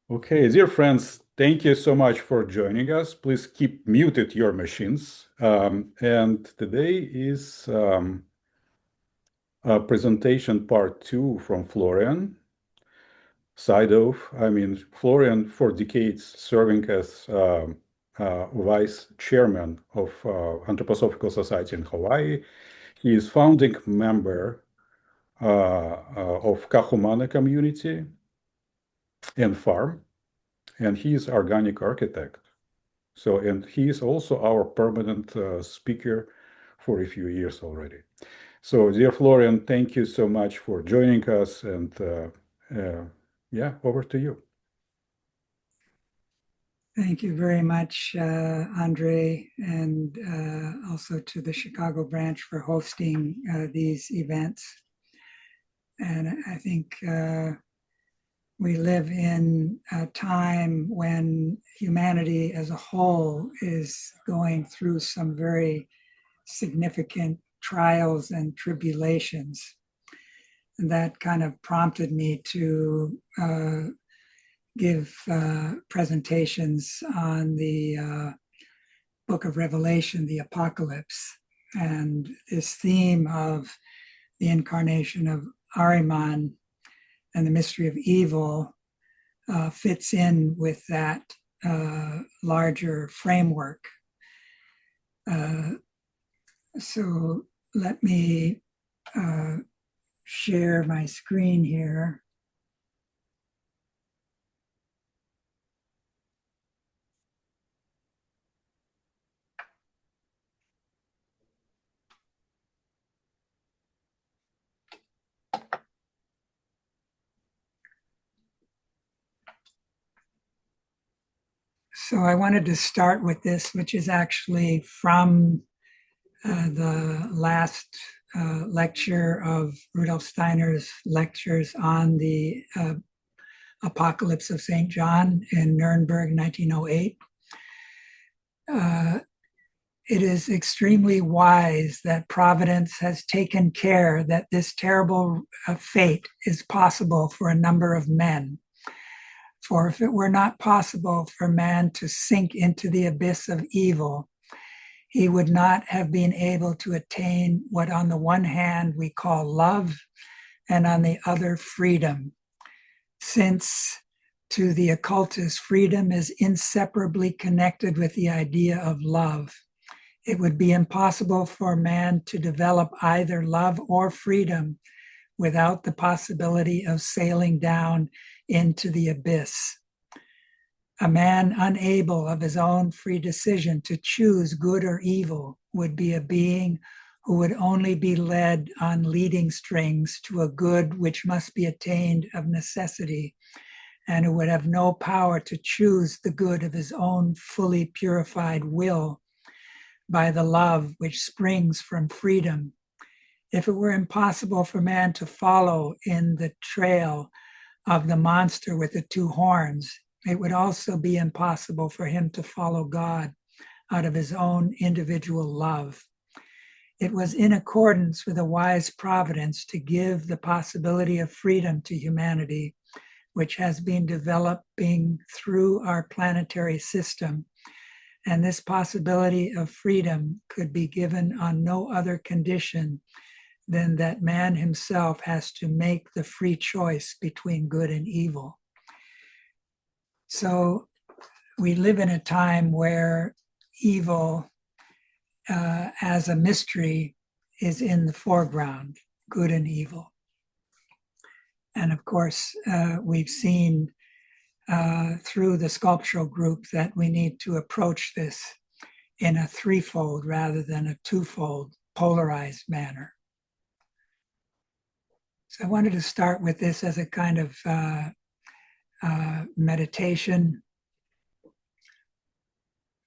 Okay, dear friends, thank you so much for joining us. Please keep muted your machines. And today is a presentation part two from Florian Sydow. Florian, for decades, serving as vice chairman of Anthroposophical Society in Hawaii. He is founding member of Kahumana community and farm, and he is organic architect. So, and he is also our permanent speaker for a few years already. So, dear Florian, thank you so much for joining us. And yeah, over to you. Thank you very much, Andre, and also to the Chicago branch for hosting these events. And I think we live in a time when humanity as a whole is going through some very significant trials and tribulations. And that kind of prompted me to give presentations on the book of Revelation, the Apocalypse, and this theme of the incarnation of Ahriman and the mystery of evil fits in with that larger framework. So let me share my screen here. So I wanted to start with this, which is actually from the last lecture of Rudolf Steiner's lectures on the Apocalypse of St. John in Nuremberg, 1908. It is extremely wise that Providence has taken care that this terrible fate is possible for a number of men. For if it were not possible for man to sink into the abyss of evil, he would not have been able to attain what on the one hand we call love and on the other freedom, since to the occultist freedom is inseparably connected with the idea of love. It would be impossible for man to develop either love or freedom without the possibility of sailing down into the abyss. A man unable of his own free decision to choose good or evil would be a being who would only be led on leading strings to a good which must be attained of necessity, and who would have no power to choose the good of his own fully purified will by the love which springs from freedom. If it were impossible for man to follow in the trail of the monster with the two horns, it would also be impossible for him to follow God out of his own individual love. It was in accordance with a wise providence to give the possibility of freedom to humanity, which has been developing through our planetary system. And this possibility of freedom could be given on no other condition than that man himself has to make the free choice between good and evil. So we live in a time where evil as a mystery is in the foreground, good and evil. And of course, we've seen through the sculptural group that we need to approach this in a threefold rather than a twofold polarized manner. So I wanted to start with this as a kind of meditation.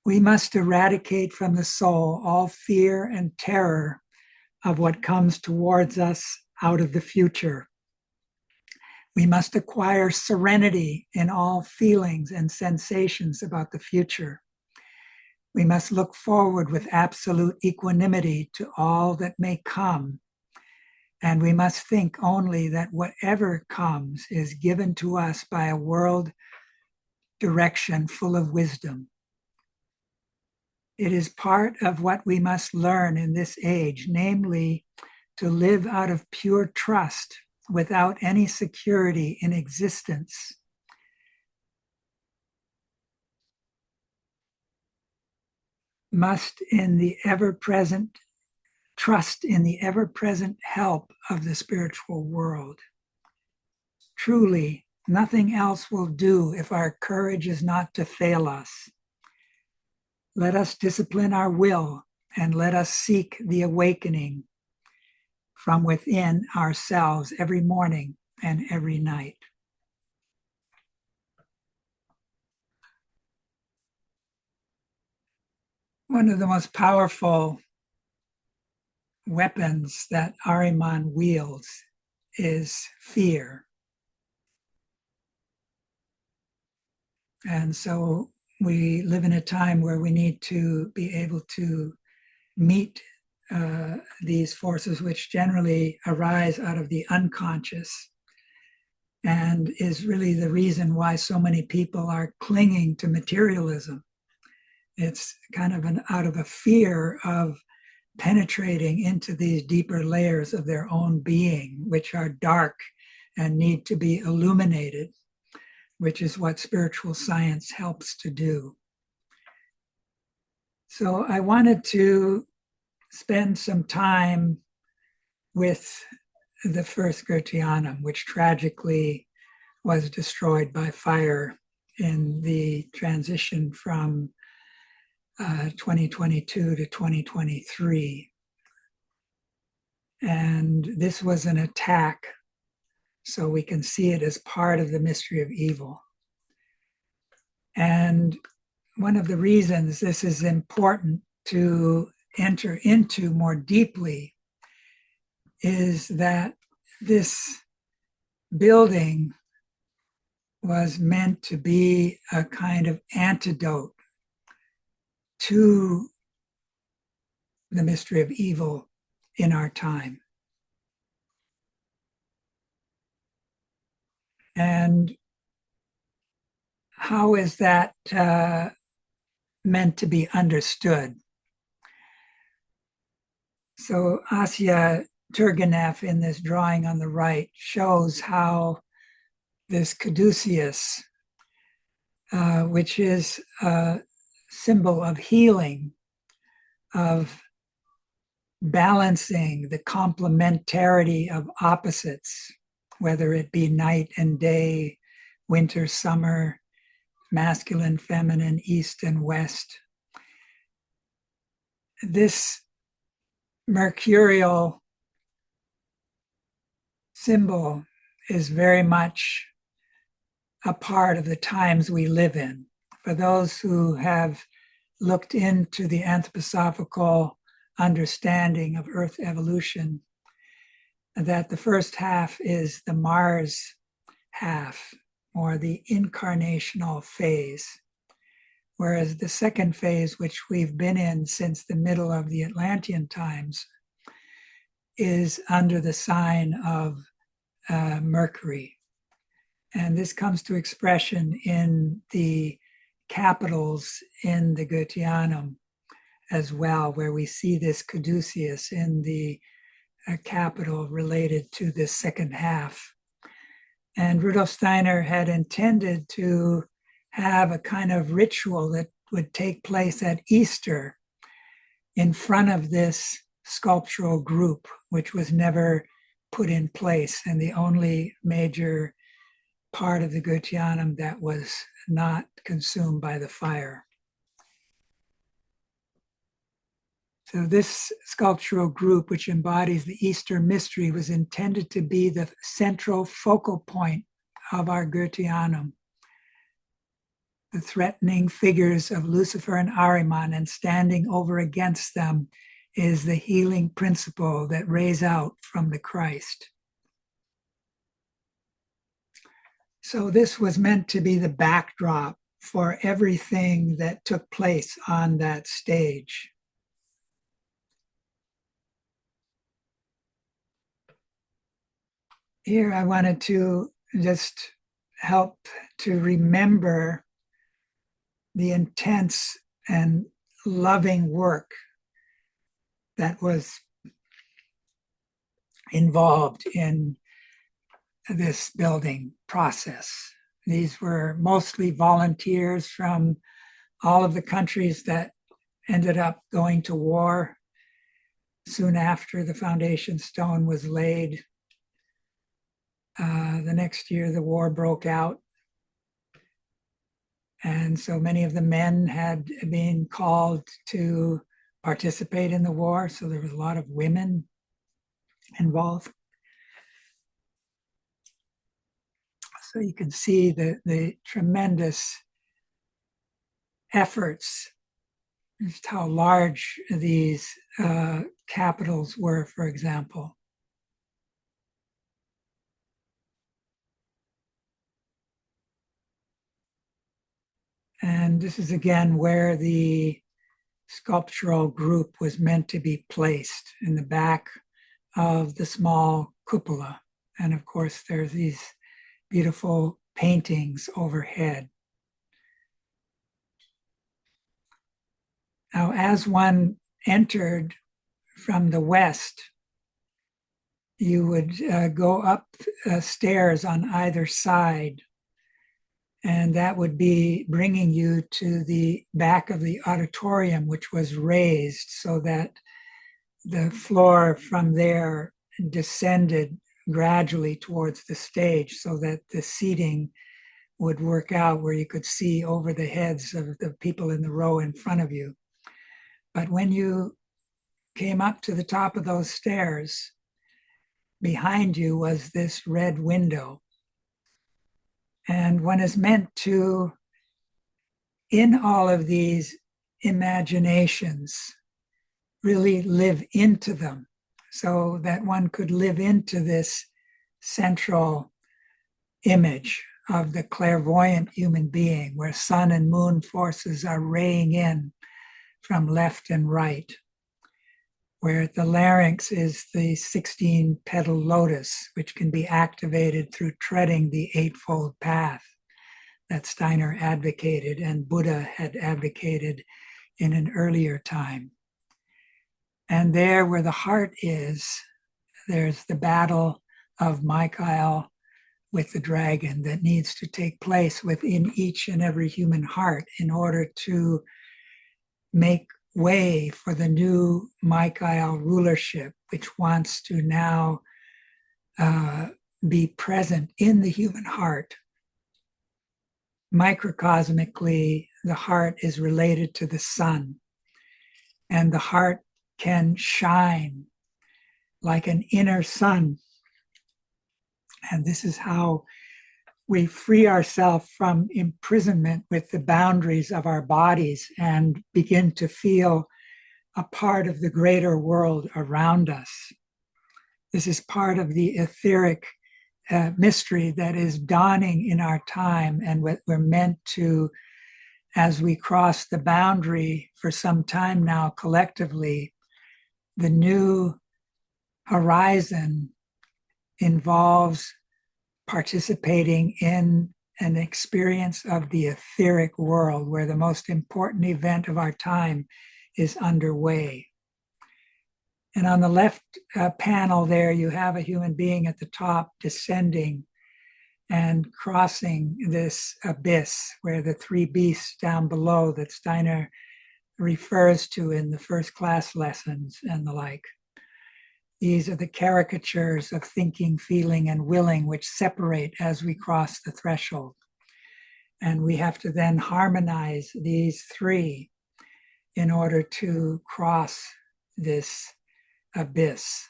We must eradicate from the soul all fear and terror of what comes towards us out of the future. We must acquire serenity in all feelings and sensations about the future. We must look forward with absolute equanimity to all that may come. And we must think only that whatever comes is given to us by a world direction full of wisdom. It is part of what we must learn in this age, namely, to live out of pure trust without any security in existence. Must in the ever-present trust in the ever-present help of the spiritual world. Truly, nothing else will do if our courage is not to fail us. Let us discipline our will and let us seek the awakening from within ourselves every morning and every night. One of the most powerful weapons that Ahriman wields is fear. And so we live in a time where we need to be able to meet these forces, which generally arise out of the unconscious, and is really the reason why so many people are clinging to materialism. It's kind of out of a fear of penetrating into these deeper layers of their own being, which are dark and need to be illuminated, which is what spiritual science helps to do. So I wanted to spend some time with the first Goetheanum, which tragically was destroyed by fire in the transition from 2022 to 2023. And this was an attack, so we can see it as part of the mystery of evil. And one of the reasons this is important to enter into more deeply is that this building was meant to be a kind of antidote to the mystery of evil in our time. And how is that meant to be understood? So Asya Turgenev in this drawing on the right shows how this caduceus, which is a symbol of healing, of balancing the complementarity of opposites, whether it be night and day, winter, summer, masculine, feminine, east and west. This mercurial symbol is very much a part of the times we live in. For those who have looked into the anthroposophical understanding of Earth evolution, that the first half is the Mars half, or the incarnational phase, whereas the second phase, which we've been in since the middle of the Atlantean times, is under the sign of Mercury. And this comes to expression in the capitals in the Goetheanum as well, where we see this caduceus in the capital related to this second half. And Rudolf Steiner had intended to have a kind of ritual that would take place at Easter in front of this sculptural group, which was never put in place, and the only major part of the Goetheanum that was not consumed by the fire. So this sculptural group, which embodies the Easter mystery, was intended to be the central focal point of our Goetheanum. The threatening figures of Lucifer and Ahriman, and standing over against them is the healing principle that rays out from the Christ. So this was meant to be the backdrop for everything that took place on that stage. Here I wanted to just help to remember the intense and loving work that was involved in this building process. These were mostly volunteers from all of the countries that ended up going to war soon after the foundation stone was laid. The next year, the war broke out. And so many of the men had been called to participate in the war. So there was a lot of women involved. So you can see the tremendous efforts, just how large these capitals were, for example. And this is again where the sculptural group was meant to be placed, in the back of the small cupola. And of course, there's these beautiful paintings overhead. Now, as one entered from the west, you would go up stairs on either side, and that would be bringing you to the back of the auditorium, which was raised so that the floor from there descended gradually towards the stage, so that the seating would work out where you could see over the heads of the people in the row in front of you. But when you came up to the top of those stairs, behind you was this red window. And one is meant to, in all of these imaginations, really live into them, so that one could live into this central image of the clairvoyant human being, where sun and moon forces are raying in from left and right, where the larynx is the 16-petal lotus, which can be activated through treading the eightfold path that Steiner advocated and Buddha had advocated in an earlier time. And there where the heart is, there's the battle of Michael with the dragon that needs to take place within each and every human heart in order to make way for the new Michael rulership, which wants to now be present in the human heart. Microcosmically, the heart is related to the sun, and the heart can shine like an inner sun. And this is how we free ourselves from imprisonment with the boundaries of our bodies and begin to feel a part of the greater world around us. This is part of the etheric mystery that is dawning in our time, and we're meant to, as we cross the boundary for some time now collectively, the new horizon involves participating in an experience of the etheric world, where the most important event of our time is underway. And on the left panel there, you have a human being at the top descending and crossing this abyss where the three beasts down below that Steiner refers to in the first class lessons and the like. These are the caricatures of thinking, feeling, and willing, which separate as we cross the threshold. And we have to then harmonize these three in order to cross this abyss.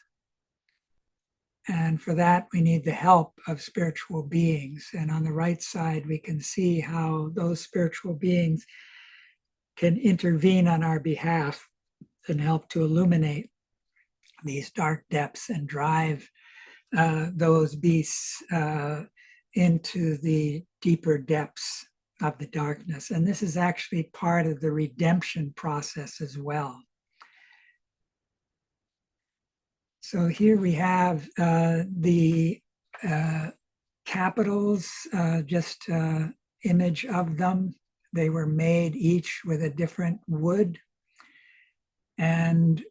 And for that, we need the help of spiritual beings. And on the right side, we can see how those spiritual beings can intervene on our behalf and help to illuminate these dark depths and drive those beasts into the deeper depths of the darkness. And this is actually part of the redemption process as well. So here we have the capitals, just image of them They were made each with a different wood, and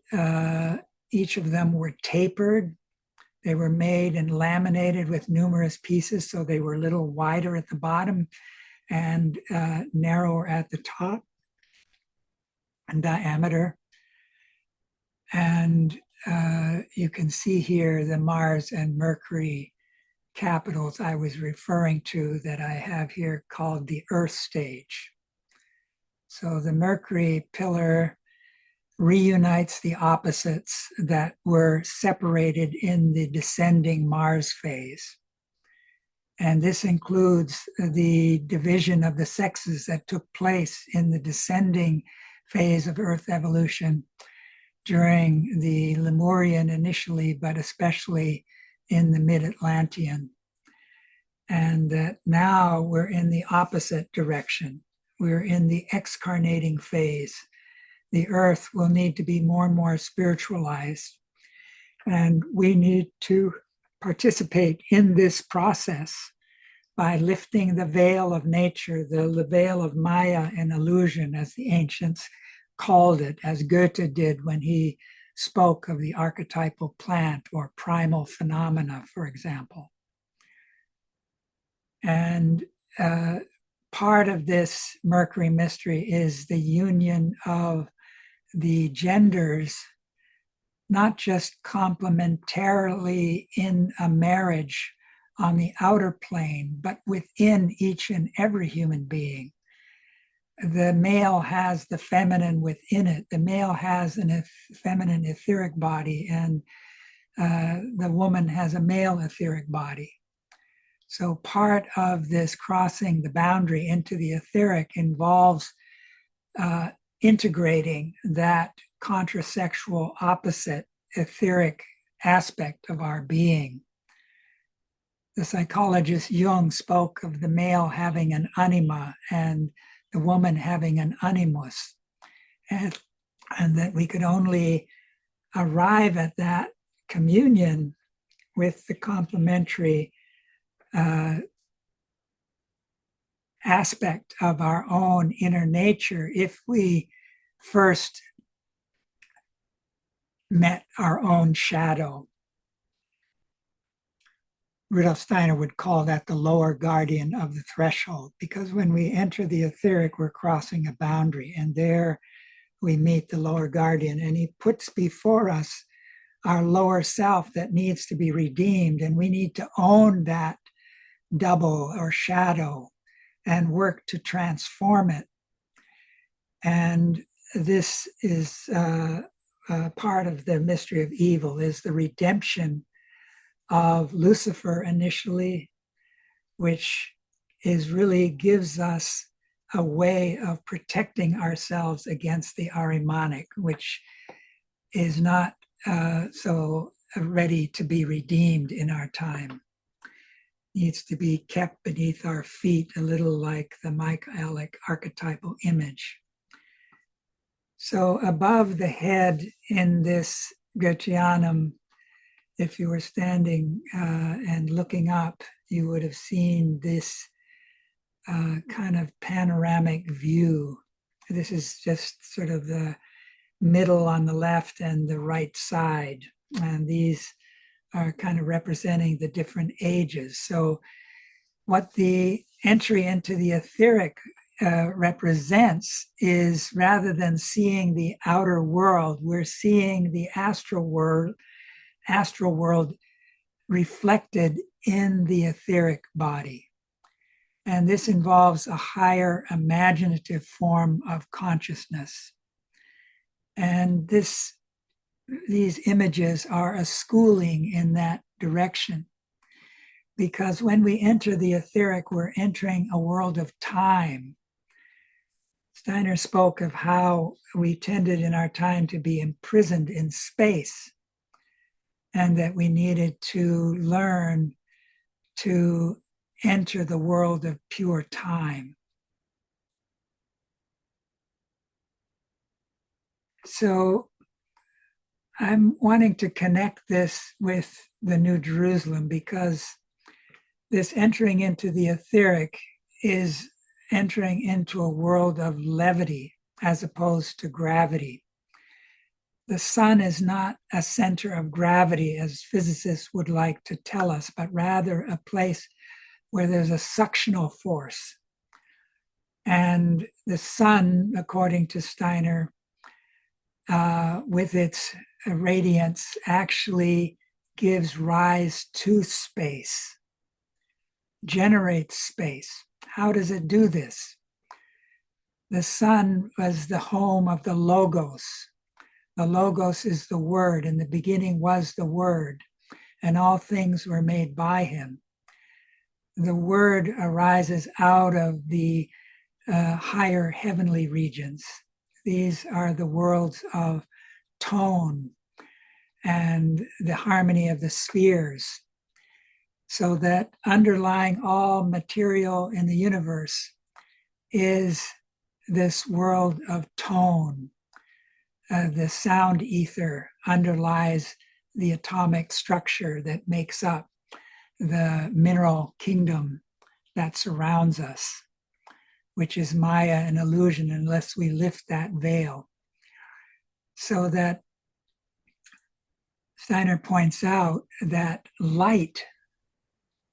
each of them were tapered. They were made and laminated with numerous pieces, so they were a little wider at the bottom and narrower at the top in diameter. And you can see here the Mars and Mercury capitals I was referring to that I have here called the Earth stage. So the Mercury pillar reunites the opposites that were separated in the descending Mars phase. And this includes the division of the sexes that took place in the descending phase of Earth evolution during the Lemurian initially, but especially in the mid-Atlantean. And that now we're in the opposite direction. We're in the excarnating phase. The Earth will need to be more and more spiritualized. And we need to participate in this process by lifting the veil of nature, the veil of Maya and illusion, as the ancients called it, as Goethe did when he spoke of the archetypal plant or primal phenomena, for example. And part of this Mercury mystery is the union of the genders, not just complementarily in a marriage on the outer plane, but within each and every human being. The male has the feminine within it. The male has a feminine etheric body, and the woman has a male etheric body. So part of this crossing the boundary into the etheric involves integrating that contrasexual opposite etheric aspect of our being. The psychologist Jung spoke of the male having an anima and the woman having an animus, and that we could only arrive at that communion with the complementary aspect of our own inner nature if we first met our own shadow. Rudolf Steiner would call that the lower guardian of the threshold, because when we enter the etheric, we're crossing a boundary, and there we meet the lower guardian, and he puts before us our lower self that needs to be redeemed, and we need to own that double or shadow and work to transform it. And this is part of the mystery of evil, is the redemption of Lucifer initially, which is really gives us a way of protecting ourselves against the Ahrimanic, which is not so ready to be redeemed in our time. Needs to be kept beneath our feet, a little like the Michaelic archetypal image. So above the head in this Goetheanum, if you were standing and looking up, you would have seen this kind of panoramic view. This is just sort of the middle on the left and the right side. And these are kind of representing the different ages. So what the entry into the etheric represents is, rather than seeing the outer world, we're seeing the astral world reflected in the etheric body. And this involves a higher imaginative form of consciousness. And these images are a schooling in that direction. Because when we enter the etheric, we're entering a world of time. Steiner spoke of how we tended in our time to be imprisoned in space, and that we needed to learn to enter the world of pure time. So I'm wanting to connect this with the New Jerusalem, because this entering into the etheric is entering into a world of levity as opposed to gravity. The sun is not a center of gravity, as physicists would like to tell us, but rather a place where there's a suctional force. And the sun, according to Steiner, with its radiance, actually gives rise to space, generates space. How does it do this? The sun was the home of the Logos. The Logos is the Word. In the beginning was the Word, and all things were made by him. The Word arises out of the higher heavenly regions. These are the worlds of tone and the harmony of the spheres, so that underlying all material in the universe is this world of tone. The sound ether underlies the atomic structure that makes up the mineral kingdom that surrounds us, which is Maya and illusion unless we lift that veil. So that Steiner points out that light,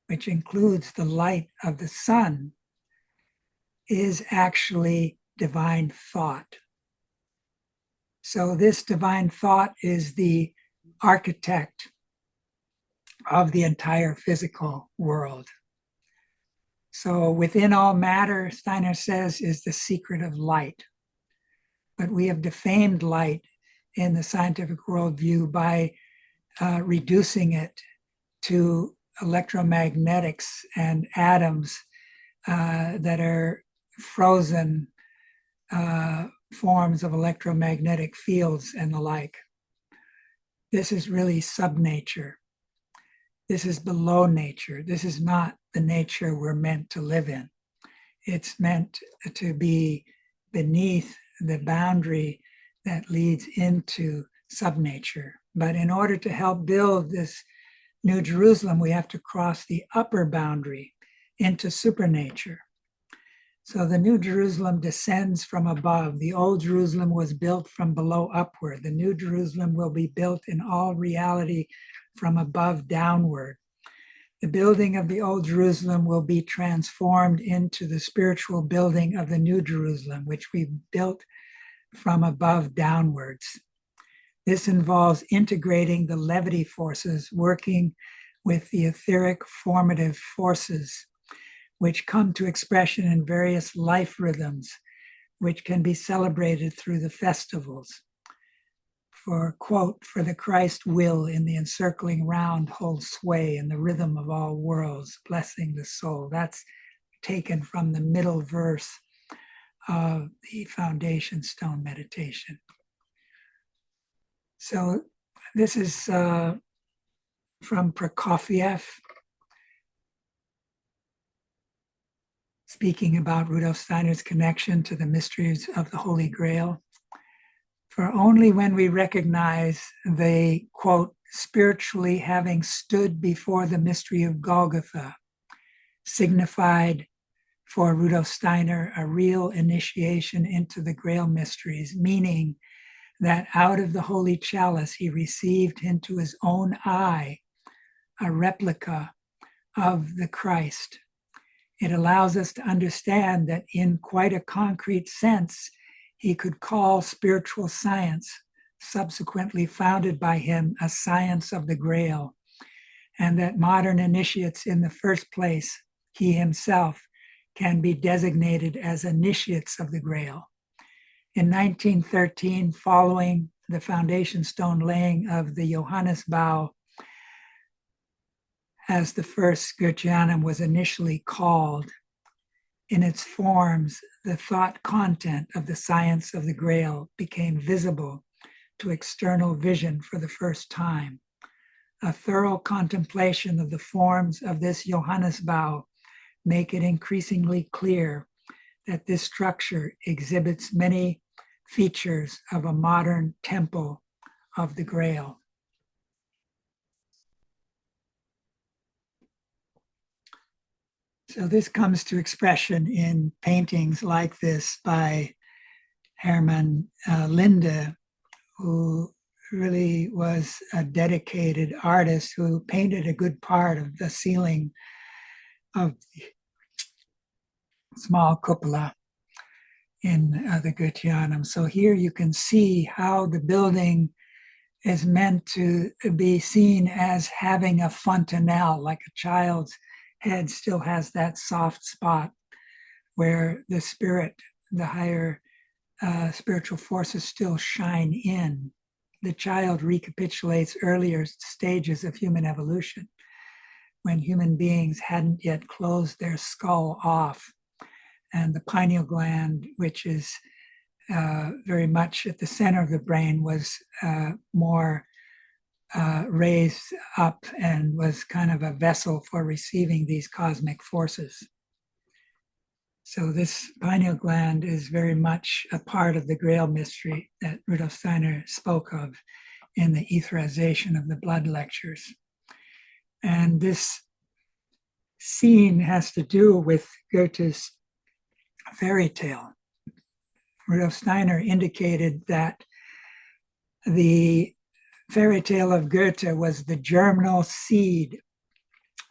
which includes the light of the sun, is actually divine thought. So this divine thought is the architect of the entire physical world. So within all matter, Steiner says, is the secret of light. But we have defamed light in the scientific worldview by reducing it to electromagnetics and atoms that are frozen forms of electromagnetic fields and the like. This is really subnature. This is below nature. This is not the nature we're meant to live in. It's meant to be beneath the boundary that leads into subnature. But in order to help build this New Jerusalem, we have to cross the upper boundary into supernature. So the New Jerusalem descends from above. The old Jerusalem was built from below upward. The New Jerusalem will be built in all reality from above downward. The building of the old Jerusalem will be transformed into the spiritual building of the New Jerusalem, which we built from above downwards. This involves integrating the levity forces, working with the etheric formative forces, which come to expression in various life rhythms, which can be celebrated through the festivals. For, quote, for the Christ will in the encircling round hold sway in the rhythm of all worlds, blessing the soul. That's taken from the middle verse of the Foundation Stone meditation. So this is from Prokofiev, speaking about Rudolf Steiner's connection to the mysteries of the Holy Grail. For only when we recognize the, quote, spiritually having stood before the mystery of Golgotha, signified for Rudolf Steiner a real initiation into the Grail mysteries, meaning that out of the holy chalice he received into his own eye a replica of the Christ. It allows us to understand that in quite a concrete sense, he could call spiritual science, subsequently founded by him, a science of the Grail, and that modern initiates in the first place, he himself, can be designated as initiates of the Grail. In 1913, following the foundation stone laying of the Johannesbau, as the first Sculptural was initially called, in its forms, the thought content of the science of the Grail became visible to external vision for the first time. A thorough contemplation of the forms of this Johannesbau make it increasingly clear that this structure exhibits many features of a modern temple of the Grail. So this comes to expression in paintings like this by Hermann Linde, who really was a dedicated artist who painted a good part of the ceiling of the small cupola in the Goetheanum. So here you can see how the building is meant to be seen as having a fontanelle, like a child's head still has that soft spot where the spirit, the higher spiritual forces still shine in. The child recapitulates earlier stages of human evolution when human beings hadn't yet closed their skull off. And the pineal gland, which is very much at the center of the brain, was more raised up and was kind of a vessel for receiving these cosmic forces. So this pineal gland is very much a part of the Grail mystery that Rudolf Steiner spoke of in the Etherization of the Blood lectures. And this scene has to do with Goethe's fairy tale. Rudolf Steiner indicated that the fairy tale of Goethe was the germinal seed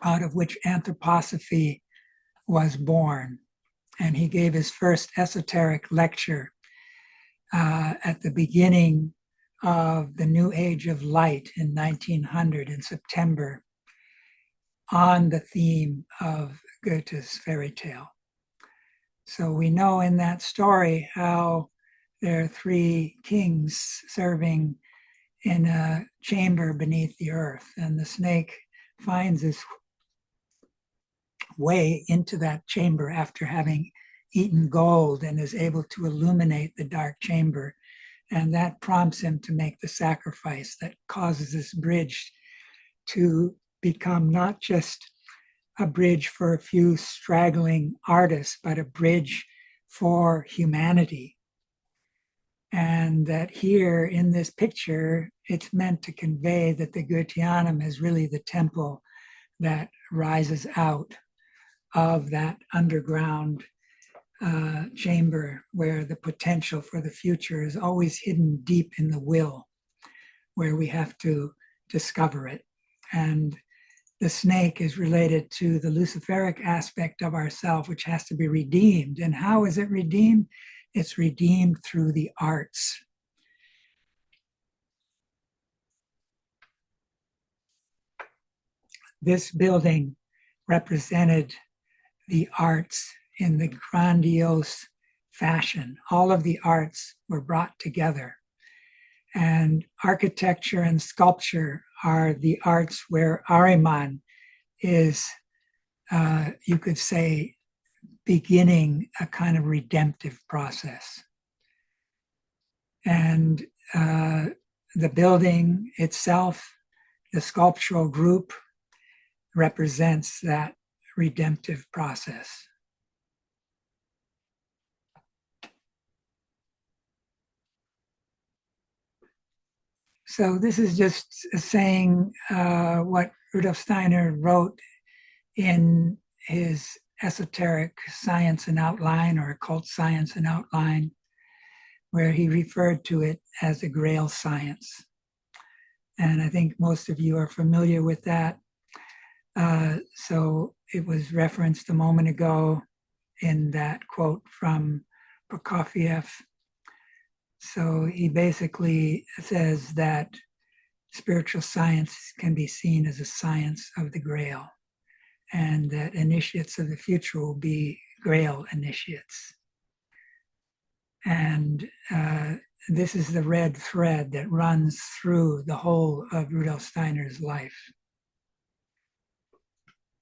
out of which anthroposophy was born. And he gave his first esoteric lecture at the beginning of the New Age of Light in 1900 in September on the theme of Goethe's fairy tale. So we know in that story how there are three kings serving in a chamber beneath the earth, and the snake finds his way into that chamber after having eaten gold and is able to illuminate the dark chamber. And that prompts him to make the sacrifice that causes this bridge to become not just a bridge for a few straggling artists, but a bridge for humanity. And that here in this picture, it's meant to convey that the Goetheanum is really the temple that rises out of that underground chamber where the potential for the future is always hidden deep in the will, where we have to discover it. And the snake is related to the Luciferic aspect of ourself, which has to be redeemed. And how is it redeemed? It's redeemed through the arts. This building represented the arts in the grandiose fashion. All of the arts were brought together. And architecture and sculpture are the arts where Ahriman is, you could say, beginning a kind of redemptive process. And the building itself, the sculptural group, represents that redemptive process. So this is just saying what Rudolf Steiner wrote in his esoteric science and outline, or occult science and outline, where he referred to it as a Grail science. And I think most of you are familiar with that. So it was referenced a moment ago in that quote from Prokofiev. So he basically says that spiritual science can be seen as a science of the Grail, and that initiates of the future will be Grail initiates. And this is the red thread that runs through the whole of Rudolf Steiner's life.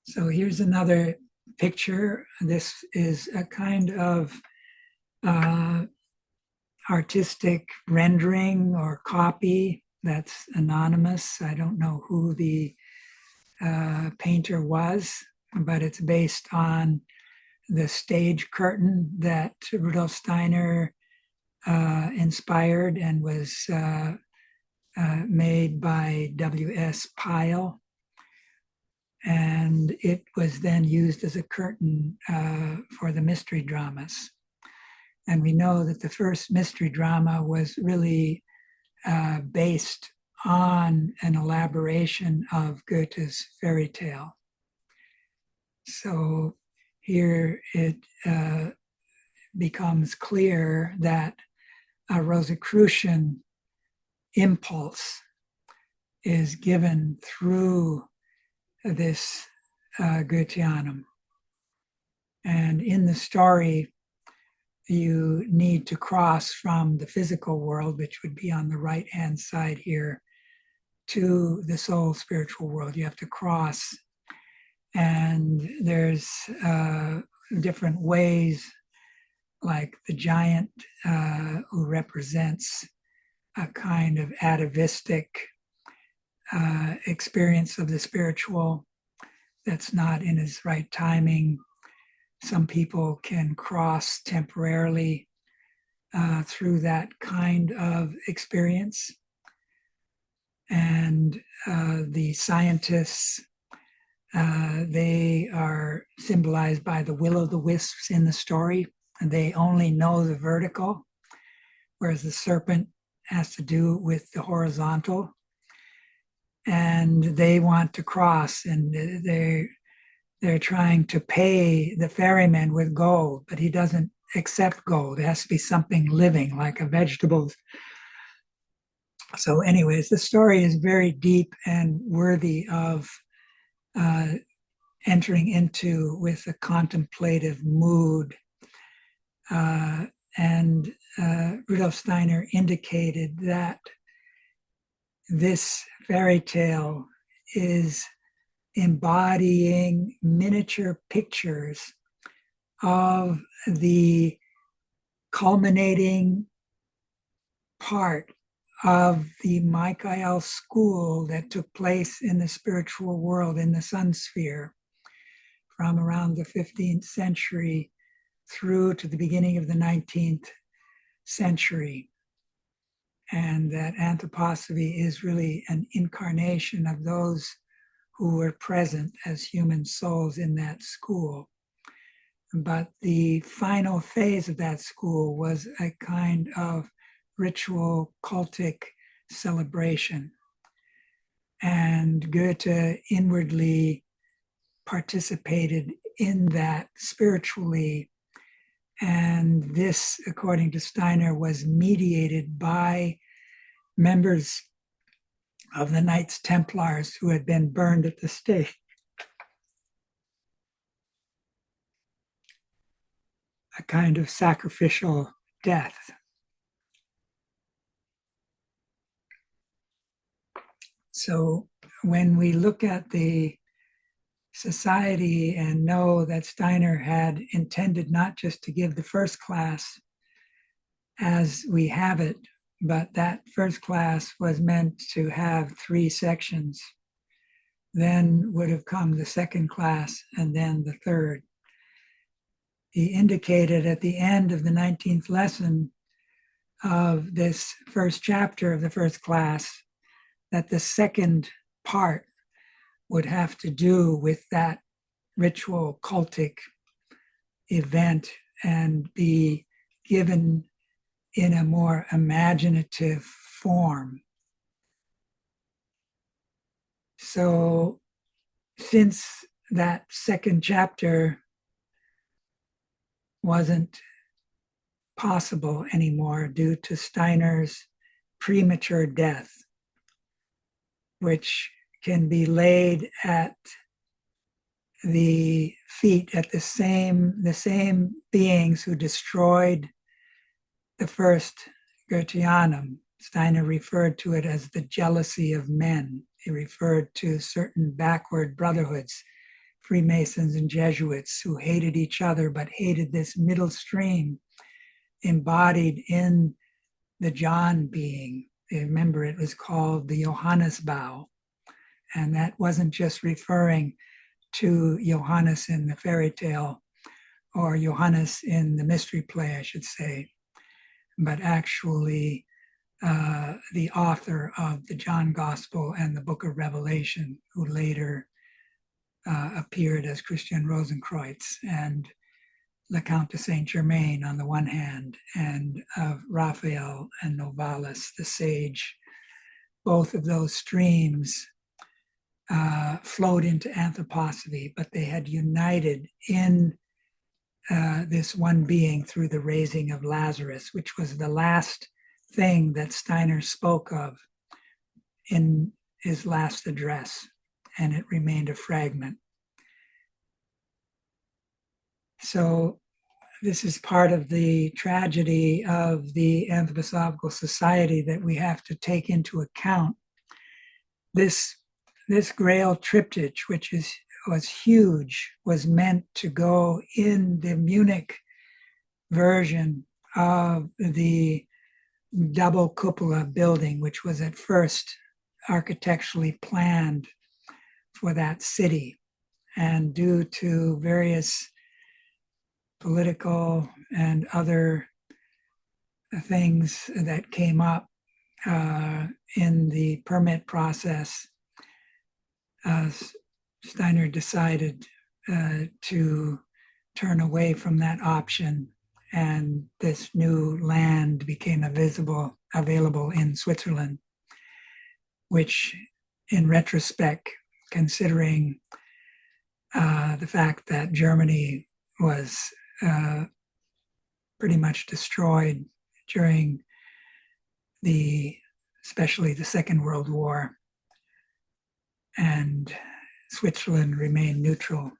So here's another picture. This is a kind of artistic rendering or copy that's anonymous. I don't know who the painter was, but it's based on the stage curtain that Rudolf Steiner inspired and was made by W.S. Pyle. And it was then used as a curtain for the mystery dramas. And we know that the first mystery drama was really based on an elaboration of Goethe's fairy tale. So here it becomes clear that a Rosicrucian impulse is given through this Goetheanum. And in the story, you need to cross from the physical world, which would be on the right-hand side here, to the soul spiritual world. You have to cross. And there's different ways, like the giant who represents a kind of atavistic experience of the spiritual that's not in his right timing. Some people can cross temporarily through that kind of experience. And the scientists, they are symbolized by the will-o'-the-wisps in the story, and they only know the vertical, whereas the serpent has to do with the horizontal. And they want to cross, and they're trying to pay the ferryman with gold, but he doesn't accept gold. It has to be something living, like a vegetable. So anyways, the story is very deep and worthy of entering into with a contemplative mood. And Rudolf Steiner indicated that this fairy tale is embodying miniature pictures of the culminating part of the Michael school that took place in the spiritual world, in the sun sphere, from around the 15th century through to the beginning of the 19th century. And that anthroposophy is really an incarnation of those who were present as human souls in that school. But the final phase of that school was a kind of ritual cultic celebration. And Goethe inwardly participated in that spiritually. And this, according to Steiner, was mediated by members of the Knights Templars who had been burned at the stake. A kind of sacrificial death. So when we look at the society and know that Steiner had intended not just to give the first class as we have it, but that first class was meant to have 3 sections. Then would have come the second class and then the third. He indicated at the end of the 19th lesson of this first chapter of the first class that the second part would have to do with that ritual cultic event and be given in a more imaginative form. So since that second chapter wasn't possible anymore due to Steiner's premature death, which can be laid at the feet at the same beings who destroyed the first Goetheanum. Steiner referred to it as the jealousy of men. He referred to certain backward brotherhoods, Freemasons and Jesuits, who hated each other but hated this middle stream embodied in the John being. Remember, it was called the Johannes bow. And that wasn't just referring to Johannes in the fairy tale or Johannes in the mystery play, I should say, but actually the author of the John Gospel and the Book of Revelation, who later appeared as Christian Rosenkreuz, and Le Count de Saint Germain on the one hand, and of Raphael and Novalis, the sage. Both of those streams flowed into anthroposophy, but they had united in this one being through the raising of Lazarus, which was the last thing that Steiner spoke of in his last address, and it remained a fragment. So this is part of the tragedy of the Anthroposophical Society that we have to take into account. This Grail triptych, which was huge, was meant to go in the Munich version of the double cupola building, which was at first architecturally planned for that city. And due to various political and other things that came up in the permit process, Steiner decided to turn away from that option, and this new land became available in Switzerland, which in retrospect, considering the fact that Germany was pretty much destroyed during especially the Second World War, and Switzerland remained neutral,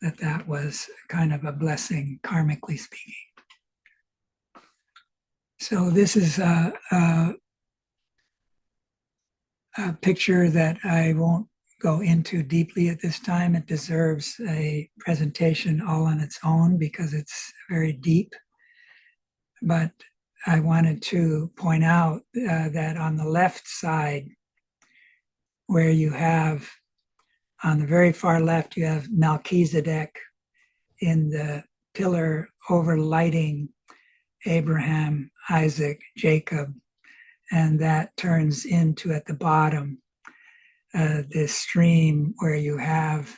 that was kind of a blessing, karmically speaking. So this is a picture that I won't go into deeply at this time. It deserves a presentation all on its own because it's very deep. But I wanted to point out that on the left side, where you have, on the very far left, you have Melchizedek in the pillar overlighting Abraham, Isaac, Jacob, and that turns into, at the bottom, this stream where you have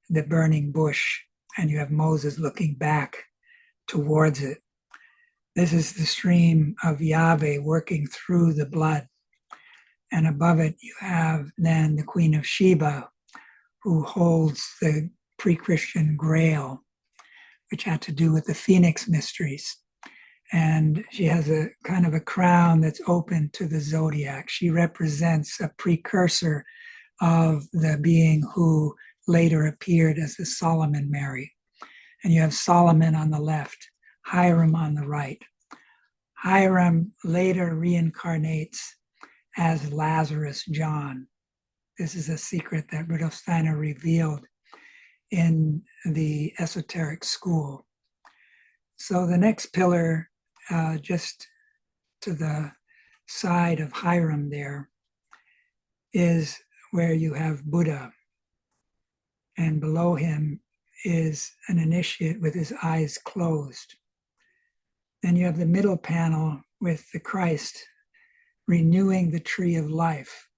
the burning bush and you have Moses looking back towards it. This is the stream of Yahweh working through the blood. And above it, you have then the Queen of Sheba, who holds the pre-Christian Grail, which had to do with the Phoenix mysteries. And she has a kind of a crown that's open to the zodiac. She represents a precursor of the being who later appeared as the Solomon Mary. And you have Solomon on the left, Hiram on the right. Hiram later reincarnates as Lazarus John. This is a secret that Rudolf Steiner revealed in the esoteric school. So the next pillar, just to the side of Hiram there, is where you have Buddha. And below him is an initiate with his eyes closed. Then you have the middle panel with the Christ renewing the tree of life,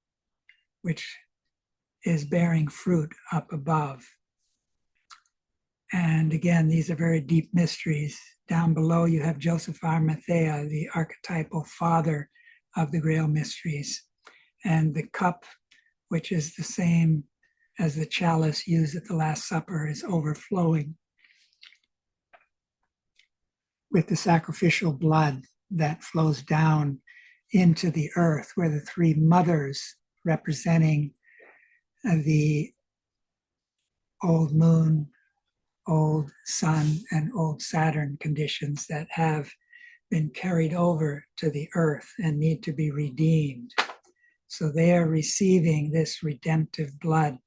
which is bearing fruit up above. And again, these are very deep mysteries. Down below, you have Joseph Arimathea, the archetypal father of the Grail mysteries, and the cup, which is the same as the chalice used at the Last Supper, is overflowing with the sacrificial blood that flows down into the earth, where the three mothers representing the old moon, old sun, and old Saturn conditions that have been carried over to the earth and need to be redeemed. So they are receiving this redemptive blood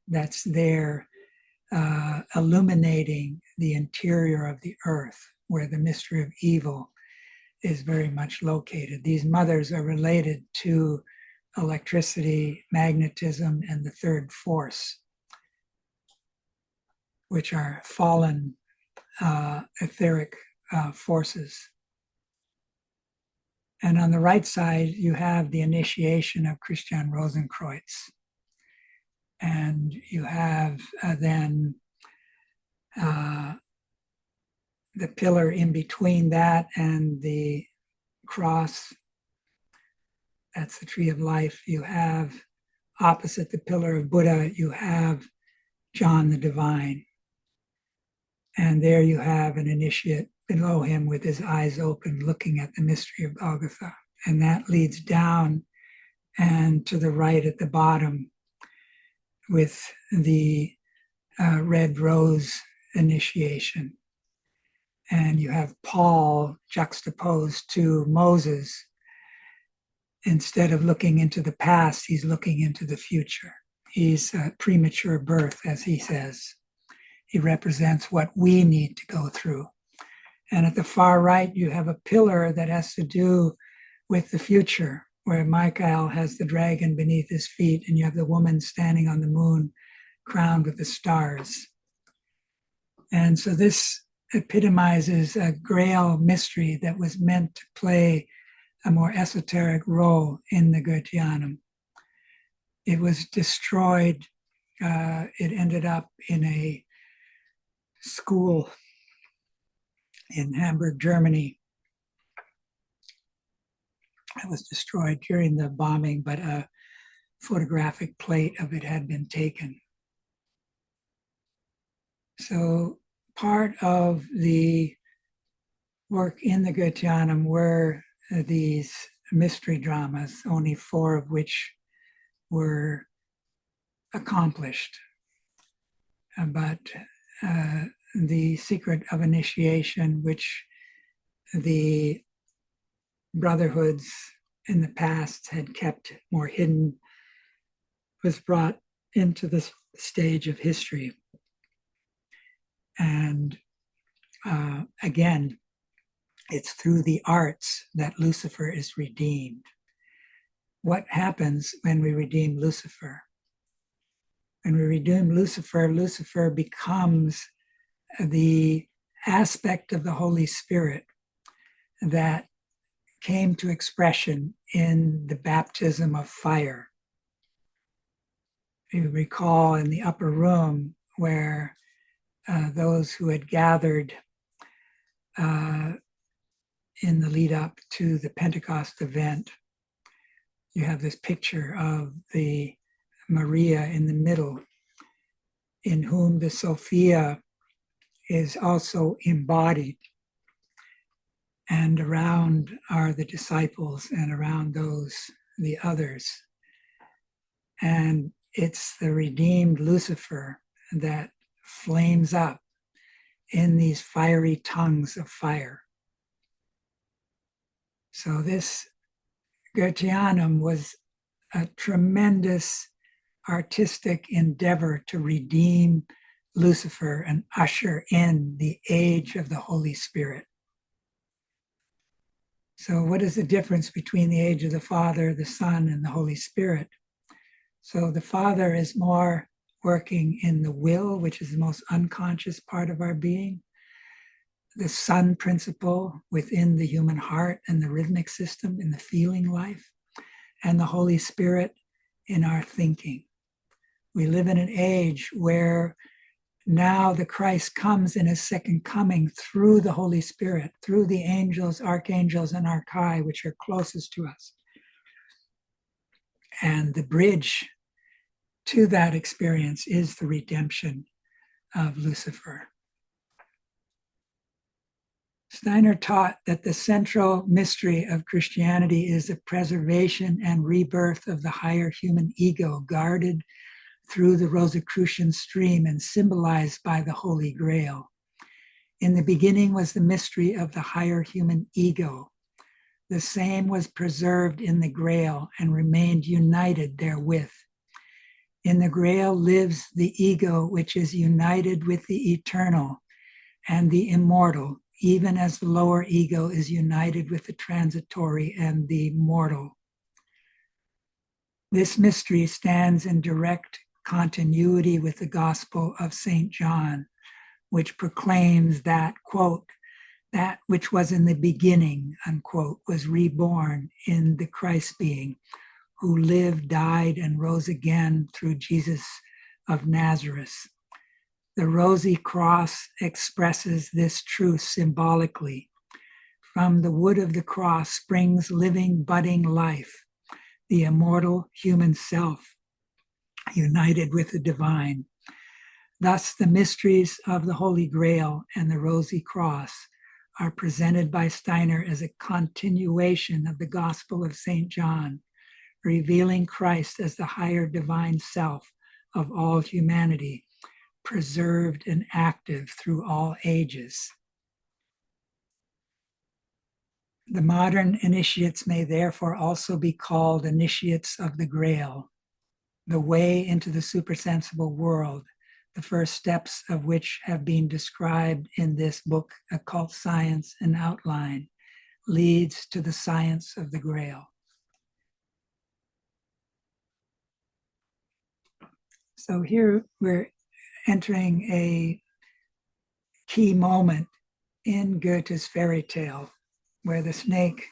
that's there, illuminating the interior of the earth, where the mystery of evil is very much located. These mothers are related to electricity, magnetism, and the third force, which are fallen etheric forces. And on the right side, you have the initiation of Christian Rosenkreuz. And you have then the pillar in between that and the cross. That's the tree of life. You have opposite the pillar of Buddha, you have John the Divine. And there you have an initiate below him with his eyes open, looking at the mystery of Golgotha. And that leads down and to the right at the bottom with the red rose initiation. And you have Paul juxtaposed to Moses. Instead of looking into the past, he's looking into the future. He's a premature birth, as he says. He represents what we need to go through. And at the far right, you have a pillar that has to do with the future, where Michael has the dragon beneath his feet, and you have the woman standing on the moon, crowned with the stars. And so this epitomizes a grail mystery that was meant to play a more esoteric role in the Goetheanum. It was destroyed. It ended up in a school in Hamburg, Germany. It was destroyed during the bombing, but a photographic plate of it had been taken. So part of the work in the Goetheanum were these mystery dramas, only 4 of which were accomplished. But the secret of initiation, which the brotherhoods in the past had kept more hidden, was brought into this stage of history. And again, it's through the arts that Lucifer is redeemed. What happens when we redeem Lucifer? When we redeem Lucifer, Lucifer becomes the aspect of the Holy Spirit that came to expression in the baptism of fire. You recall in the upper room where those who had gathered in the lead up to the Pentecost event, you have this picture of the Maria in the middle, in whom the Sophia is also embodied. And around are the disciples, and around those, the others. And it's the redeemed Lucifer that flames up in these fiery tongues of fire. So this Goetheanum was a tremendous artistic endeavor to redeem Lucifer and usher in the age of the Holy Spirit. So what is the difference between the age of the Father, the Son, and the Holy Spirit? So the Father is more working in the will, which is the most unconscious part of our being, the Son principle within the human heart and the rhythmic system in the feeling life, and the Holy Spirit in our thinking. We live in an age where now the Christ comes in his second coming through the Holy Spirit, through the angels, archangels, and archai, which are closest to us. And the bridge to that experience is the redemption of Lucifer. Steiner taught that the central mystery of Christianity is the preservation and rebirth of the higher human ego, guarded through the Rosicrucian stream and symbolized by the Holy Grail. In the beginning was the mystery of the higher human ego. The same was preserved in the Grail and remained united therewith. In the Grail lives the ego, which is united with the eternal and the immortal, even as the lower ego is united with the transitory and the mortal. This mystery stands in direct continuity with the Gospel of St. John, which proclaims that, quote, that which was in the beginning, unquote, was reborn in the Christ being, who lived, died, and rose again through Jesus of Nazareth. The rosy cross expresses this truth symbolically. From the wood of the cross springs living, budding life, the immortal human self, united with the divine. Thus, the mysteries of the Holy Grail and the Rosy Cross are presented by Steiner as a continuation of the Gospel of St. John, revealing Christ as the higher divine self of all humanity, preserved and active through all ages. The modern initiates may therefore also be called initiates of the Grail, the way into the supersensible world, the first steps of which have been described in this book, Occult Science and Outline, leads to the science of the Grail. So here we're entering a key moment in Goethe's fairy tale, where the snake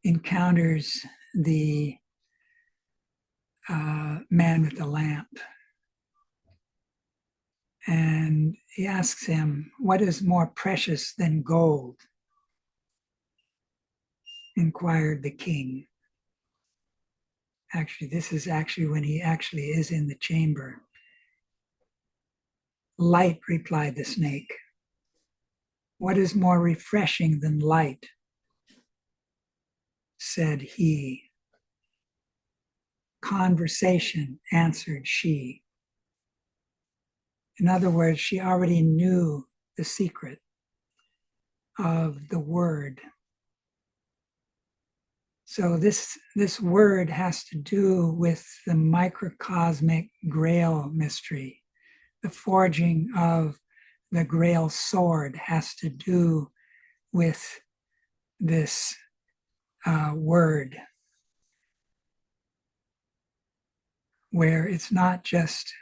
encounters the man with the lamp. And he asks him, "What is more precious than gold?" inquired the king. Actually, this is actually when he actually is in the chamber. "Light," replied the snake. "What is more refreshing than light?" said he. "Conversation," answered she. In other words, she already knew the secret of the word. So this word has to do with the microcosmic Grail mystery. The forging of the Grail sword has to do with this word, where it's not just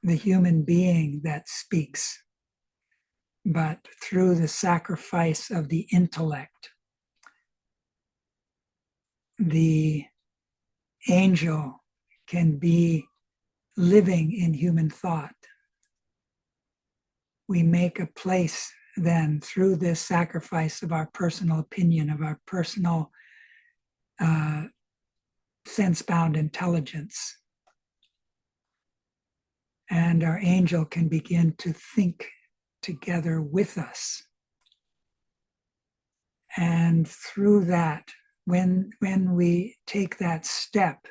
the human being that speaks, but through the sacrifice of the intellect, the angel can be living in human thought. We make a place then through this sacrifice of our personal opinion, of our personal sense-bound intelligence. And our angel can begin to think together with us. And through that, when we take that step,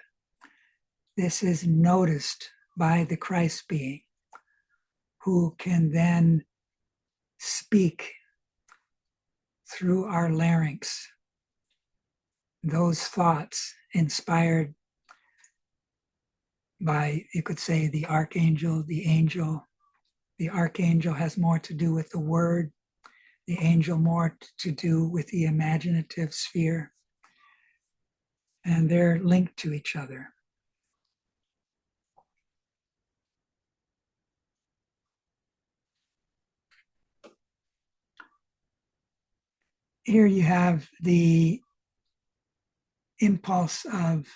this is noticed by the Christ being, who can then speak through our larynx those thoughts inspired by, you could say, the archangel, the angel. The archangel has more to do with the word, the angel more to do with the imaginative sphere, and they're linked to each other. Here you have the impulse of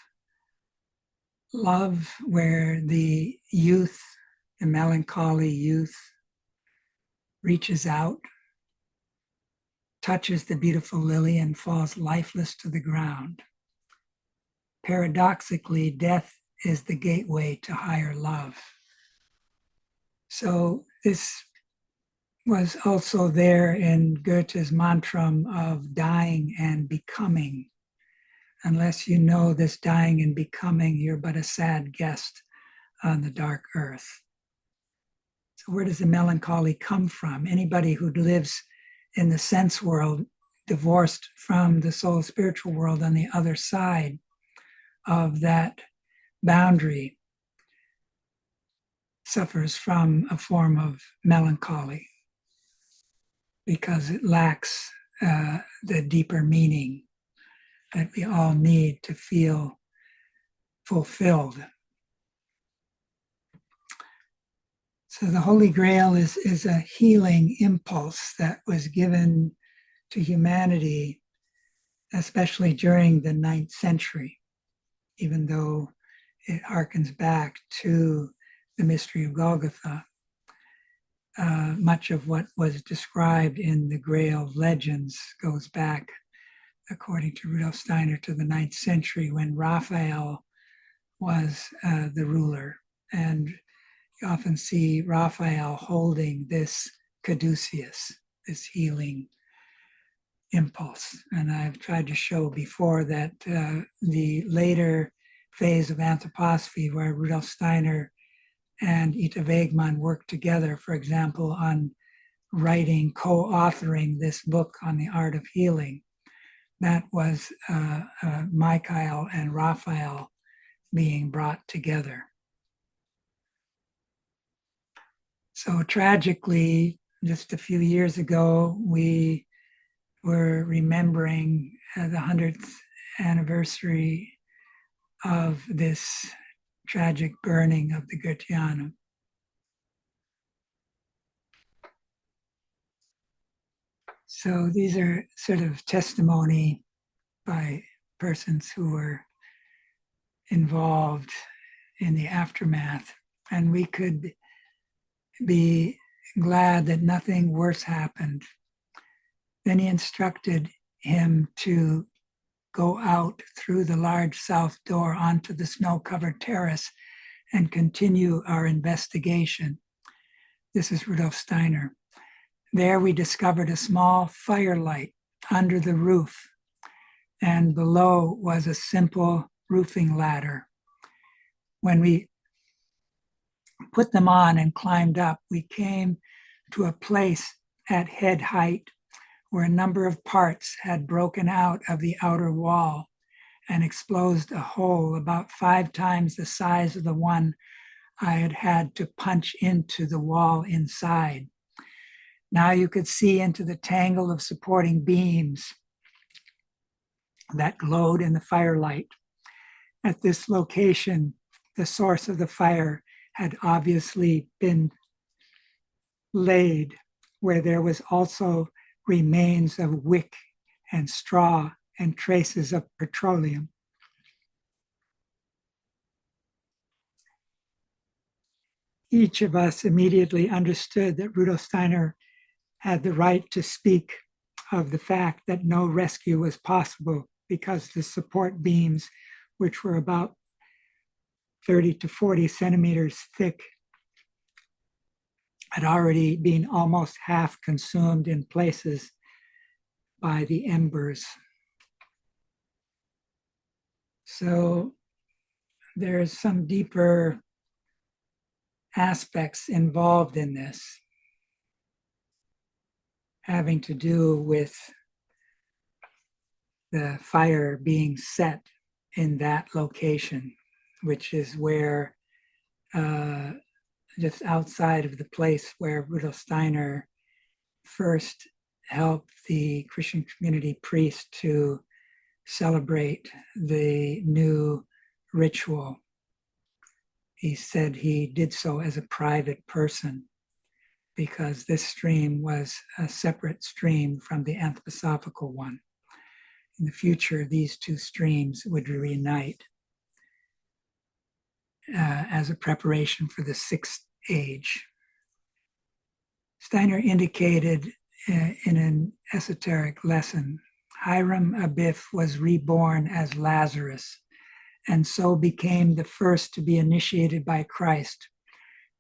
love, where the youth, the melancholy youth, reaches out, touches the beautiful lily, and falls lifeless to the ground. Paradoxically, death is the gateway to higher love. So this was also there in Goethe's mantram of dying and becoming. Unless you know this dying and becoming, you're but a sad guest on the dark earth. So where does the melancholy come from? Anybody who lives in the sense world, divorced from the soul spiritual world on the other side of that boundary, suffers from a form of melancholy because it lacks the deeper meaning that we all need to feel fulfilled. So the Holy Grail is a healing impulse that was given to humanity, especially during the 9th century. even though it harkens back to the mystery of Golgotha. Much of what was described in the Grail legends goes back, according to Rudolf Steiner, to the 9th century when Raphael was the ruler. And you often see Raphael holding this caduceus, this healing impulse. And I've tried to show before that the later phase of anthroposophy, where Rudolf Steiner and Ita Wegman worked together, for example, on writing, co-authoring this book on the art of healing, that was Michael and Raphael being brought together. So tragically, just a few years ago, we were remembering the 100th anniversary of this tragic burning of the Goetheanum. So these are sort of testimony by persons who were involved in the aftermath. And we could be glad that nothing worse happened. Then he instructed him to go out through the large south door onto the snow-covered terrace and continue our investigation. This is Rudolf Steiner. There we discovered a small firelight under the roof, and below was a simple roofing ladder. When we put them on and climbed up, we came to a place at head height where a number of parts had broken out of the outer wall and exposed a hole about 5 times the size of the one I had had to punch into the wall inside. Now you could see into the tangle of supporting beams that glowed in the firelight. At this location, the source of the fire had obviously been laid, where there was also remains of wick and straw and traces of petroleum. Each of us immediately understood that Rudolf Steiner had the right to speak of the fact that no rescue was possible because the support beams, which were about 30 to 40 centimeters thick, had already been almost half consumed in places by the embers. So there's some deeper aspects involved in this, having to do with the fire being set in that location, which is where, just outside of the place where Rudolf Steiner first helped the Christian community priest to celebrate the new ritual. He said he did so as a private person because this stream was a separate stream from the anthroposophical one. In the future, these two streams would reunite as a preparation for the 6th age. Steiner indicated in an esoteric lesson, Hiram Abiff was reborn as Lazarus, and so became the first to be initiated by Christ.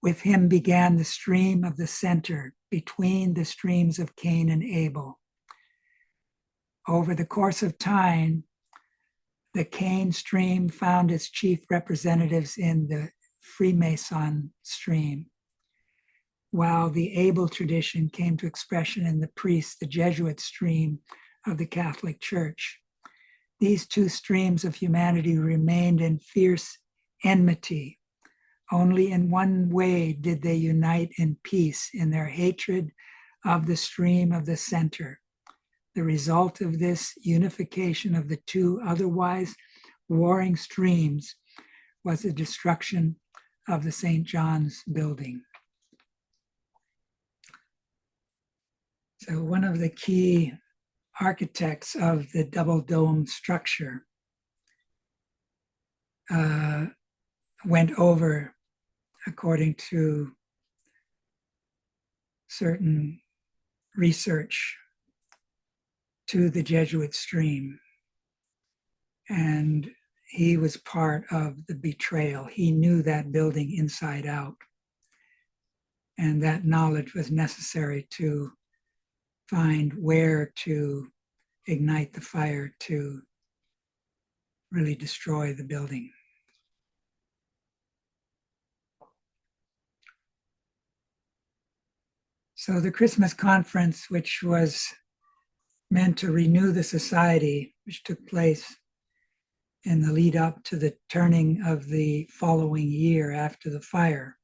With him began the stream of the center between the streams of Cain and Abel. Over the course of time, the Cain stream found its chief representatives in the Freemason stream, while the Abel tradition came to expression in the priests, the Jesuit stream of the Catholic Church. These two streams of humanity remained in fierce enmity. Only in one way did they unite in peace, in their hatred of the stream of the center. The result of this unification of the two otherwise warring streams was the destruction of the St. John's building. So one of the key architects of the double dome structure went over, according to certain research, to the Jesuit stream. And he was part of the betrayal. He knew that building inside out. And that knowledge was necessary to find where to ignite the fire to really destroy the building. So the Christmas conference, which was meant to renew the society, which took place in the lead up to the turning of the following year after the fire,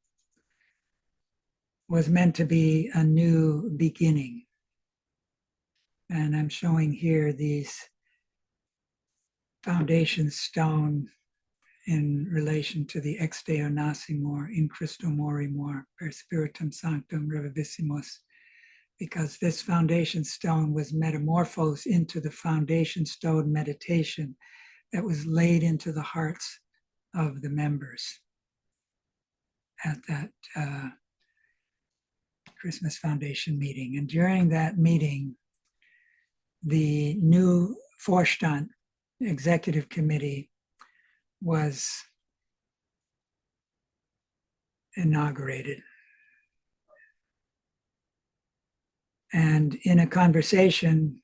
was meant to be a new beginning. And I'm showing here these foundation stone in relation to the ex deo nascimur, in Christo morimur, per spiritum sanctum revivissimus, because this foundation stone was metamorphosed into the foundation stone meditation that was laid into the hearts of the members at that Christmas Foundation meeting. And during that meeting, the new Vorstand executive committee was inaugurated. And in a conversation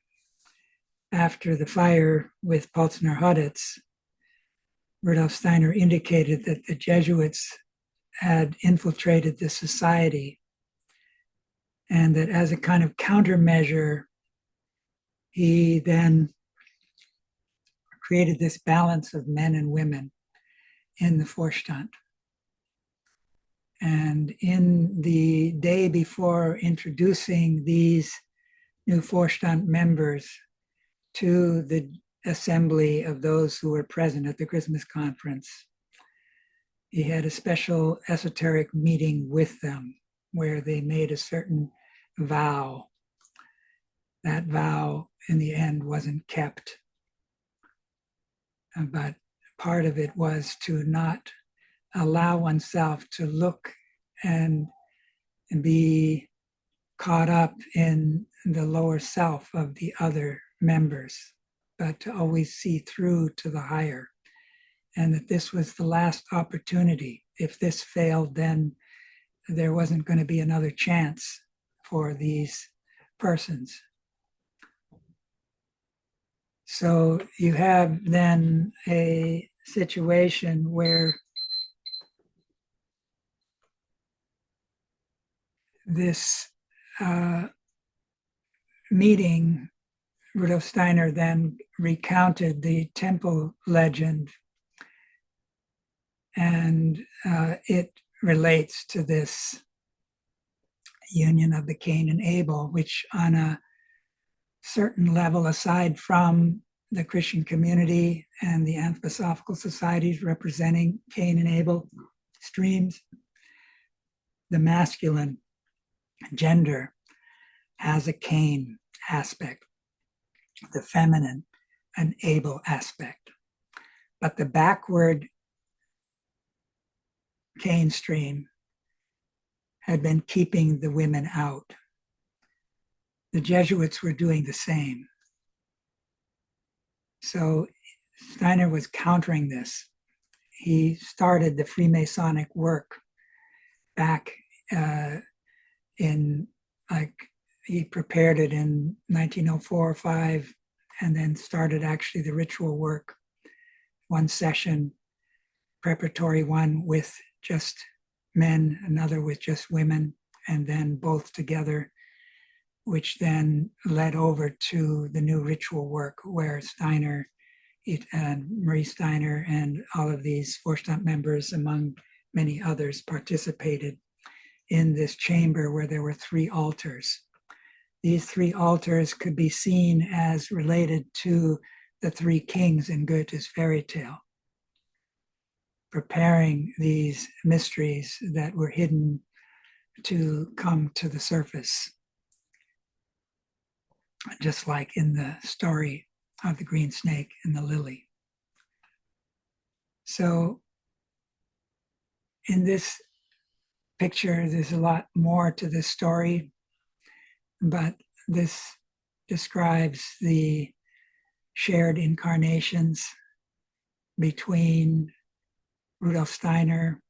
after the fire with Pölzner Hudetz, Rudolf Steiner indicated that the Jesuits had infiltrated the society, and that as a kind of countermeasure, he then created this balance of men and women in the Vorstand. And in the day before introducing these new Vorstand members to the assembly of those who were present at the Christmas conference, he had a special esoteric meeting with them where they made a certain vow. That vow in the end wasn't kept, but part of it was to not allow oneself to look and be caught up in the lower self of the other members, but to always see through to the higher. And that this was the last opportunity. If this failed, then there wasn't going to be another chance for these persons. So you have then a situation where this meeting, Rudolf Steiner then recounted the temple legend, and it relates to this union of the Cain and Abel, which on a certain level, aside from the Christian community and the anthroposophical societies representing Cain and Abel streams, the masculine gender has a Cain aspect, the feminine an Abel aspect. But the backward Cain stream had been keeping the women out. The Jesuits were doing the same. So Steiner was countering this. He started the Freemasonic work back he prepared it in 1904 or 5, and then started actually the ritual work, one session, preparatory one with just men, another with just women, and then both together, which then led over to the new ritual work where Steiner and Marie Steiner and all of these Vorstand members, among many others, participated in this chamber where there were 3 altars. These 3 altars could be seen as related to the 3 kings in Goethe's fairy tale, preparing these mysteries that were hidden to come to the surface, just like in the story of the green snake and the lily. So in this picture, there's a lot more to this story, but this describes the shared incarnations between Rudolf Steiner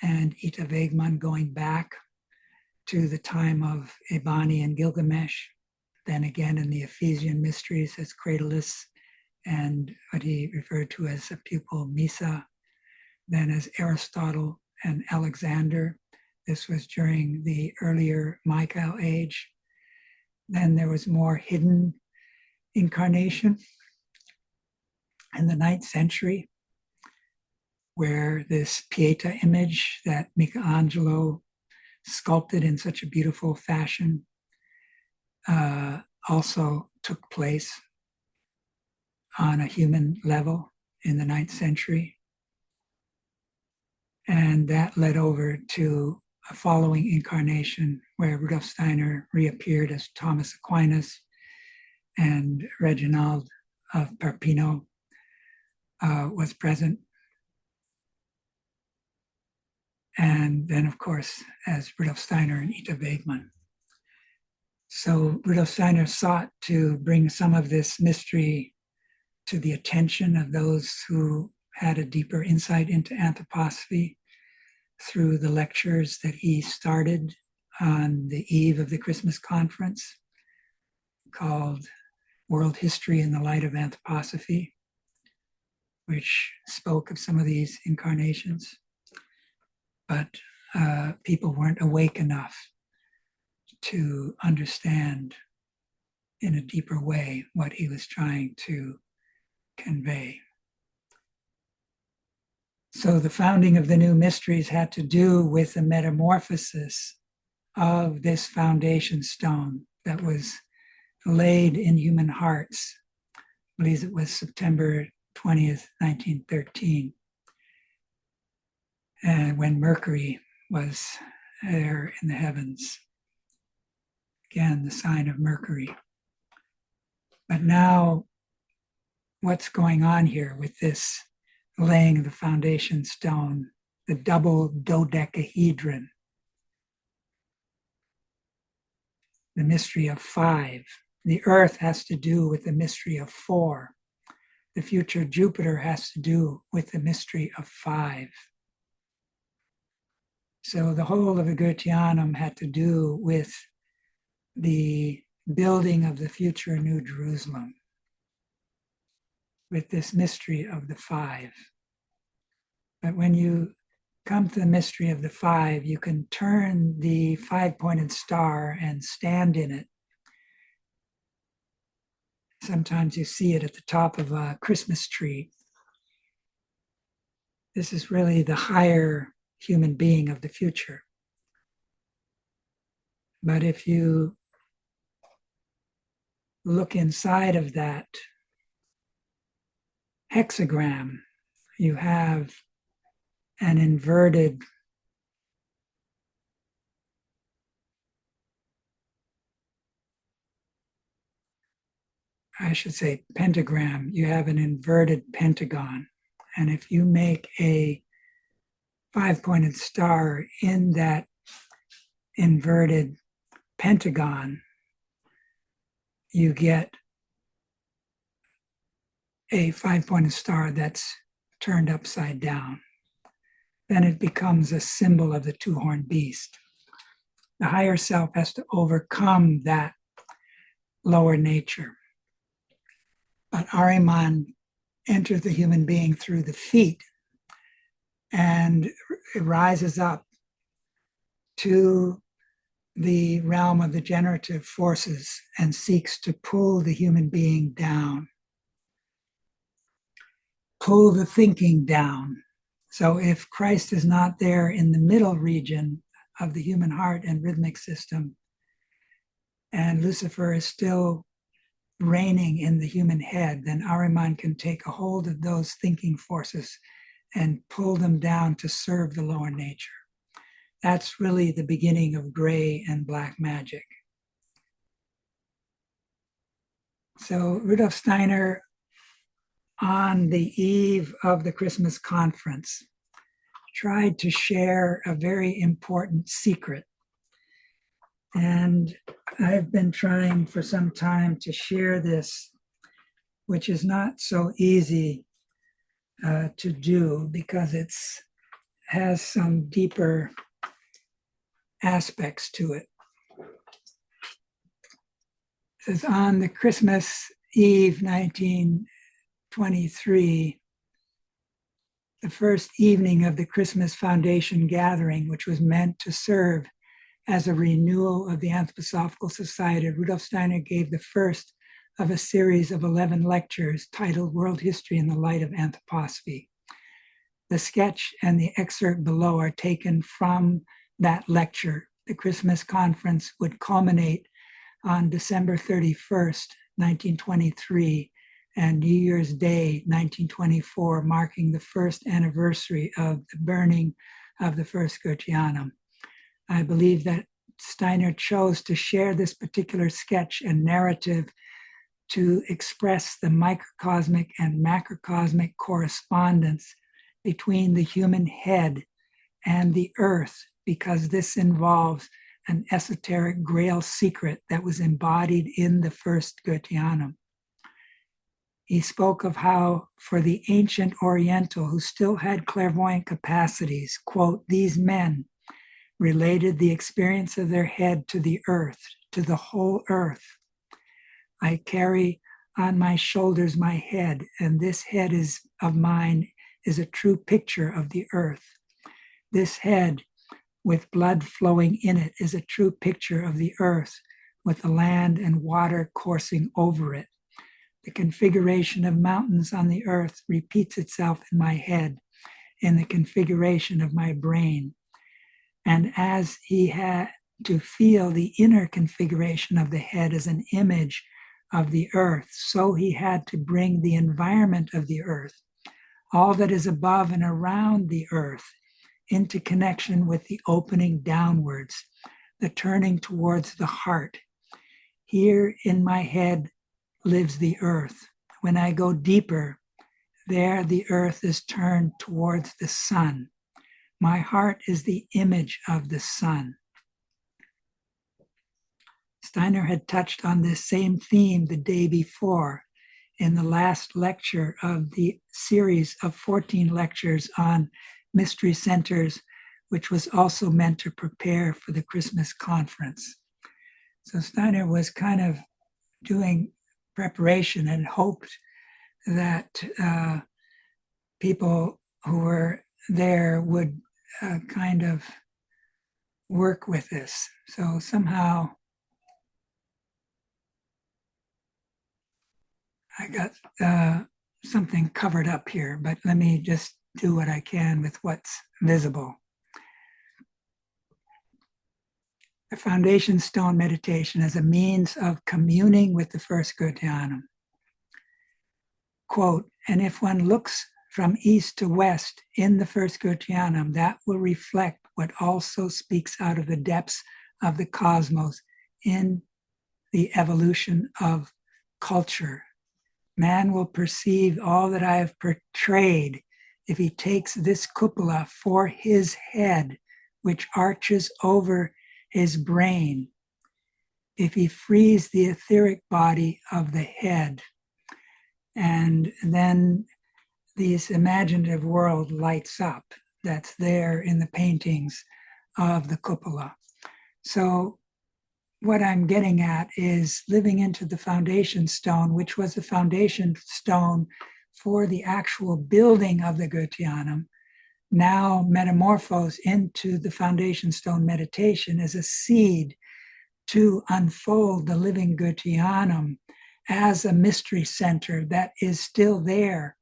and Ita Wegman going back to the time of Ebani and Gilgamesh, then again in the Ephesian mysteries as Cradulus and what he referred to as a pupil Misa, then as Aristotle and Alexander. This was during the earlier Michael age. Then there was more hidden incarnation in the 9th century, where this Pieta image that Michelangelo sculpted in such a beautiful fashion also took place on a human level in the 9th century. And that led over to a following incarnation where Rudolf Steiner reappeared as Thomas Aquinas, and Reginald of Perpignan was present. And then, of course, as Rudolf Steiner and Ita Wegman. So Rudolf Steiner sought to bring some of this mystery to the attention of those who had a deeper insight into anthroposophy through the lectures that he started on the eve of the Christmas conference called World History in the Light of Anthroposophy, which spoke of some of these incarnations. But people weren't awake enough to understand in a deeper way what he was trying to convey. So the founding of the new mysteries had to do with the metamorphosis of this foundation stone that was laid in human hearts. I believe it was September 20th, 1913, and when Mercury was there in the heavens. Again, the sign of Mercury. But now, what's going on here with this laying of the foundation stone, the double dodecahedron, the mystery of 5. The Earth has to do with the mystery of 4. The future Jupiter has to do with the mystery of 5. So the whole of the Goetheanum had to do with the building of the future New Jerusalem, with this mystery of the 5. But when you come to the mystery of the 5, you can turn the 5-pointed star and stand in it. Sometimes you see it at the top of a Christmas tree. This is really the higher human being of the future. But if you look inside of that hexagram, you have an inverted pentagram. You have an inverted pentagon. And if you make a 5-pointed star in that inverted pentagon, you get a 5-pointed star that's turned upside down. Then it becomes a symbol of the 2-horned beast. The higher self has to overcome that lower nature. But Ahriman enters the human being through the feet, and it rises up to the realm of the generative forces and seeks to pull the human being down, pull the thinking down. So if Christ is not there in the middle region of the human heart and rhythmic system, and Lucifer is still reigning in the human head, then Ahriman can take a hold of those thinking forces and pull them down to serve the lower nature. That's really the beginning of gray and black magic. So Rudolf Steiner on the eve of the Christmas conference, tried to share a very important secret. And I've been trying for some time to share this, which is not so easy to do because it has some deeper aspects to it. It says, on the Christmas Eve 1923, the first evening of the Christmas Foundation gathering, which was meant to serve as a renewal of the Anthroposophical Society, Rudolf Steiner gave the first of a series of 11 lectures titled World History in the Light of Anthroposophy. The sketch and the excerpt below are taken from that lecture. The Christmas conference would culminate on December 31st, 1923, and New Year's Day, 1924, marking the first anniversary of the burning of the first Goetheanum. I believe that Steiner chose to share this particular sketch and narrative to express the microcosmic and macrocosmic correspondence between the human head and the earth, because this involves an esoteric grail secret that was embodied in the first Goetheanum. He spoke of how, for the ancient Oriental who still had clairvoyant capacities, quote, these men related the experience of their head to the earth, to the whole earth. I carry on my shoulders my head, and this head of mine is a true picture of the earth. This head, with blood flowing in it, is a true picture of the earth, with the land and water coursing over it. The configuration of mountains on the earth repeats itself in my head, in the configuration of my brain. And as he had to feel the inner configuration of the head as an image of the earth, so he had to bring the environment of the earth, all that is above and around the earth, into connection with the opening downwards, the turning towards the heart. Here in my head lives the earth. When I go deeper, there the earth is turned towards the sun. My heart is the image of the sun. Steiner had touched on this same theme the day before in the last lecture of the series of 14 lectures on mystery centers, which was also meant to prepare for the Christmas conference. So Steiner was kind of doing preparation and hoped that people who were there would kind of work with this. So somehow I got something covered up here, but let me just do what I can with what's visible. The foundation stone meditation as a means of communing with the first Goetheanum. Quote, and if one looks from east to west in the first Goetheanum, that will reflect what also speaks out of the depths of the cosmos in the evolution of culture. Man will perceive all that I have portrayed if he takes this cupola for his head, which arches over his brain, if he frees the etheric body of the head. And then this imaginative world lights up that's there in the paintings of the cupola. So what I'm getting at is living into the foundation stone, which was the foundation stone for the actual building of the Goetheanum, now metamorphosed into the foundation stone meditation as a seed to unfold the living Goetheanum as a mystery center that is still there,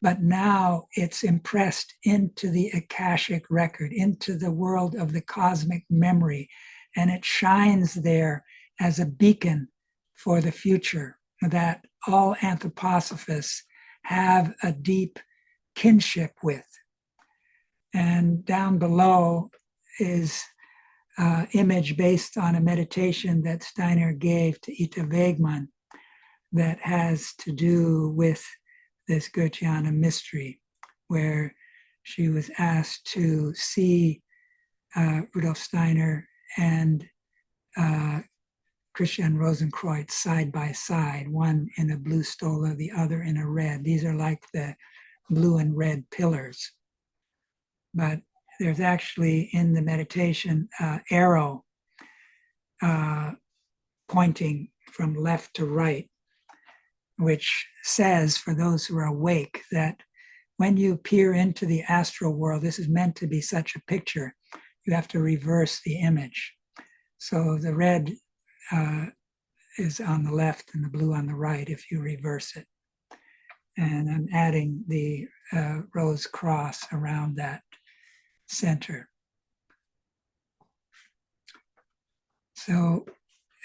but now it's impressed into the Akashic record, into the world of the cosmic memory, and it shines there as a beacon for the future that all anthroposophists have a deep kinship with. And down below is an image based on a meditation that Steiner gave to Ita Wegman that has to do with this Goetheana mystery, where she was asked to see Rudolf Steiner and Christian Rosenkreuz side by side, one in a blue stola, the other in a red. These are like the blue and red pillars. But there's actually in the meditation arrow pointing from left to right, which says, for those who are awake, that when you peer into the astral world, this is meant to be such a picture, you have to reverse the image. So the red is on the left and the blue on the right if you reverse it. And I'm adding the rose cross around that center. So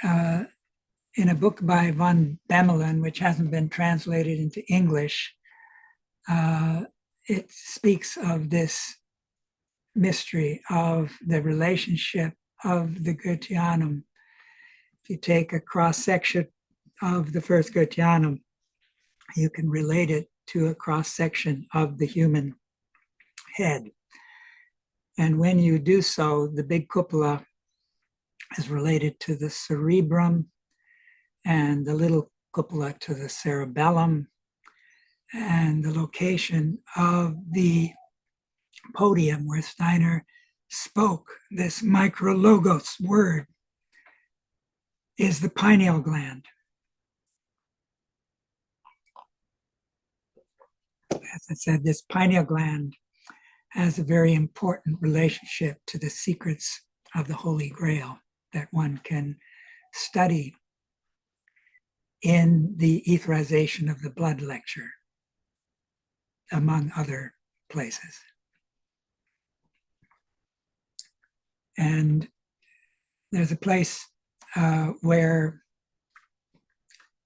in a book by von Bemmelen, which hasn't been translated into English, it speaks of this mystery of the relationship of the Goetheanum. If you take a cross-section of the first Goetheanum, you can relate it to a cross-section of the human head. And when you do so, the big cupola is related to the cerebrum, and the little cupola to the cerebellum, and the location of the podium where Steiner spoke this micrologos word is the pineal gland. As I said, this pineal gland has a very important relationship to the secrets of the Holy Grail that one can study in the etherization of the blood lecture, among other places. And there's a place where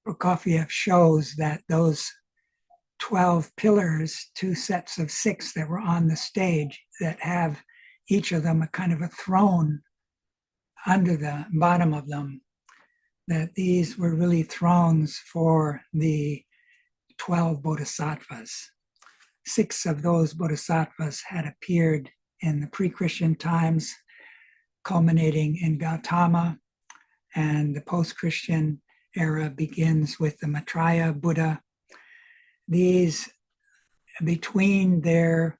Prokofiev shows that those 12 pillars, 2 sets of 6 that were on the stage, that have each of them a kind of a throne under the bottom of them, that these were really thrones for the 12 bodhisattvas. 6 of those bodhisattvas had appeared in the pre-Christian times, culminating in Gautama, and the post-Christian era begins with the Maitreya Buddha. These, between their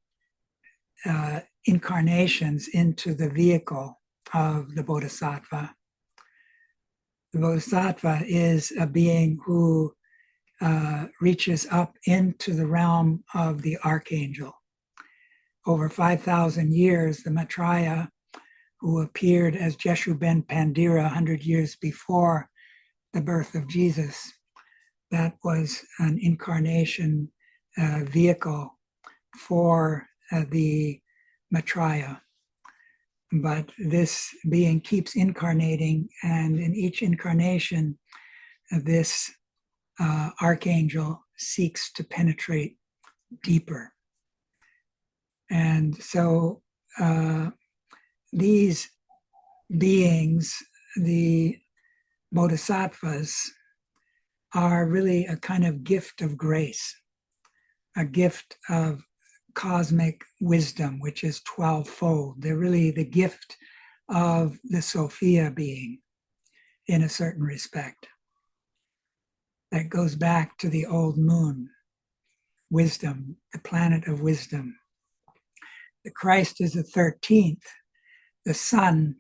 incarnations into the vehicle of the bodhisattva is a being who reaches up into the realm of the archangel. Over 5,000 years, the Maitreya, who appeared as Jeshu ben Pandira 100 years before the birth of Jesus, that was an incarnation vehicle for the Maitreya. But this being keeps incarnating, and in each incarnation, this archangel seeks to penetrate deeper. And so these beings, the bodhisattvas, are really a kind of gift of grace, a gift of cosmic wisdom, which is 12-fold. They're really the gift of the Sophia being in a certain respect. That goes back to the old moon, wisdom, the planet of wisdom. The Christ is the 13th, the sun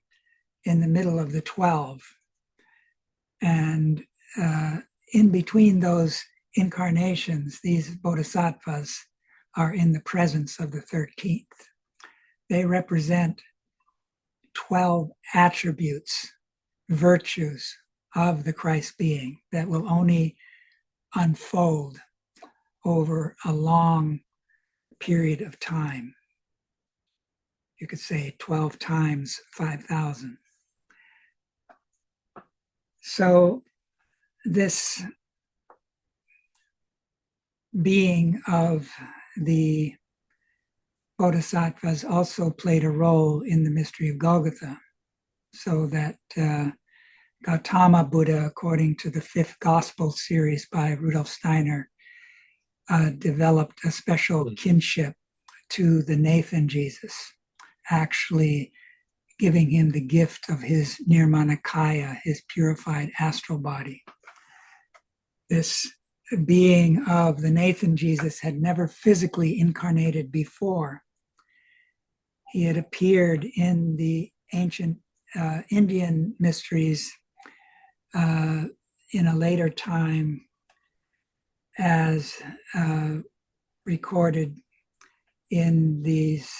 in the middle of the 12. And in between those incarnations, these bodhisattvas are in the presence of the 13th. They represent 12 attributes, virtues of the Christ being that will only unfold over a long period of time. You could say 12 times 5,000. So this being of the bodhisattvas also played a role in the mystery of Golgotha, so that Gautama Buddha, according to the 5th Gospel series by Rudolf Steiner, developed a special kinship to the Nathan Jesus, actually giving him the gift of his nirmanakaya, his purified astral body. This being of the Nathan Jesus had never physically incarnated before. He had appeared in the ancient Indian mysteries in a later time as recorded in these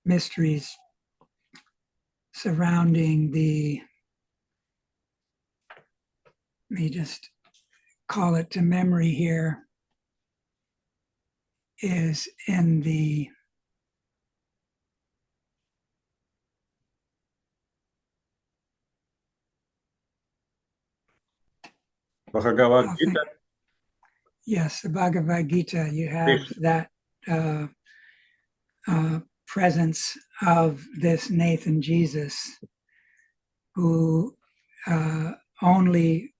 mysteries surrounding the, let me just call it to memory here, is in the Bhagavad Gita. Yes, the Bhagavad Gita. You have that presence of this Nathan Jesus, who only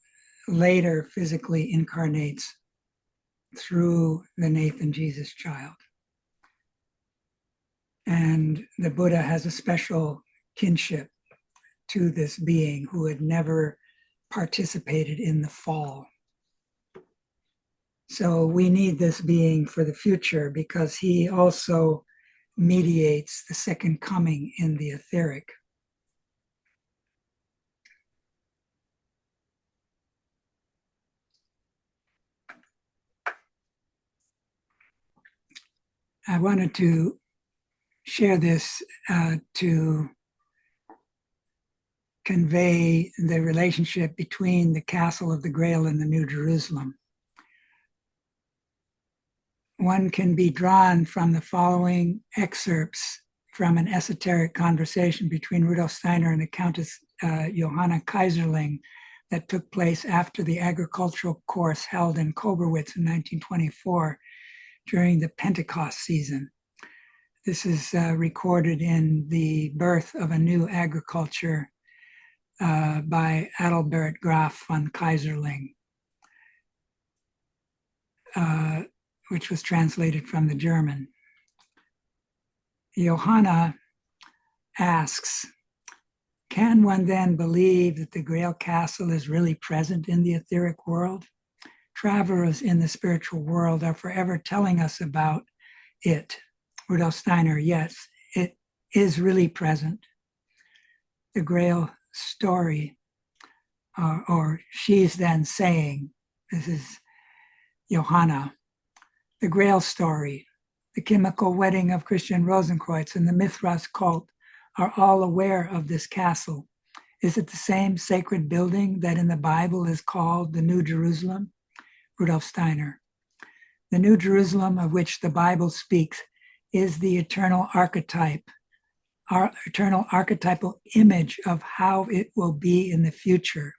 later physically incarnates through the Nathan Jesus child. And the Buddha has a special kinship to this being who had never participated in the fall. So we need this being for the future because he also mediates the second coming in the etheric. I wanted to share this to convey the relationship between the Castle of the Grail and the New Jerusalem. One can be drawn from the following excerpts from an esoteric conversation between Rudolf Steiner and the Countess Johanna Kaiserling that took place after the agricultural course held in Koberwitz in 1924 during the Pentecost season. This is recorded in The Birth of a New Agriculture by Adalbert Graf von Kaiserling, which was translated from the German. Johanna asks, can one then believe that the Grail Castle is really present in the etheric world? Travelers in the spiritual world are forever telling us about it. Rudolf Steiner, yes, it is really present. The Grail story, or she's then saying, this is Johanna, the Grail story, the chemical wedding of Christian Rosenkreuz and the Mithras cult are all aware of this castle. Is it the same sacred building that in the Bible is called the New Jerusalem? Rudolf Steiner. The New Jerusalem of which the Bible speaks is the eternal archetype, our eternal archetypal image of how it will be in the future.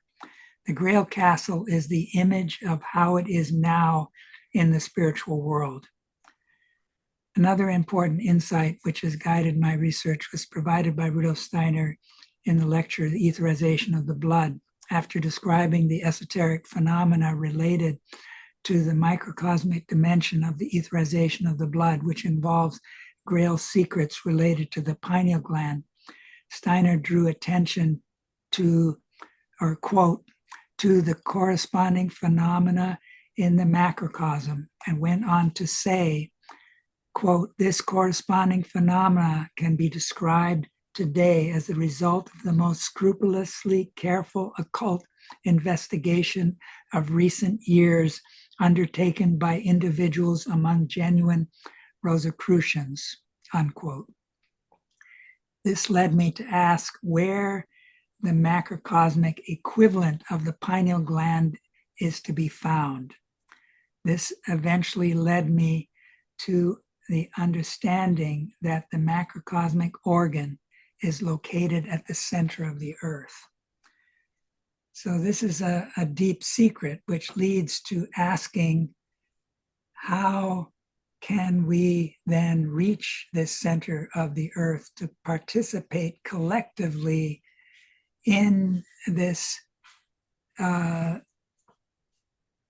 The Grail Castle is the image of how it is now in the spiritual world. Another important insight which has guided my research was provided by Rudolf Steiner in the lecture, The Etherization of the Blood, after describing the esoteric phenomena related to the microcosmic dimension of the etherization of the blood, which involves Grail secrets related to the pineal gland. Steiner drew attention to, or quote, to the corresponding phenomena in the macrocosm, and went on to say, quote, this corresponding phenomena can be described today as the result of the most scrupulously careful occult investigation of recent years undertaken by individuals among genuine Rosicrucians, unquote. This led me to ask where the macrocosmic equivalent of the pineal gland is to be found. This eventually led me to the understanding that the macrocosmic organ is located at the center of the earth. So this is a deep secret, which leads to asking, how can we then reach this center of the earth to participate collectively in this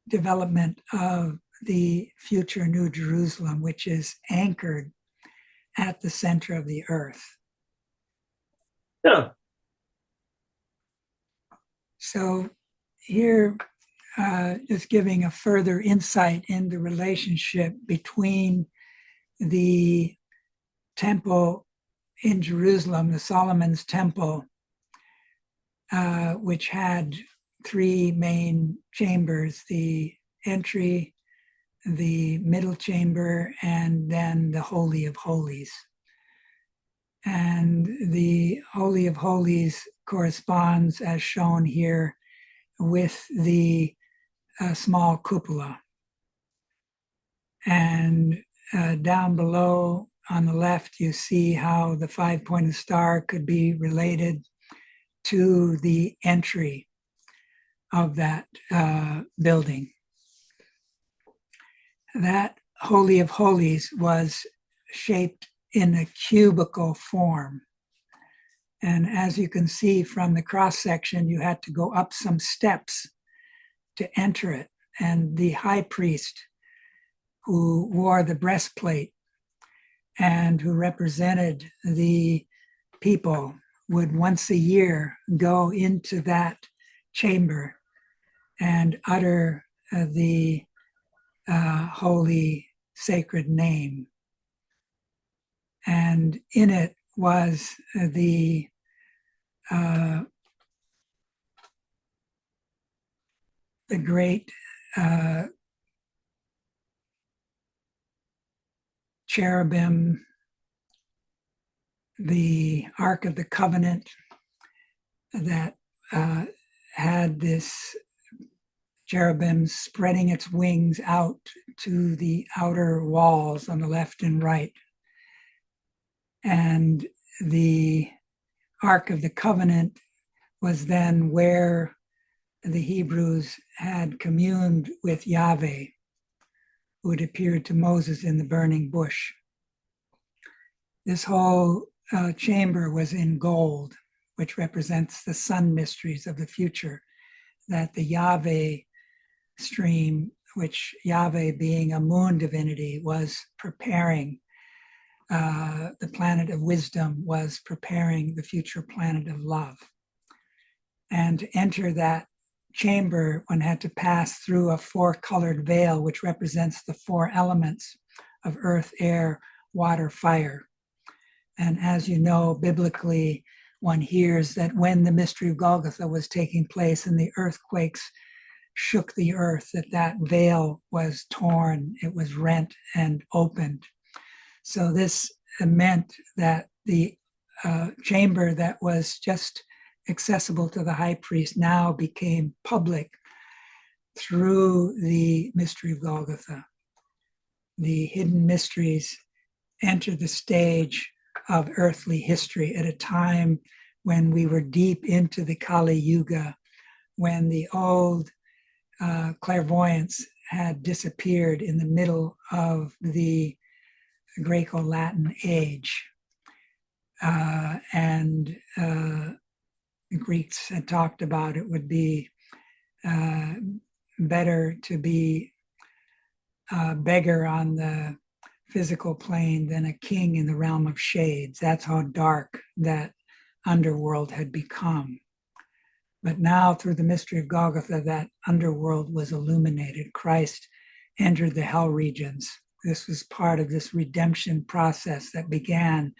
development of the future New Jerusalem, which is anchored at the center of the earth. Yeah. So here, just giving a further insight in the relationship between the temple in Jerusalem, the Solomon's temple, which had three main chambers: the entry, the middle chamber, and then the Holy of Holies. And the Holy of Holies corresponds, as shown here, with the small cupola. And down below on the left, you see how the five-pointed star could be related to the entry of that building. That Holy of Holies was shaped in a cubical form. And as you can see from the cross section, you had to go up some steps to enter it. And the high priest, who wore the breastplate and who represented the people, would once a year go into that chamber and utter the holy sacred name. And in it was the great cherubim, the Ark of the Covenant that had this cherubim spreading its wings out to the outer walls on the left and right. And the Ark of the Covenant was then where the Hebrews had communed with Yahweh, who had appeared to Moses in the burning bush. This whole chamber was in gold, which represents the sun mysteries of the future, that the Yahweh stream, which Yahweh being a moon divinity was preparing, the planet of wisdom was preparing the future planet of love. And to enter that chamber, one had to pass through a four-colored veil, which represents the four elements of earth, air, water, fire. And as you know, biblically, one hears that when the mystery of Golgotha was taking place and the earthquakes shook the earth, that veil was torn, it was rent and opened. So this meant that the chamber that was just accessible to the high priest now became public through the mystery of Golgotha. The hidden mysteries entered the stage of earthly history at a time when we were deep into the Kali Yuga, when the old clairvoyance had disappeared in the middle of the Greco-Latin age. And the Greeks had talked about it would be better to be a beggar on the physical plane than a king in the realm of shades. That's how dark that underworld had become. But now, through the mystery of Golgotha, that underworld was illuminated. Christ entered the hell regions. This was part of this redemption process that began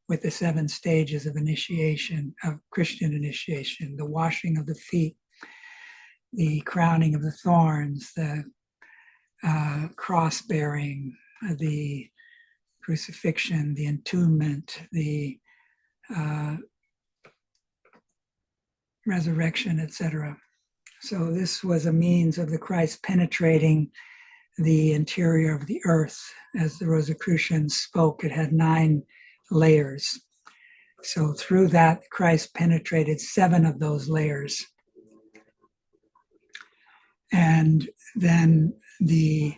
with the 7 stages of initiation, of Christian initiation: the washing of the feet, the crowning of the thorns, the cross bearing, the crucifixion, the entombment, the resurrection, etc. So this was a means of the Christ penetrating the interior of the earth. As the Rosicrucians spoke, it had 9 layers. So through that, Christ penetrated 7 of those layers. And then the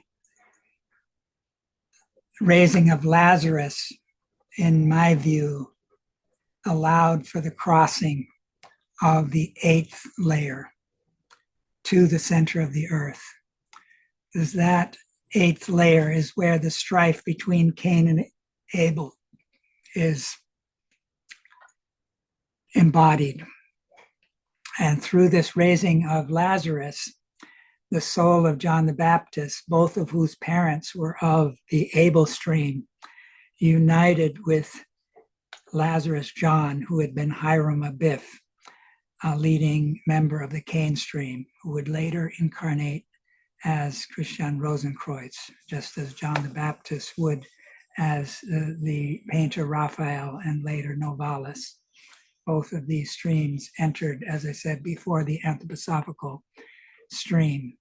raising of Lazarus, in my view, allowed for the crossing of the 8th layer to the center of the earth. is that eighth layer is where the strife between Cain and Abel is embodied. And through this raising of Lazarus, the soul of John the Baptist, both of whose parents were of the Abel stream, united with Lazarus John, who had been Hiram Abiff, a leading member of the Cain stream, who would later incarnate as Christian Rosenkreuz, just as John the Baptist would as the painter Raphael and later Novalis. Both of these streams entered, as I said before, the anthroposophical stream.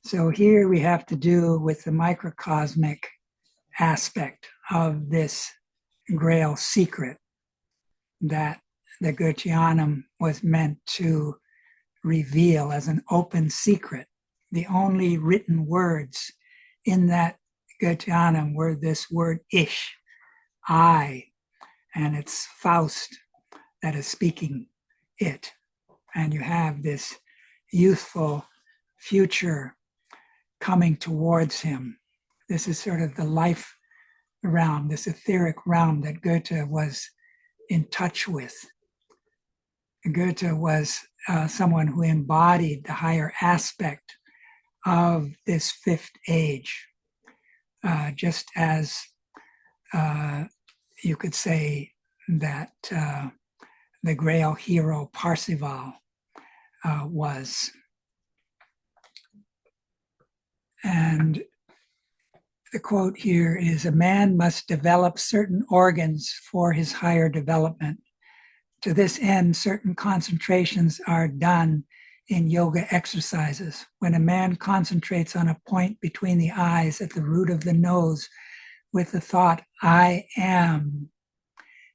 So here we have to do with the microcosmic aspect of this Grail secret that the Goetheanum was meant to reveal as an open secret. The only written words in that Goetheanum were this word ich, I, and it's Faust that is speaking it. And you have this youthful future coming towards him. This is sort of the life realm, this etheric realm that Goethe was in touch with. Goethe was someone who embodied the higher aspect of this fifth age, just as you could say that the Grail hero Parzival was. And the quote here is, "A man must develop certain organs for his higher development. To this end, certain concentrations are done in yoga exercises. When a man concentrates on a point between the eyes at the root of the nose with the thought, I am,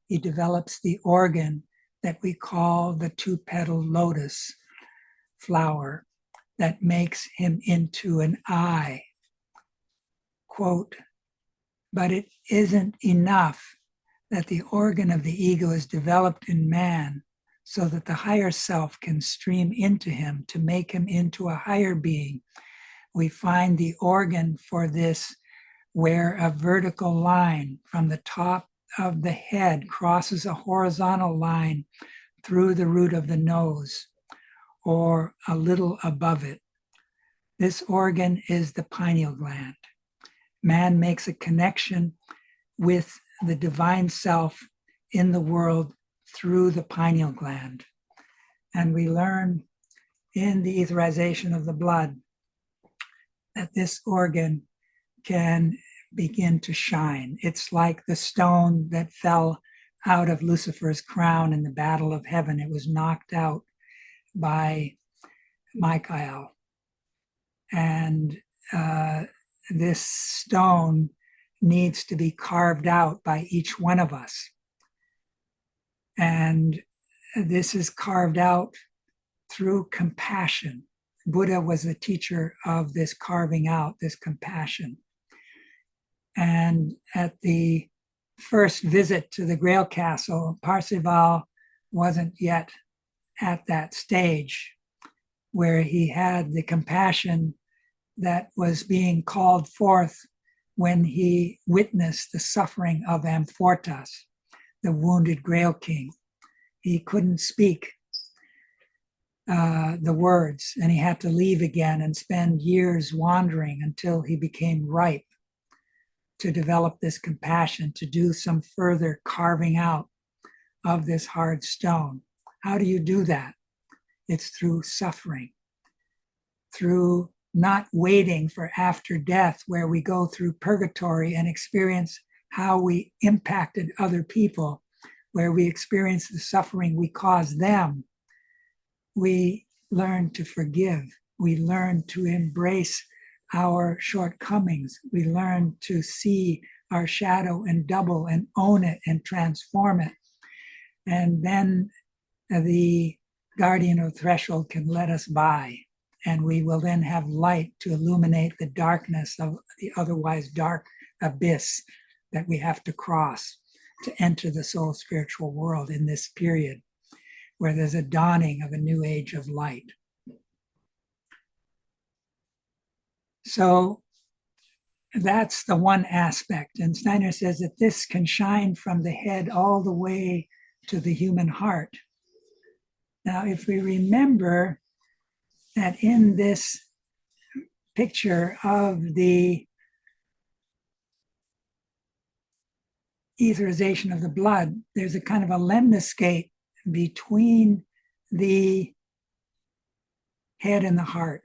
he develops the organ that we call the two-petaled lotus flower that makes him into an I." Quote, "But it isn't enough that the organ of the ego is developed in man so that the higher self can stream into him to make him into a higher being. We find the organ for this where a vertical line from the top of the head crosses a horizontal line through the root of the nose or a little above it. This organ is the pineal gland. Man makes a connection with the divine self in the world through the pineal gland. And we learn in the etherization of the blood that this organ can begin to shine. It's like the stone that fell out of Lucifer's crown in the battle of heaven. It was knocked out by Michael. And this stone needs to be carved out by each one of us. And this is carved out through compassion. Buddha was the teacher of this carving out, this compassion. And at the first visit to the Grail Castle, Parzival wasn't yet at that stage where he had the compassion that was being called forth when he witnessed the suffering of Amfortas, the wounded Grail King. He couldn't speak the words, and he had to leave again and spend years wandering until he became ripe to develop this compassion, to do some further carving out of this hard stone. How do you do that? It's through suffering, through not waiting for after death, where we go through purgatory and experience how we impacted other people, where we experience the suffering we caused them. We learn to forgive. We learn to embrace our shortcomings. We learn to see our shadow and double and own it and transform it. And then the guardian of threshold can let us by, and we will then have light to illuminate the darkness of the otherwise dark abyss that we have to cross to enter the soul spiritual world in this period where there's a dawning of a new age of light. So that's the one aspect. And Steiner says that this can shine from the head all the way to the human heart. Now, if we remember that in this picture of the etherization of the blood, there's a kind of a lemniscate between the head and the heart.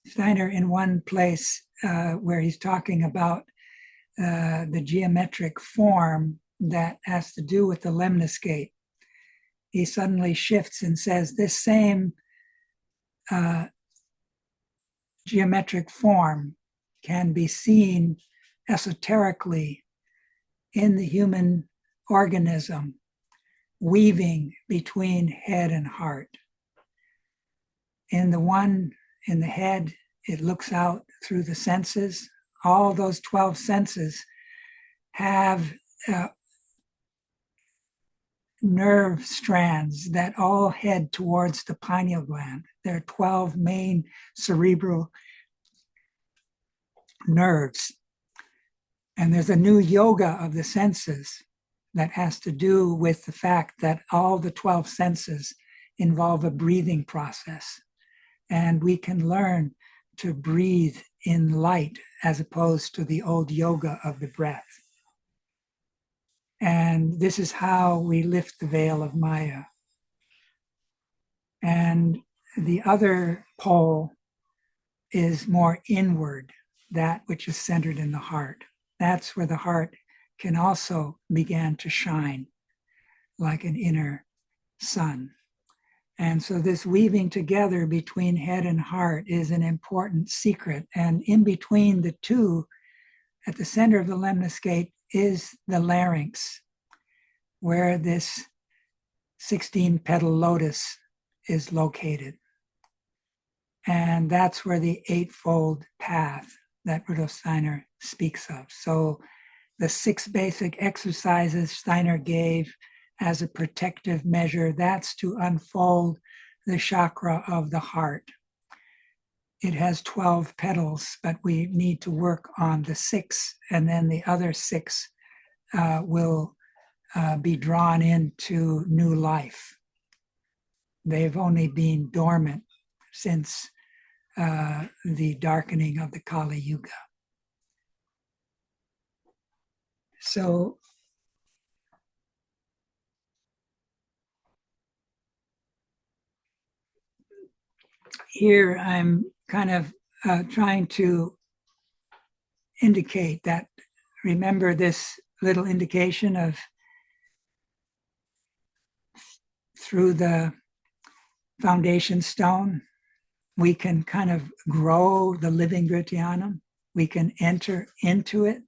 Steiner, in one place where he's talking about the geometric form that has to do with the lemniscate, he suddenly shifts and says this same geometric form can be seen esoterically in the human organism, weaving between head and heart. In the one in the head, it looks out through the senses. All those 12 senses have nerve strands that all head towards the pineal gland. There are 12 main cerebral nerves. And there's a new yoga of the senses that has to do with the fact that all the 12 senses involve a breathing process. And we can learn to breathe in light as opposed to the old yoga of the breath. And this is how we lift the veil of Maya. And the other pole is more inward, that which is centered in the heart. That's where the heart can also begin to shine like an inner sun. And so this weaving together between head and heart is an important secret. And in between the two, at the center of the lemniscate, is the larynx, where this 16-petal lotus is located. And that's where the eightfold path that Rudolf Steiner speaks of. So the 6 basic exercises Steiner gave as a protective measure, that's to unfold the chakra of the heart. It has 12 petals, but we need to work on the 6, and then the other 6 will be drawn into new life. They've only been dormant since the darkening of the Kali Yuga. So here I'm kind of trying to indicate that, remember this little indication of through the foundation stone, we can kind of grow the living Grityanam. We can enter into it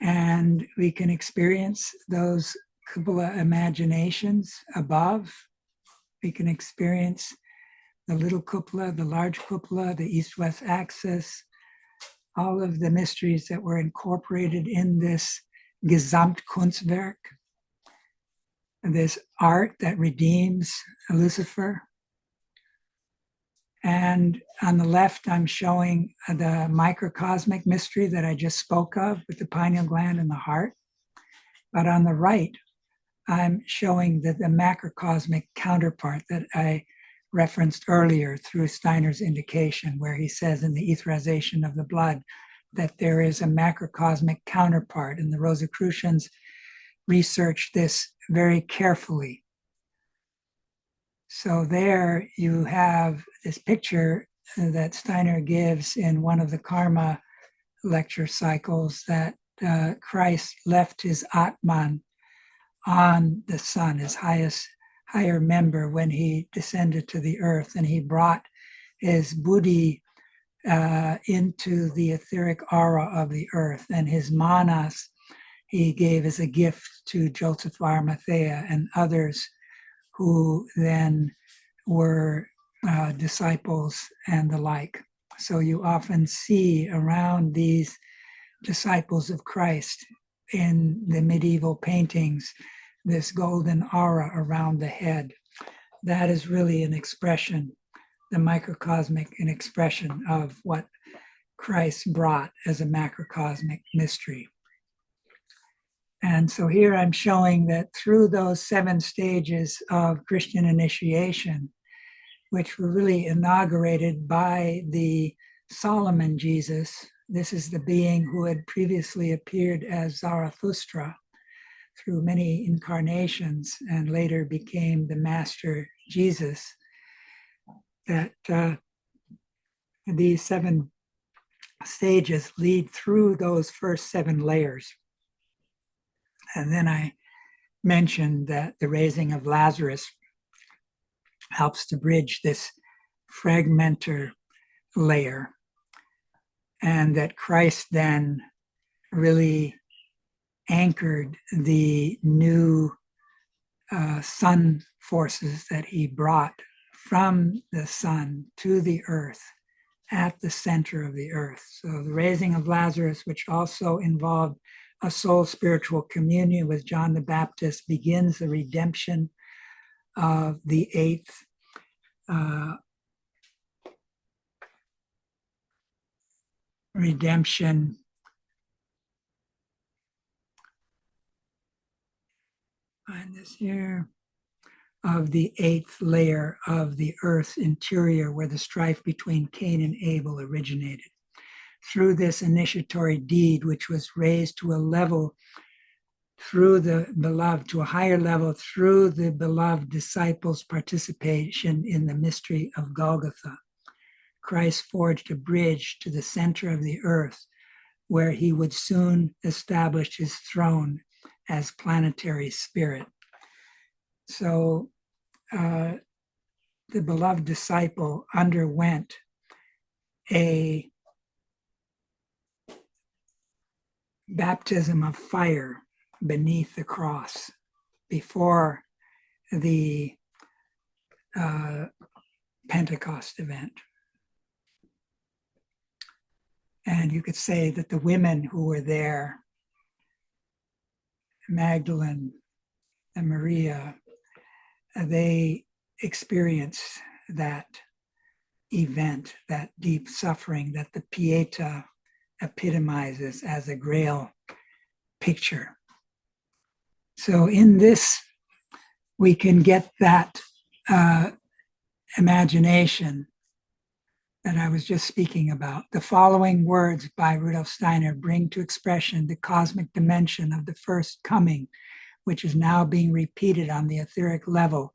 and we can experience those cupola imaginations above. We can experience the little cupola, the large cupola, the east-west axis, all of the mysteries that were incorporated in this Gesamtkunstwerk, this art that redeems Lucifer. And on the left, I'm showing the microcosmic mystery that I just spoke of with the pineal gland and the heart. But on the right, I'm showing the macrocosmic counterpart that I referenced earlier through Steiner's indication, where he says in the etherization of the blood that there is a macrocosmic counterpart, and the Rosicrucians researched this very carefully. So there you have this picture that Steiner gives in one of the Karma lecture cycles, that Christ left his Atman on the sun, his higher member, when he descended to the earth, and he brought his buddhi into the etheric aura of the earth, and his manas he gave as a gift to Joseph of Arimathea and others who then were disciples and the like. So you often see around these disciples of Christ in the medieval paintings this golden aura around the head. That is really an expression the microcosmic an expression of what Christ brought as a macrocosmic mystery. And so here I'm showing that through those 7 stages of Christian initiation, which were really inaugurated by the Solomon Jesus, this is the being who had previously appeared as Zarathustra through many incarnations and later became the Master Jesus, that these 7 stages lead through those first 7 layers. And then I mentioned that the raising of Lazarus helps to bridge this fragmentar layer, and that Christ then really anchored the new sun forces that he brought from the sun to the earth at the center of the earth. So the raising of Lazarus, which also involved a soul spiritual communion with John the Baptist, begins the redemption of the 8th redemption find this here of the 8th layer of the earth's interior, where the strife between Cain and Abel originated. Through this initiatory deed, which was raised to a level through the beloved, to a higher level through the beloved disciples' participation in the mystery of Golgotha, Christ forged a bridge to the center of the earth, where he would soon establish his throne as planetary spirit. So the beloved disciple underwent a baptism of fire beneath the cross before the Pentecost event. And you could say that the women who were there, Magdalene and Maria, they experienced that event, that deep suffering that the Pietà epitomizes as a Grail picture. So in this, we can get that imagination that I was just speaking about. The following words by Rudolf Steiner bring to expression the cosmic dimension of the first coming, which is now being repeated on the etheric level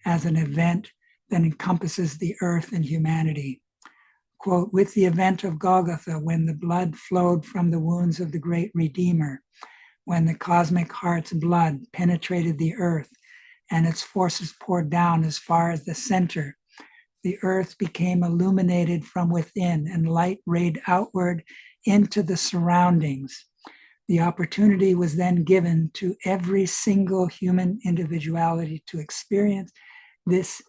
as an event that encompasses the earth and humanity. Quote, with the event of Golgotha, when the blood flowed from the wounds of the great Redeemer, when the cosmic heart's blood penetrated the earth and its forces poured down as far as the center, the earth became illuminated from within and light rayed outward into the surroundings. The opportunity was then given to every single human individuality to experience this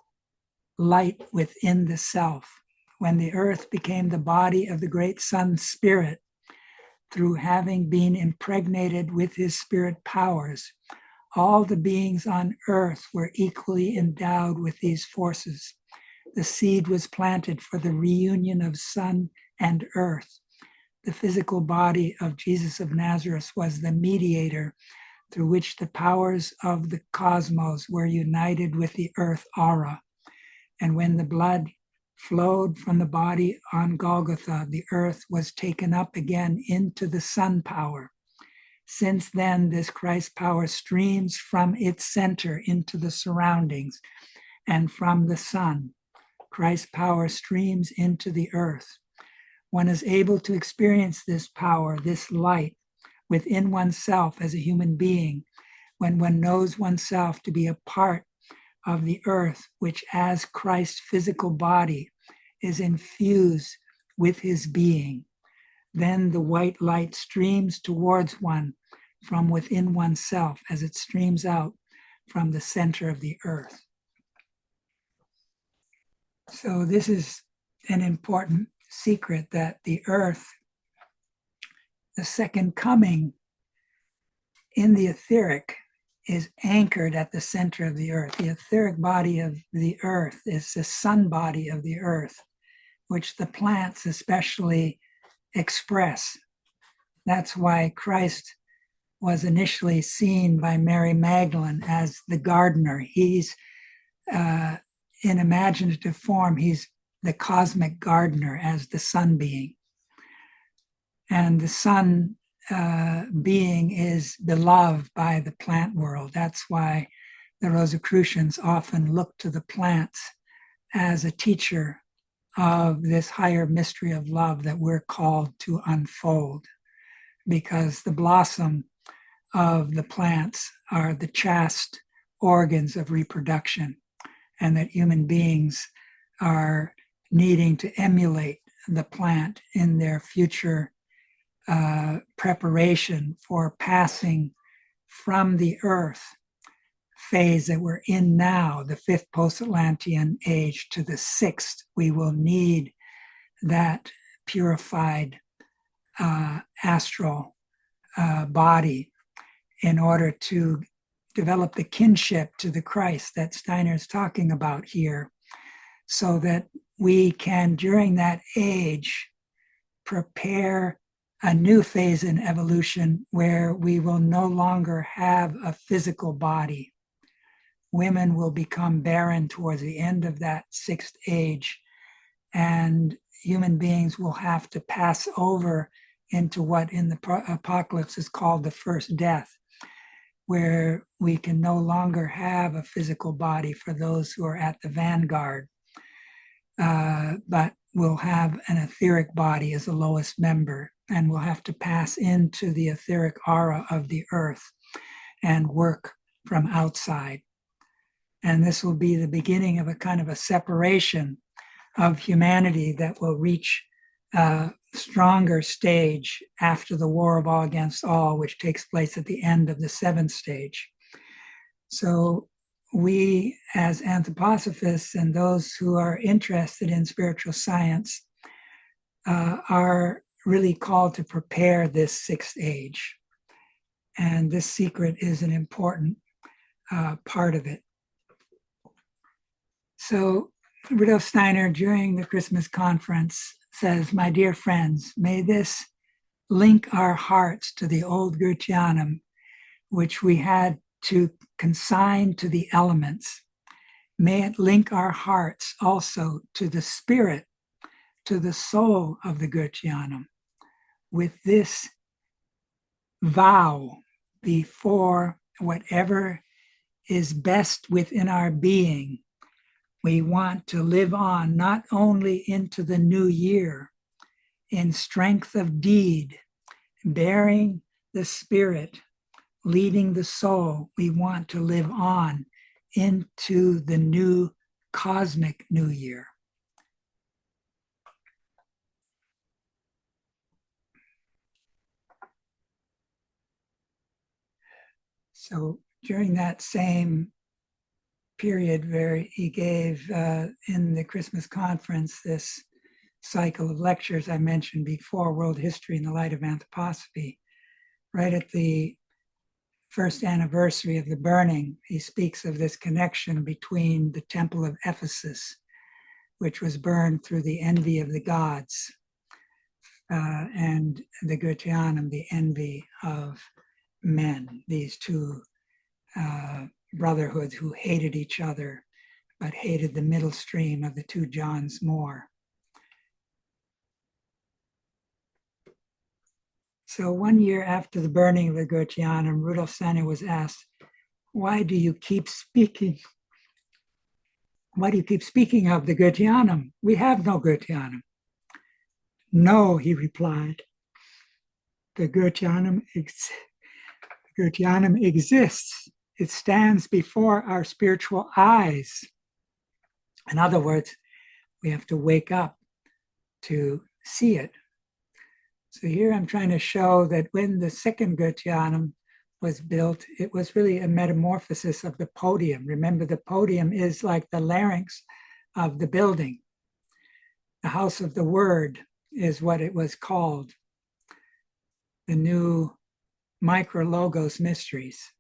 light within the self. When the earth became the body of the great sun spirit, through having been impregnated with his spirit powers, all the beings on earth were equally endowed with these forces. The seed was planted for the reunion of sun and earth. The physical body of Jesus of Nazareth was the mediator through which the powers of the cosmos were united with the earth aura. And when the blood flowed from the body on Golgotha, the earth was taken up again into the sun power. Since then, this Christ power streams from its center into the surroundings, and from the sun, Christ power streams into the earth. One is able to experience this power, this light, within oneself as a human being, when one knows oneself to be a part of the earth, which as Christ's physical body is infused with his being. Then the white light streams towards one from within oneself as it streams out from the center of the earth. So this is an important secret, that the earth, the second coming in the etheric, is anchored at the center of the earth. The etheric body of the earth is the sun body of the earth, which the plants especially express. That's why Christ was initially seen by Mary Magdalene as the gardener. He's, in imaginative form, he's the cosmic gardener as the sun being. And the sun being is beloved by the plant world. That's why the Rosicrucians often look to the plants as a teacher of this higher mystery of love that we're called to unfold, because the blossom of the plants are the chaste organs of reproduction, and that human beings are needing to emulate the plant in their future preparation for passing from the earth phase that we're in now, the fifth post-Atlantean age, to the sixth. We will need that purified astral body in order to develop the kinship to the Christ that Steiner is talking about here, so that we can, during that age, prepare a new phase in evolution where we will no longer have a physical body. Women will become barren towards the end of that sixth age, and human beings will have to pass over into what in the apocalypse is called the first death, where we can no longer have a physical body for those who are at the vanguard, but we'll have an etheric body as the lowest member, and we'll have to pass into the etheric aura of the earth and work from outside. And this will be the beginning of a kind of a separation of humanity that will reach a stronger stage after the war of all against all, which takes place at the end of the seventh stage. So we, as anthroposophists and those who are interested in spiritual science, are really called to prepare this sixth age. And this secret is an important part of it. So Rudolf Steiner, during the Christmas conference, says, "My dear friends, may this link our hearts to the old Goetheanum, which we had to consign to the elements. May it link our hearts also to the spirit, to the soul of the Goetheanum. With this vow before whatever is best within our being, we want to live on not only into the new year in strength of deed, bearing the spirit, leading the soul. We want to live on into the new cosmic new year." So during that same period where he gave in the Christmas conference this cycle of lectures I mentioned before, World History in the Light of Anthroposophy, right at the first anniversary of the burning, he speaks of this connection between the Temple of Ephesus, which was burned through the envy of the gods, and the Goetheanum, the envy of men, these two brotherhoods who hated each other, but hated the middle stream of the two Johns more. So 1 year after the burning of the Goetheanum, Rudolf Steiner was asked, why do you keep speaking of the Goetheanum? We have no Goetheanum. No, he replied, the Goetheanum exists. It stands before our spiritual eyes. In other words, we have to wake up to see it. So here I'm trying to show that when the second Goetheanum was built, it was really a metamorphosis of the podium. Remember, the podium is like the larynx of the building. The house of the word is what it was called. The new micro-logos mysteries.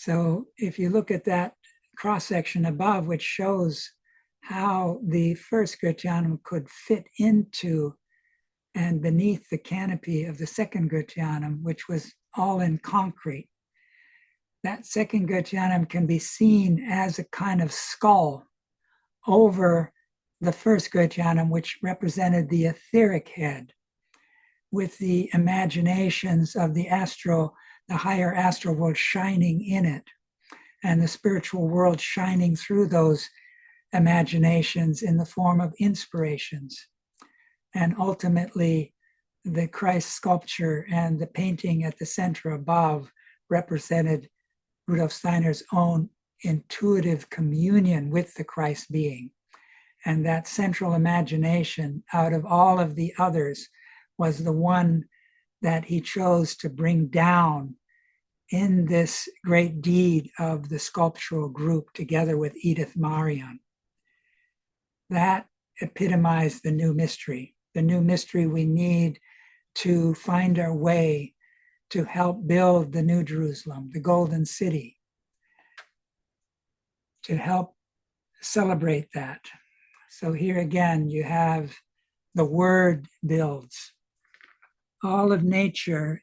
So if you look at that cross section above, which shows how the first Grityanum could fit into and beneath the canopy of the second Grityanum, which was all in concrete. That second Grityanum can be seen as a kind of skull over the first Grityanum, which represented the etheric head, with the imaginations of the higher astral world shining in it, and the spiritual world shining through those imaginations in the form of inspirations. And ultimately, the Christ sculpture and the painting at the center above represented Rudolf Steiner's own intuitive communion with the Christ being. And that central imagination out of all of the others was the one that he chose to bring down in this great deed of the sculptural group together with Edith Marion. That epitomized the new mystery we need to find our way to help build the New Jerusalem, the Golden City, to help celebrate that. So here again, you have the word builds. All of nature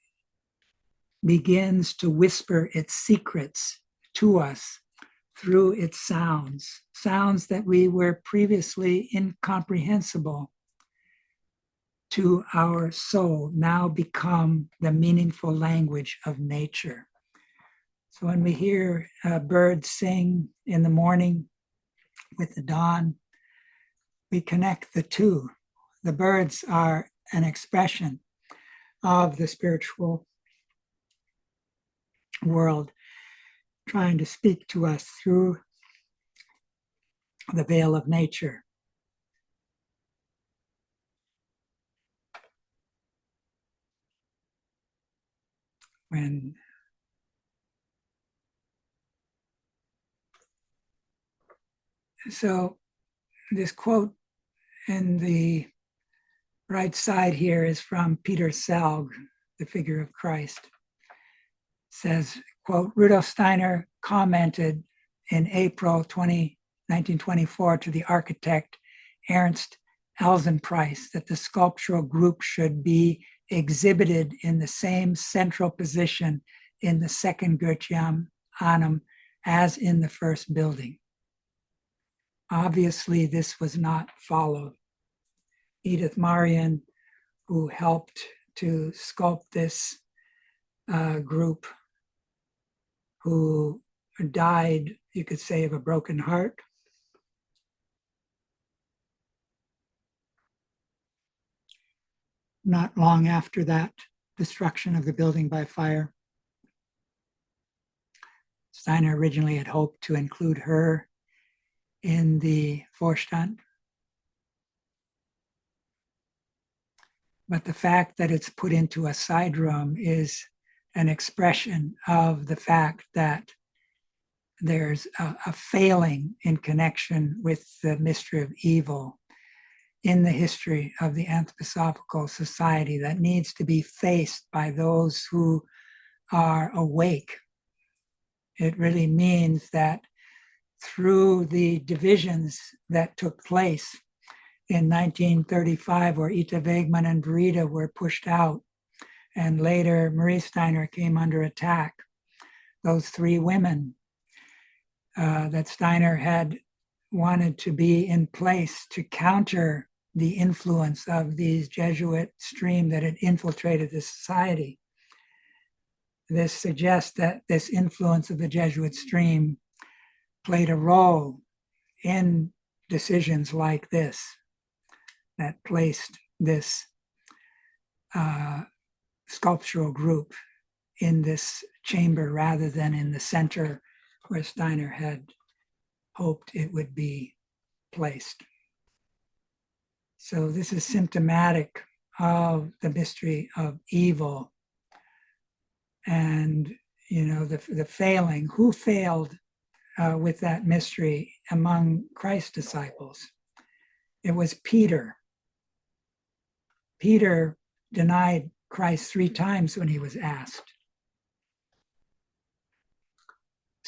begins to whisper its secrets to us through its sounds, sounds that we were previously incomprehensible to our soul, now become the meaningful language of nature. So when we hear birds sing in the morning with the dawn, we connect the two. The birds are an expression of the spiritual world trying to speak to us through the veil of nature. So this quote in the right side here is from Peter Selg, The Figure of Christ. It says, quote, Rudolf Steiner commented in April 1924 to the architect Ernst Alzenpreis that the sculptural group should be exhibited in the same central position in the second Grityanum as in the first building. Obviously, this was not followed. Edith Marion, who helped to sculpt this group, who died, you could say, of a broken heart. Not long after that destruction of the building by fire. Steiner originally had hoped to include her in the Vorstand. But the fact that it's put into a side room is an expression of the fact that there's a failing in connection with the mystery of evil in the history of the anthroposophical society that needs to be faced by those who are awake. It really means that through the divisions that took place in 1935, where Ita Wegman and Verita were pushed out, and later Marie Steiner came under attack, those three women that Steiner had wanted to be in place to counter the influence of these Jesuit stream that had infiltrated the society. This suggests that this influence of the Jesuit stream played a role in decisions like this that placed this sculptural group in this chamber rather than in the center where Steiner had hoped it would be placed. So this is symptomatic of the mystery of evil and, you know, the failing. Who failed with that mystery among Christ's disciples? It was Peter. Peter denied Christ 3 times when he was asked.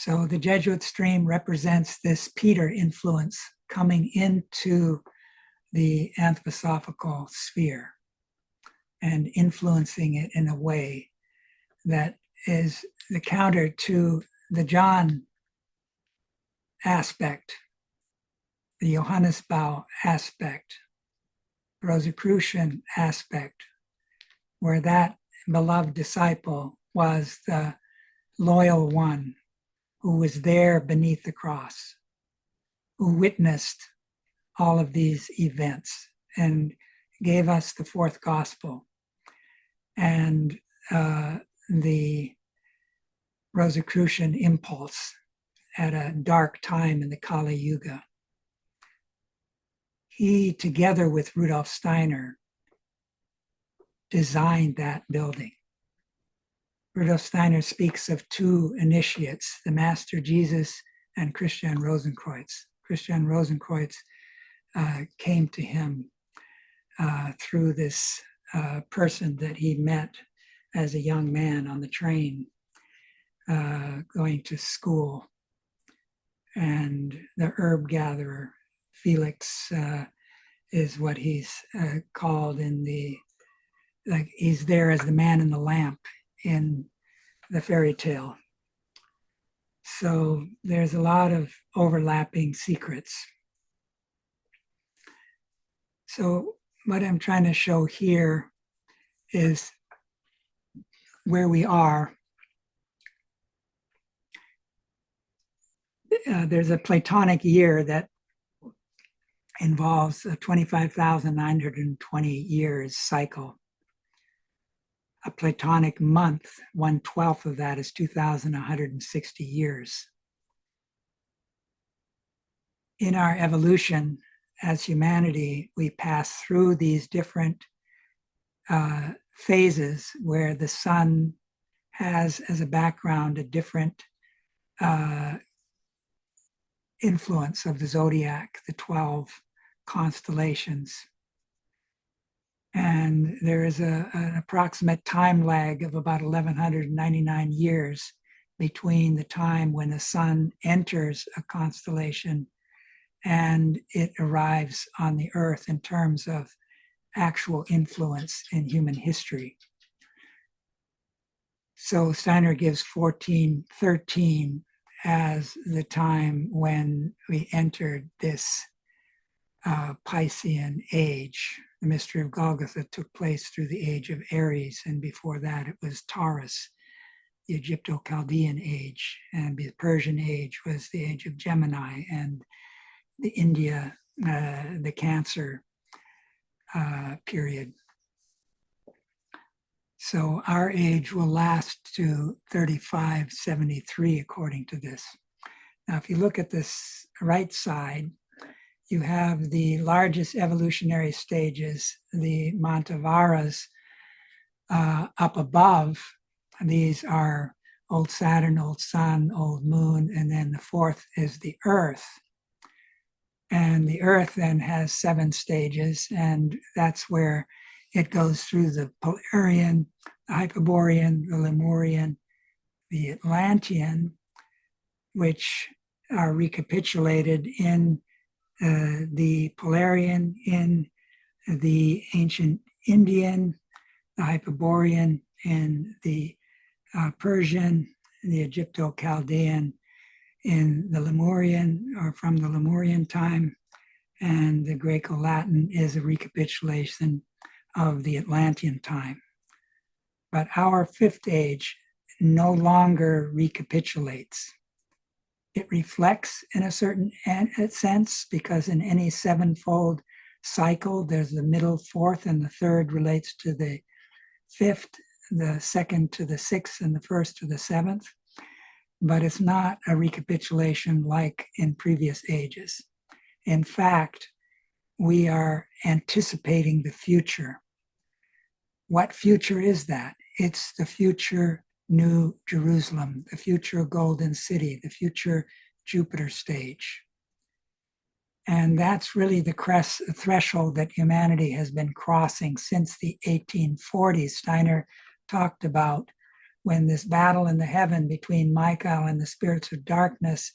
So the Jesuit stream represents this Peter influence coming into the anthroposophical sphere and influencing it in a way that is the counter to the John aspect, the Johannesbau aspect, Rosicrucian aspect, where that beloved disciple was the loyal one who was there beneath the cross, who witnessed all of these events and gave us the fourth gospel. And the Rosicrucian impulse at a dark time in the Kali Yuga. He, together with Rudolf Steiner, designed that building. Rudolf Steiner speaks of two initiates, the Master Jesus and Christian Rosenkreuz. Christian Rosenkreuz came to him through this person that he met as a young man on the train going to school. And the herb gatherer, Felix, is what he's called in the, like he's there as the man in the lamp in the fairy tale. So there's a lot of overlapping secrets. So what I'm trying to show here is where we are. There's a Platonic year that involves a 25,920 years cycle. A Platonic month, 1/12 of that is 2,160 years. In our evolution as humanity, we pass through these different phases where the sun has as a background a different influence of the zodiac, the 12 constellations. And there is an approximate time lag of about 1,199 years between the time when the sun enters a constellation and it arrives on the earth in terms of actual influence in human history. So Steiner gives 1413 as the time when we entered this Piscean age. The mystery of Golgotha took place through the age of Aries, and before that it was Taurus, the Egypto-Chaldean age, and the Persian age was the age of Gemini, and the India, the Cancer period. So our age will last to 3573 according to this. Now, if you look at this right side, you have the largest evolutionary stages, the Mantavaras up above. These are old Saturn, old Sun, old Moon, and then the fourth is the Earth. And the Earth then has 7 stages, and that's where it goes through the Polarian, the Hyperborean, the Lemurian, the Atlantean, which are recapitulated in the Polarian, in the ancient Indian, the Hyperborean, and the Persian, the Egypto-Chaldean, in the Lemurian, or from the Lemurian time, and the Greco-Latin is a recapitulation of the Atlantean time. But our fifth age no longer recapitulates. It reflects in a certain sense, because in any 7-fold cycle, there's the middle fourth, and the third relates to the fifth, the second to the sixth, and the first to the seventh. But it's not a recapitulation like in previous ages. In fact, we are anticipating the future. What future is that? It's the future New Jerusalem, the future Golden City, the future Jupiter stage. And that's really the threshold that humanity has been crossing since the 1840s. Steiner talked about when this battle in the heaven between Michael and the spirits of darkness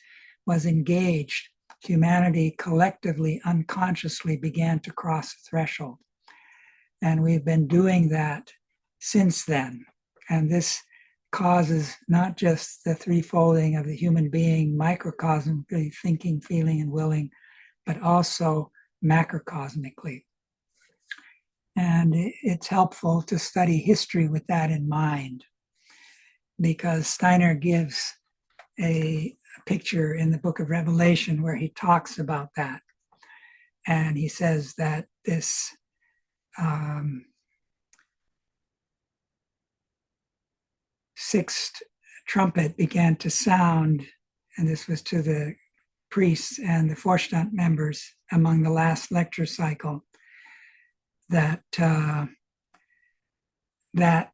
was engaged, humanity collectively, unconsciously began to cross the threshold. And we've been doing that since then. And this causes not just the threefolding of the human being, microcosmically thinking, feeling, and willing, but also macrocosmically. And it's helpful to study history with that in mind, because Steiner gives a picture in the book of Revelation where he talks about that. And he says that this sixth trumpet began to sound, and this was to the priests and the Vorstand members among the last lecture cycle, that that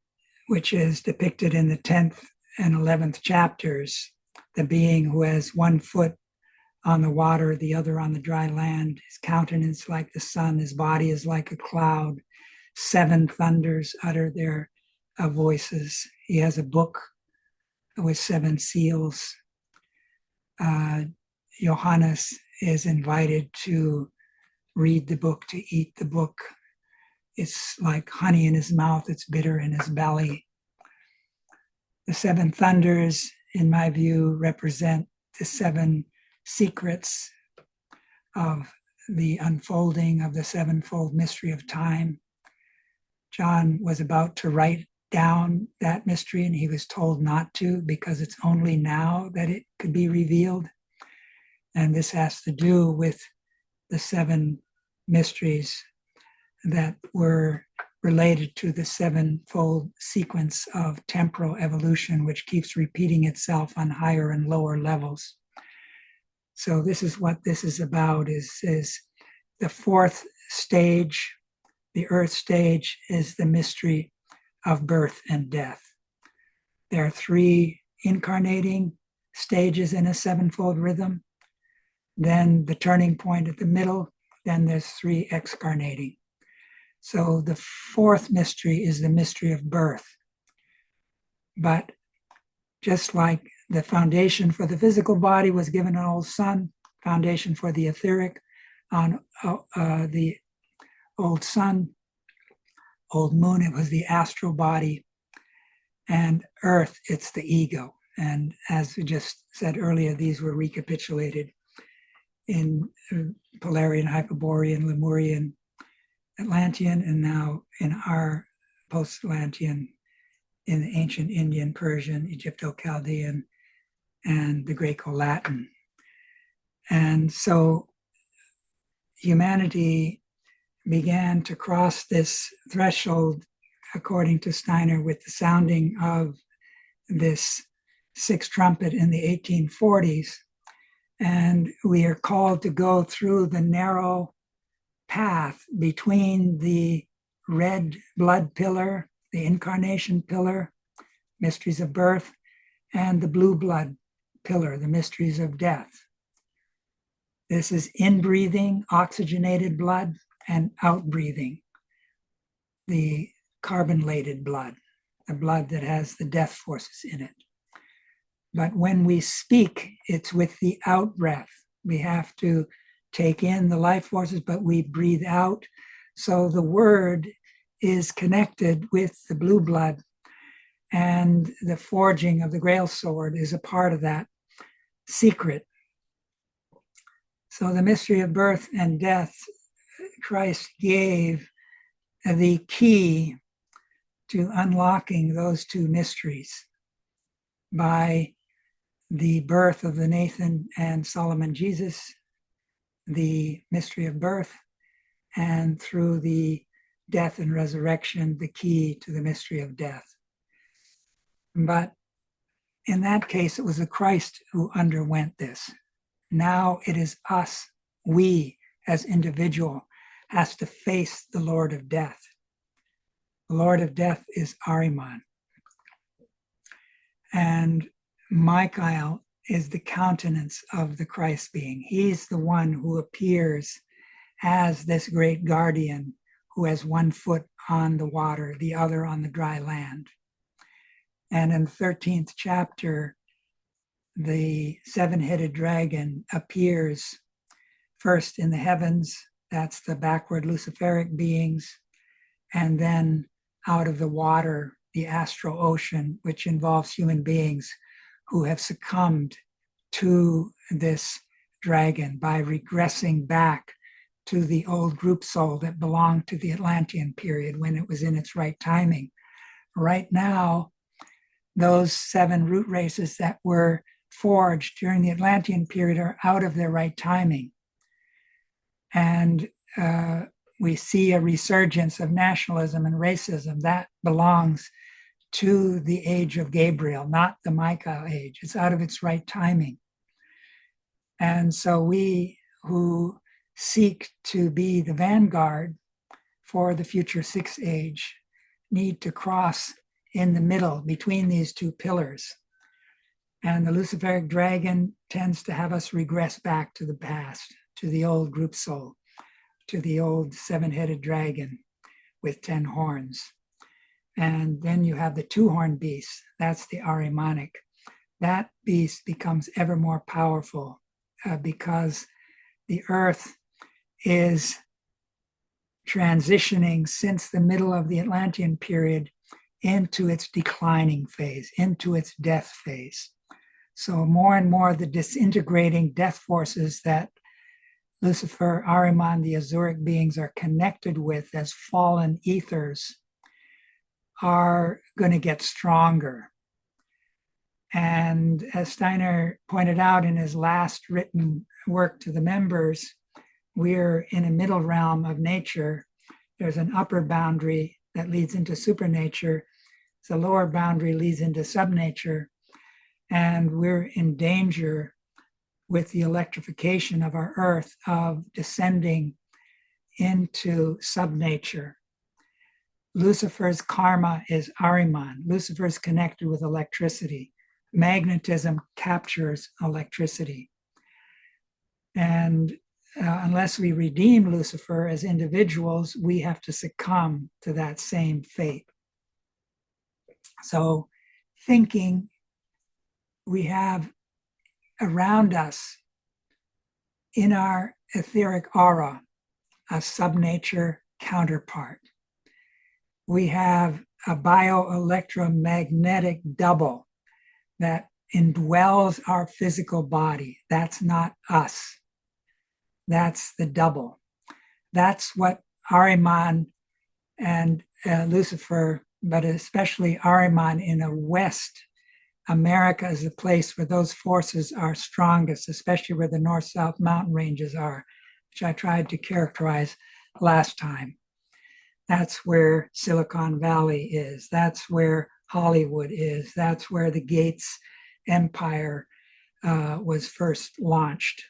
which is depicted in the 10th and 11th chapters, the being who has one foot on the water, the other on the dry land, his countenance like the sun, his body is like a cloud. 7 thunders utter their voices. He has a book with 7 seals. Johannes is invited to read the book, to eat the book. It's like honey in his mouth, it's bitter in his belly. The 7 thunders, in my view, represent the 7 secrets of the unfolding of the 7-fold mystery of time. John was about to write down that mystery, and he was told not to because it's only now that it could be revealed. And this has to do with the 7 mysteries that were related to the 7-fold sequence of temporal evolution, which keeps repeating itself on higher and lower levels. So this is what this is about, is the 4th stage, the earth stage, is the mystery of birth and death. There are 3 incarnating stages in a 7-fold rhythm, then the turning point at the middle, then there's 3 excarnating. So the 4th mystery is the mystery of birth. But just like the foundation for the physical body was given on old sun, foundation for the etheric on the old sun, old moon, it was the astral body, and earth, it's the ego. And as we just said earlier, these were recapitulated in Polarian, Hyperborean, Lemurian, Atlantean, and now in our post-Atlantean, in the ancient Indian, Persian, Egypto-Chaldean, and the Greco-Latin. And so humanity began to cross this threshold, according to Steiner, with the sounding of this 6th trumpet in the 1840s. And we are called to go through the narrow path between the red blood pillar, the incarnation pillar, mysteries of birth, and the blue blood pillar, the mysteries of death. This is inbreathing oxygenated blood and outbreathing the carbon-laden blood, the blood that has the death forces in it. But when we speak, it's with the out breath. We have to take in the life forces, but we breathe out. So the word is connected with the blue blood, and the forging of the Grail sword is a part of that secret. So the mystery of birth and death, Christ gave the key to unlocking those 2 mysteries by the birth of the Nathan and Solomon Jesus, the mystery of birth, and through the death and resurrection, the key to the mystery of death. But in that case, it was the Christ who underwent this. Now it is us, we as individual, has to face the Lord of death. The Lord of death is Ahriman. And Michael is the countenance of the Christ being. He's the one who appears as this great guardian who has one foot on the water, the other on the dry land. And in the 13th chapter, the seven-headed dragon appears first in the heavens. That's the backward Luciferic beings. And then out of the water, the astral ocean, which involves human beings who have succumbed to this dragon by regressing back to the old group soul that belonged to the Atlantean period when it was in its right timing. Right now, those 7 root races that were forged during the Atlantean period are out of their right timing. And we see a resurgence of nationalism and racism that belongs to the age of Gabriel, not the Michael age. It's out of its right timing. And so we who seek to be the vanguard for the future 6th age need to cross in the middle between these 2 pillars. And the Luciferic dragon tends to have us regress back to the past, to the old group soul, to the old 7-headed dragon with 10 horns. And then you have the 2-horned beast. That's the Ahrimanic. That beast becomes ever more powerful because the earth is transitioning since the middle of the Atlantean period into its declining phase, into its death phase. So more and more the disintegrating death forces that Lucifer, Ahriman, the Azuric beings are connected with as fallen ethers are going to get stronger. And as Steiner pointed out in his last written work to the members, we're in a middle realm of nature. There's an upper boundary that leads into supernature. The lower boundary leads into subnature. And we're in danger with the electrification of our earth of descending into subnature. Lucifer's karma is Ahriman. Lucifer is connected with electricity. Magnetism captures electricity. And unless we redeem Lucifer as individuals, we have to succumb to that same fate. So thinking, we have around us in our etheric aura a subnature counterpart. We have a bioelectromagnetic double that indwells our physical body. That's not us. That's the double. That's what Ahriman and Lucifer, but especially Ahriman in the West, America is the place where those forces are strongest, especially where the north-south mountain ranges are, which I tried to characterize last time. That's where Silicon Valley is. That's where Hollywood is. That's where the Gates empire was first launched.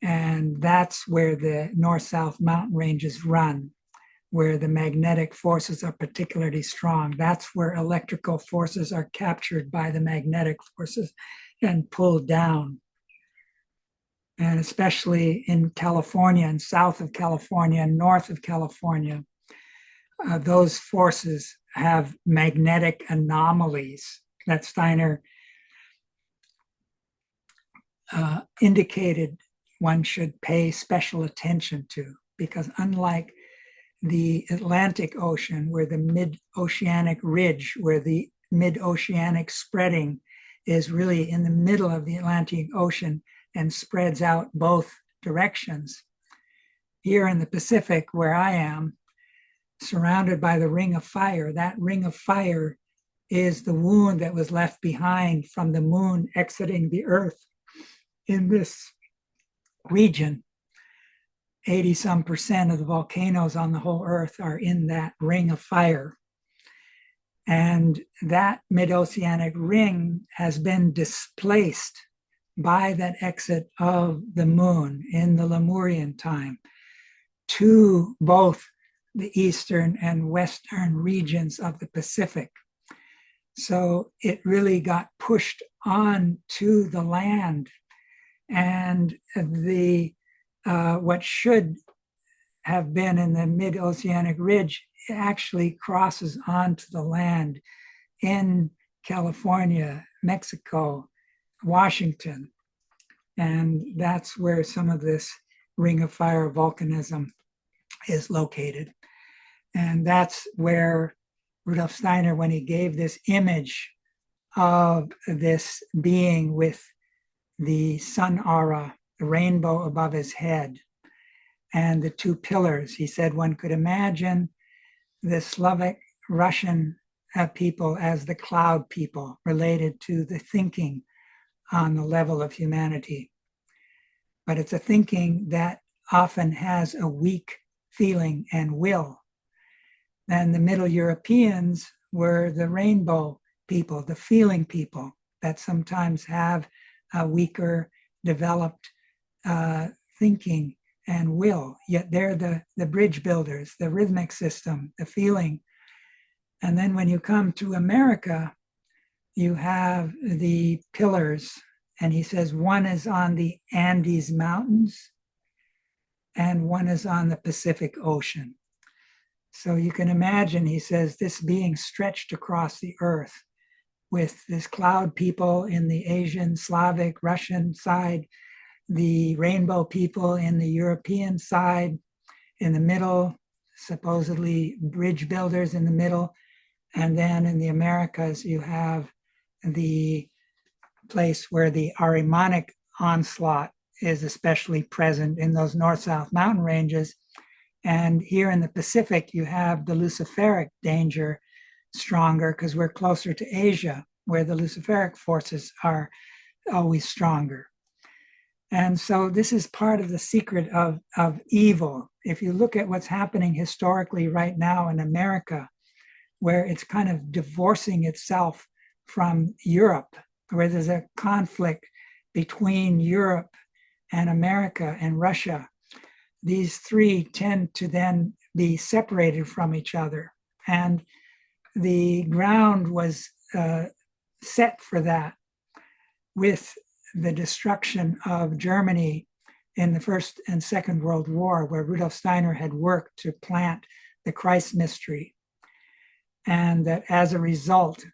And that's where the north-south mountain ranges run, where the magnetic forces are particularly strong. That's where electrical forces are captured by the magnetic forces and pulled down. And especially in California and south of California and north of California, those forces have magnetic anomalies that Steiner indicated one should pay special attention to, because unlike the Atlantic Ocean, where the mid-oceanic ridge, where the mid-oceanic spreading is really in the middle of the Atlantic Ocean and spreads out both directions, here in the Pacific, where I am, surrounded by the ring of fire, that ring of fire is the wound that was left behind from the moon exiting the earth in this region. 80% of the volcanoes on the whole earth are in that ring of fire. And that mid-oceanic ring has been displaced by that exit of the moon in the Lemurian time to both the eastern and western regions of the Pacific. So it really got pushed on to the land, and the what should have been in the mid-oceanic ridge actually crosses onto the land in California, Mexico, Washington. And that's where some of this ring of fire volcanism is located. And that's where Rudolf Steiner, when he gave this image of this being with the sun aura, the rainbow above his head, and the two pillars, he said one could imagine the Slavic Russian people as the cloud people related to the thinking on the level of humanity. But it's a thinking that often has a weak feeling and will. Then the Middle Europeans were the rainbow people, the feeling people that sometimes have a weaker developed thinking and will, yet they're the bridge builders, the rhythmic system, the feeling. And then when you come to America, you have the pillars, and he says one is on the Andes Mountains and one is on the Pacific Ocean. So you can imagine, he says, this being stretched across the earth with this cloud people in the Asian, Slavic, Russian side, the rainbow people in the European side, in the middle, supposedly bridge builders in the middle. And then in the Americas, you have the place where the Ahrimanic onslaught is especially present in those north-south mountain ranges. And here in the Pacific, you have the Luciferic danger stronger because we're closer to Asia, where the Luciferic forces are always stronger. And so this is part of the secret of evil. If you look at what's happening historically right now in America, where it's kind of divorcing itself from Europe, where there's a conflict between Europe and America and Russia, these three tend to then be separated from each other. And the ground was set for that with the destruction of Germany in the First and Second World War, where Rudolf Steiner had worked to plant the Christ mystery. And that as a result,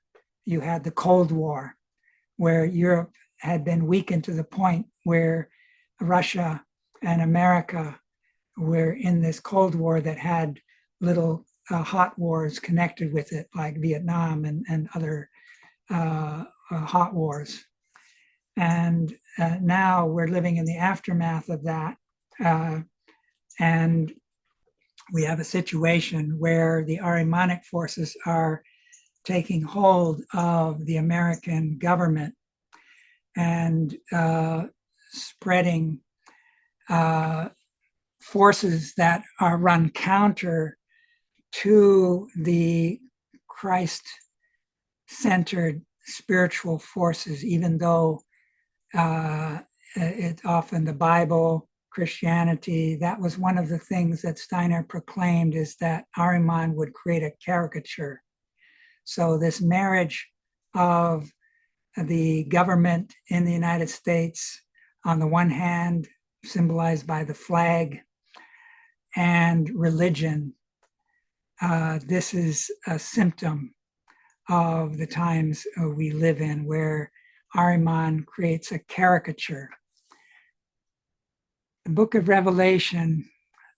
you had the Cold War, where Europe had been weakened to the point where Russia and America were in this Cold War that had little hot wars connected with it, like Vietnam and other hot wars. And now we're living in the aftermath of that. And we have a situation where the Ahrimanic forces are taking hold of the American government and spreading forces that are run counter to the Christ-centered spiritual forces, even though it's often the Bible, Christianity. That was one of the things that Steiner proclaimed, is that Ahriman would create a caricature. So this marriage of the government in the United States, on the one hand, symbolized by the flag, and religion, this is a symptom of the times we live in, where Ahriman creates a caricature. The book of Revelation,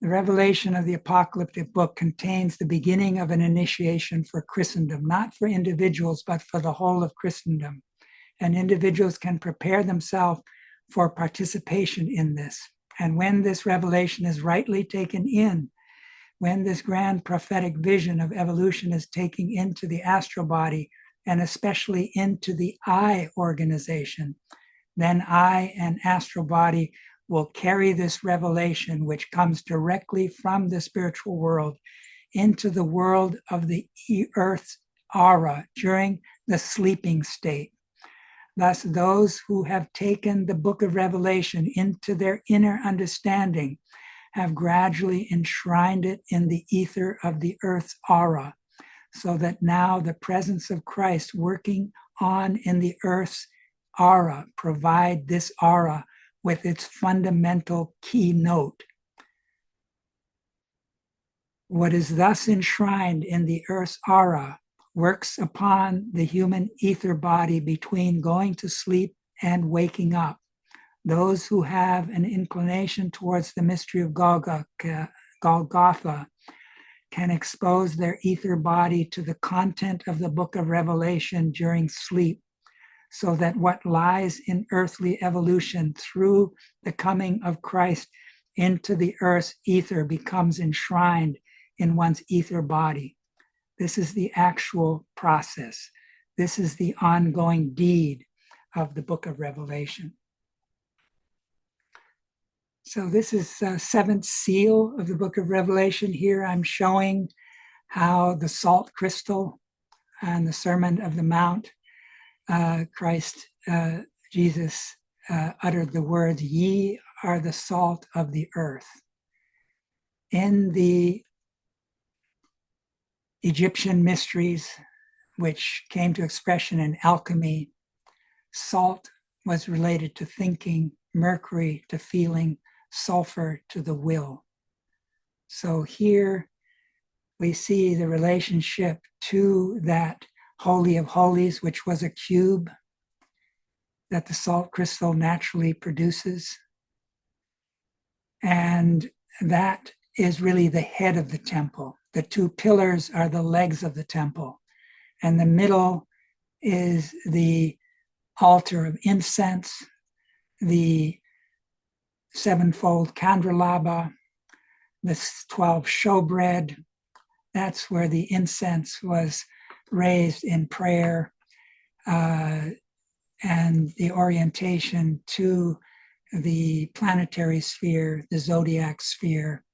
the revelation of the apocalyptic book, contains the beginning of an initiation for Christendom, not for individuals, but for the whole of Christendom. And individuals can prepare themselves for participation in this. And when this revelation is rightly taken in, when this grand prophetic vision of evolution is taken into the astral body, and especially into the I organization, then I and astral body will carry this revelation, which comes directly from the spiritual world, into the world of the earth's aura during the sleeping state. Thus, those who have taken the book of Revelation into their inner understanding have gradually enshrined it in the ether of the earth's aura, so that now the presence of Christ working on in the earth's aura provide this aura with its fundamental keynote. What is thus enshrined in the earth's aura works upon the human ether body between going to sleep and waking up. Those who have an inclination towards the mystery of Golgotha can expose their ether body to the content of the book of Revelation during sleep, so that what lies in earthly evolution through the coming of Christ into the earth's ether becomes enshrined in one's ether body. This is the actual process. This is the ongoing deed of the book of Revelation. So this is the seventh seal of the book of Revelation. Here I'm showing how the salt crystal and the Sermon of the Mount, Jesus uttered the words, "Ye are the salt of the earth." In the Egyptian mysteries, which came to expression in alchemy, salt was related to thinking, mercury to feeling, sulfur to the will. So here we see the relationship to that Holy of Holies, which was a cube that the salt crystal naturally produces. And that is really the head of the temple. The two pillars are the legs of the temple. And the middle is the altar of incense, the sevenfold candelabra, the 12 showbread. That's where the incense was raised in prayer, and the orientation to the planetary sphere, the zodiac sphere,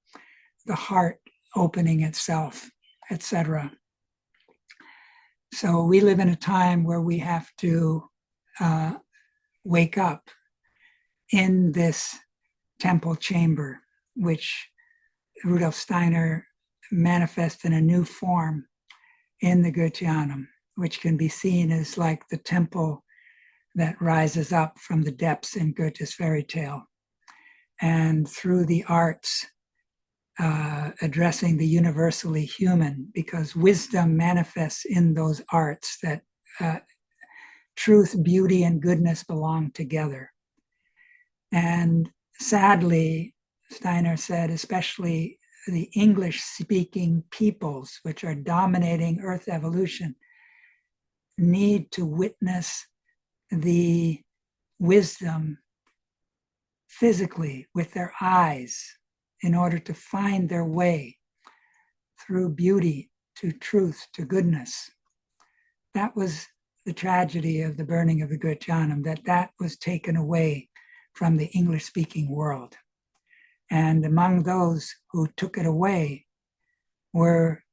the heart opening itself, etc. So we live in a time where we have to wake up in this temple chamber, which Rudolf Steiner manifests in a new form in the Goetheanum, which can be seen as like the temple that rises up from the depths in Goethe's fairy tale. And through the arts, addressing the universally human, because wisdom manifests in those arts, that truth, beauty, and goodness belong together. And sadly, Steiner said, especially the English-speaking peoples, which are dominating Earth evolution, need to witness the wisdom physically with their eyes in order to find their way through beauty to truth to goodness. That was the tragedy of the burning of the Goetheanum, that was taken away from the English-speaking world. And among those who took it away were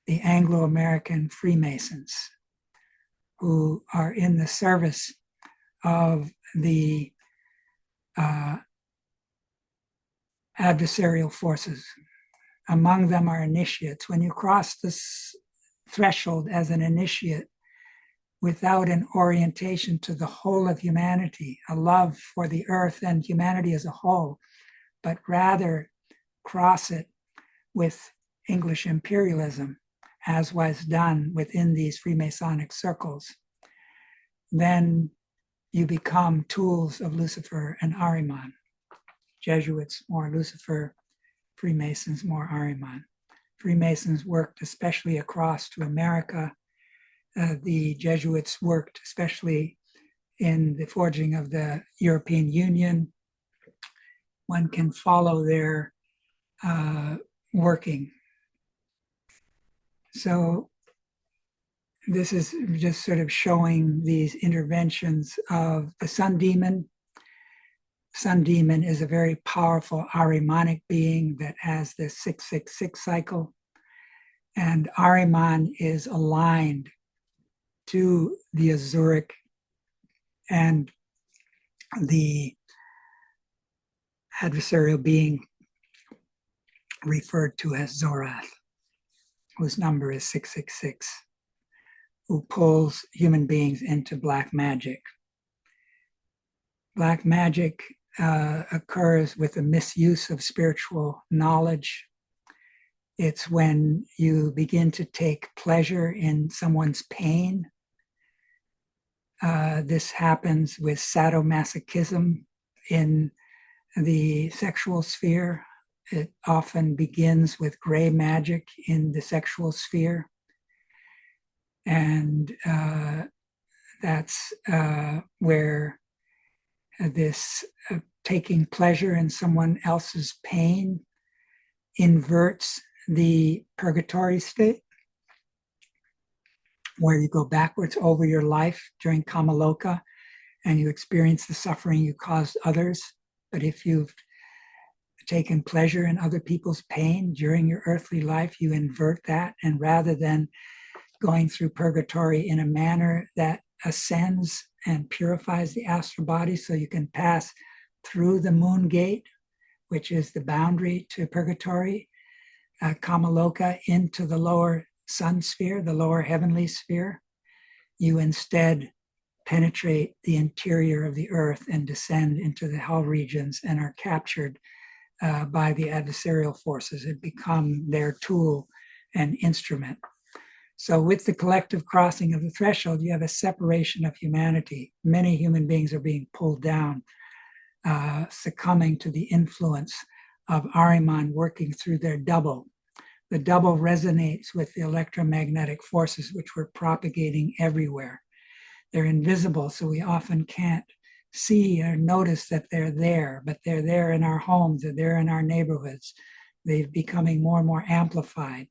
the Anglo-American Freemasons, who are in the service of the adversarial forces. Among them are initiates. When you cross this threshold as an initiate without an orientation to the whole of humanity, a love for the earth and humanity as a whole, but rather cross it with English imperialism, as was done within these Freemasonic circles, then you become tools of Lucifer and Ahriman. Jesuits, more Lucifer; Freemasons, more Ahriman. Freemasons worked especially across to America. The Jesuits worked especially in the forging of the European Union. One can follow their working. So this is just sort of showing these interventions of the sun demon. Sun demon is a very powerful Ahrimanic being that has the 666 cycle. And Ahriman is aligned to the Azuric and the adversarial being referred to as Zorath, whose number is 666, who pulls human beings into black magic. Black magic occurs with the misuse of spiritual knowledge It's when you begin to take pleasure in someone's pain. This happens with sadomasochism in the sexual sphere. It often begins with gray magic in the sexual sphere. And that's where this taking pleasure in someone else's pain inverts the purgatory state, where you go backwards over your life during Kamaloka and you experience the suffering you caused others. But if you've taken pleasure in other people's pain during your earthly life, you invert that. And rather than going through purgatory in a manner that ascends and purifies the astral body so you can pass through the moon gate, which is the boundary to purgatory, Kamaloka, into the lower sun sphere, the lower heavenly sphere, you instead penetrate the interior of the earth and descend into the hell regions and are captured by the adversarial forces and become their tool and instrument. So with the collective crossing of the threshold, you have a separation of humanity. Many human beings are being pulled down, succumbing to the influence of Ahriman working through their double. The double resonates with the electromagnetic forces which we're propagating everywhere. They're invisible, so we often can't see or notice that they're there, but they're there in our homes, they're there in our neighborhoods. They're becoming more and more amplified.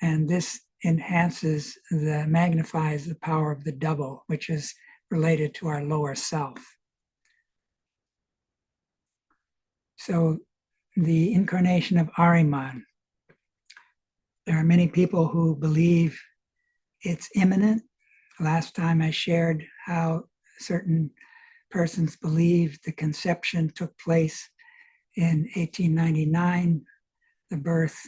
And this magnifies the power of the double, which is related to our lower self. So the incarnation of Ariman, there are many people who believe it's imminent. Last time I shared how certain persons believe the conception took place in 1899, the birth,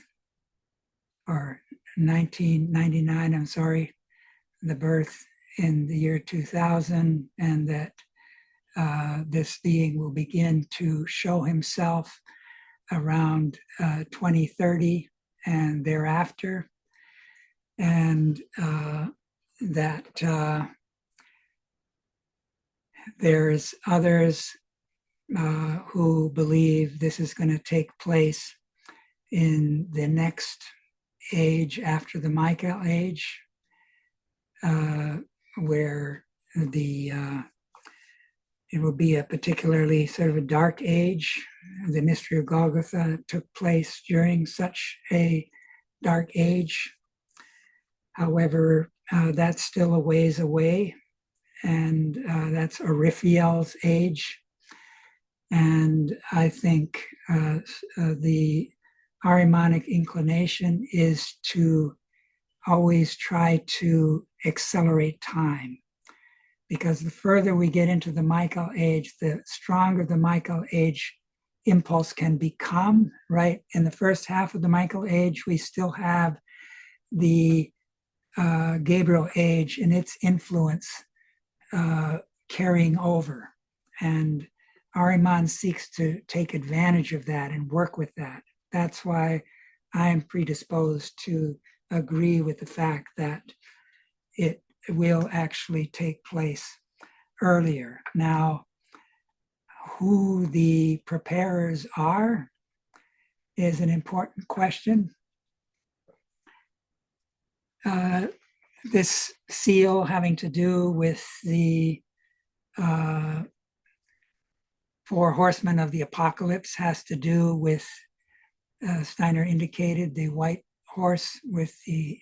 or 1999, I'm sorry, the birth in the year 2000, and that this being will begin to show himself around 2030 and thereafter, and that there's others who believe this is going to take place in the next age after the Michael age, where it will be a particularly sort of a dark age. The mystery of Golgotha took place during such a dark age. However, that's still a ways away, and that's Raphael's age. And I think the Ahrimanic inclination is to always try to accelerate time, because the further we get into the Michael age, the stronger the Michael age impulse can become, right? In the first half of the Michael age, we still have the Gabriel age and its influence carrying over. And Ahriman seeks to take advantage of that and work with that. That's why I am predisposed to agree with the fact that it will actually take place earlier. Now, who the preparers are is an important question. This seal having to do with the four horsemen of the apocalypse has to do with, Steiner indicated, the white horse with the